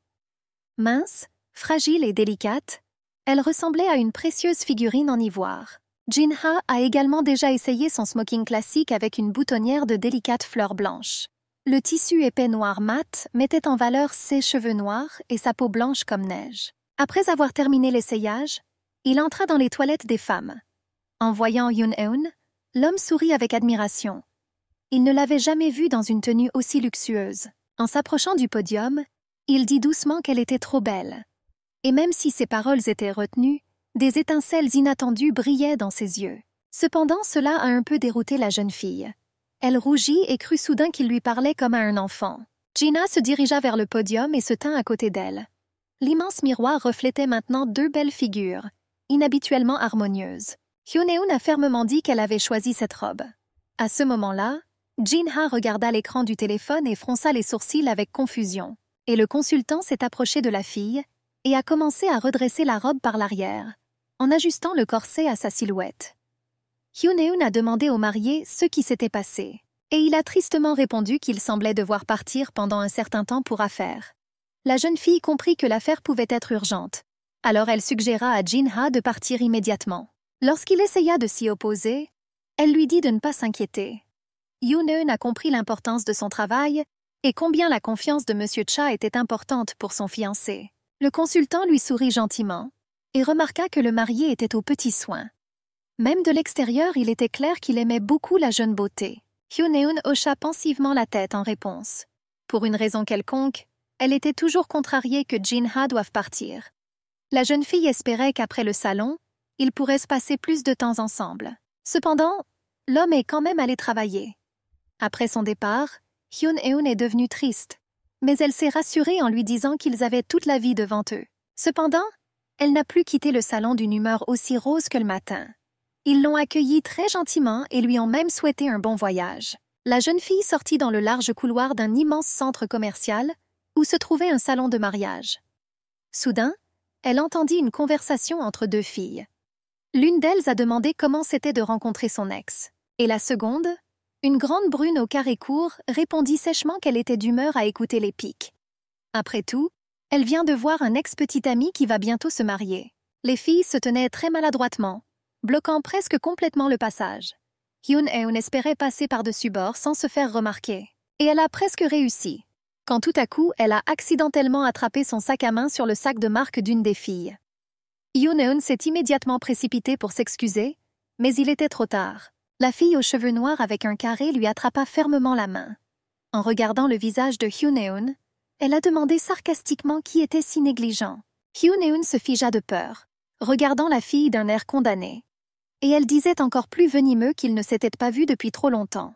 Mince, fragile et délicate, elle ressemblait à une précieuse figurine en ivoire. Jin-ha a également déjà essayé son smoking classique avec une boutonnière de délicates fleurs blanches. Le tissu épais noir mat mettait en valeur ses cheveux noirs et sa peau blanche comme neige. Après avoir terminé l'essayage, il entra dans les toilettes des femmes. En voyant Yoon-eun, l'homme sourit avec admiration. Il ne l'avait jamais vue dans une tenue aussi luxueuse. En s'approchant du podium, il dit doucement qu'elle était trop belle. Et même si ses paroles étaient retenues, des étincelles inattendues brillaient dans ses yeux. Cependant, cela a un peu dérouté la jeune fille. Elle rougit et crut soudain qu'il lui parlait comme à un enfant. Gina se dirigea vers le podium et se tint à côté d'elle. L'immense miroir reflétait maintenant deux belles figures, inhabituellement harmonieuses. Yoon-eun a fermement dit qu'elle avait choisi cette robe. À ce moment-là, Jin-ha regarda l'écran du téléphone et fronça les sourcils avec confusion. Et le consultant s'est approché de la fille et a commencé à redresser la robe par l'arrière, en ajustant le corset à sa silhouette. Yoon-eun a demandé au marié ce qui s'était passé, et il a tristement répondu qu'il semblait devoir partir pendant un certain temps pour affaires. La jeune fille comprit que l'affaire pouvait être urgente, alors elle suggéra à Jin-ha de partir immédiatement. Lorsqu'il essaya de s'y opposer, elle lui dit de ne pas s'inquiéter. Yoon-eun a compris l'importance de son travail et combien la confiance de Monsieur Cha était importante pour son fiancé. Le consultant lui sourit gentiment et remarqua que le marié était aux petits soins. Même de l'extérieur, il était clair qu'il aimait beaucoup la jeune beauté. Yoon-eun hocha pensivement la tête en réponse. Pour une raison quelconque, elle était toujours contrariée que Jin-ha doive partir. La jeune fille espérait qu'après le salon, ils pourraient se passer plus de temps ensemble. Cependant, l'homme est quand même allé travailler. Après son départ, Yoon-eun est devenue triste, mais elle s'est rassurée en lui disant qu'ils avaient toute la vie devant eux. Cependant, elle n'a plus quitté le salon d'une humeur aussi rose que le matin. Ils l'ont accueillie très gentiment et lui ont même souhaité un bon voyage. La jeune fille sortit dans le large couloir d'un immense centre commercial où se trouvait un salon de mariage. Soudain, elle entendit une conversation entre deux filles. L'une d'elles a demandé comment c'était de rencontrer son ex. Et la seconde, une grande brune au carré court, répondit sèchement qu'elle était d'humeur à écouter les piques. Après tout, elle vient de voir un ex-petit ami qui va bientôt se marier. Les filles se tenaient très maladroitement, bloquant presque complètement le passage. Yoon-eun espérait passer par-dessus bord sans se faire remarquer. Et elle a presque réussi, quand tout à coup, elle a accidentellement attrapé son sac à main sur le sac de marque d'une des filles. Yoon-eun s'est immédiatement précipité pour s'excuser, mais il était trop tard. La fille aux cheveux noirs avec un carré lui attrapa fermement la main. En regardant le visage de Yoon-eun, elle a demandé sarcastiquement qui était si négligent. Yoon-eun se figea de peur, regardant la fille d'un air condamné. Et elle disait encore plus venimeux qu'il ne s'était pas vu depuis trop longtemps.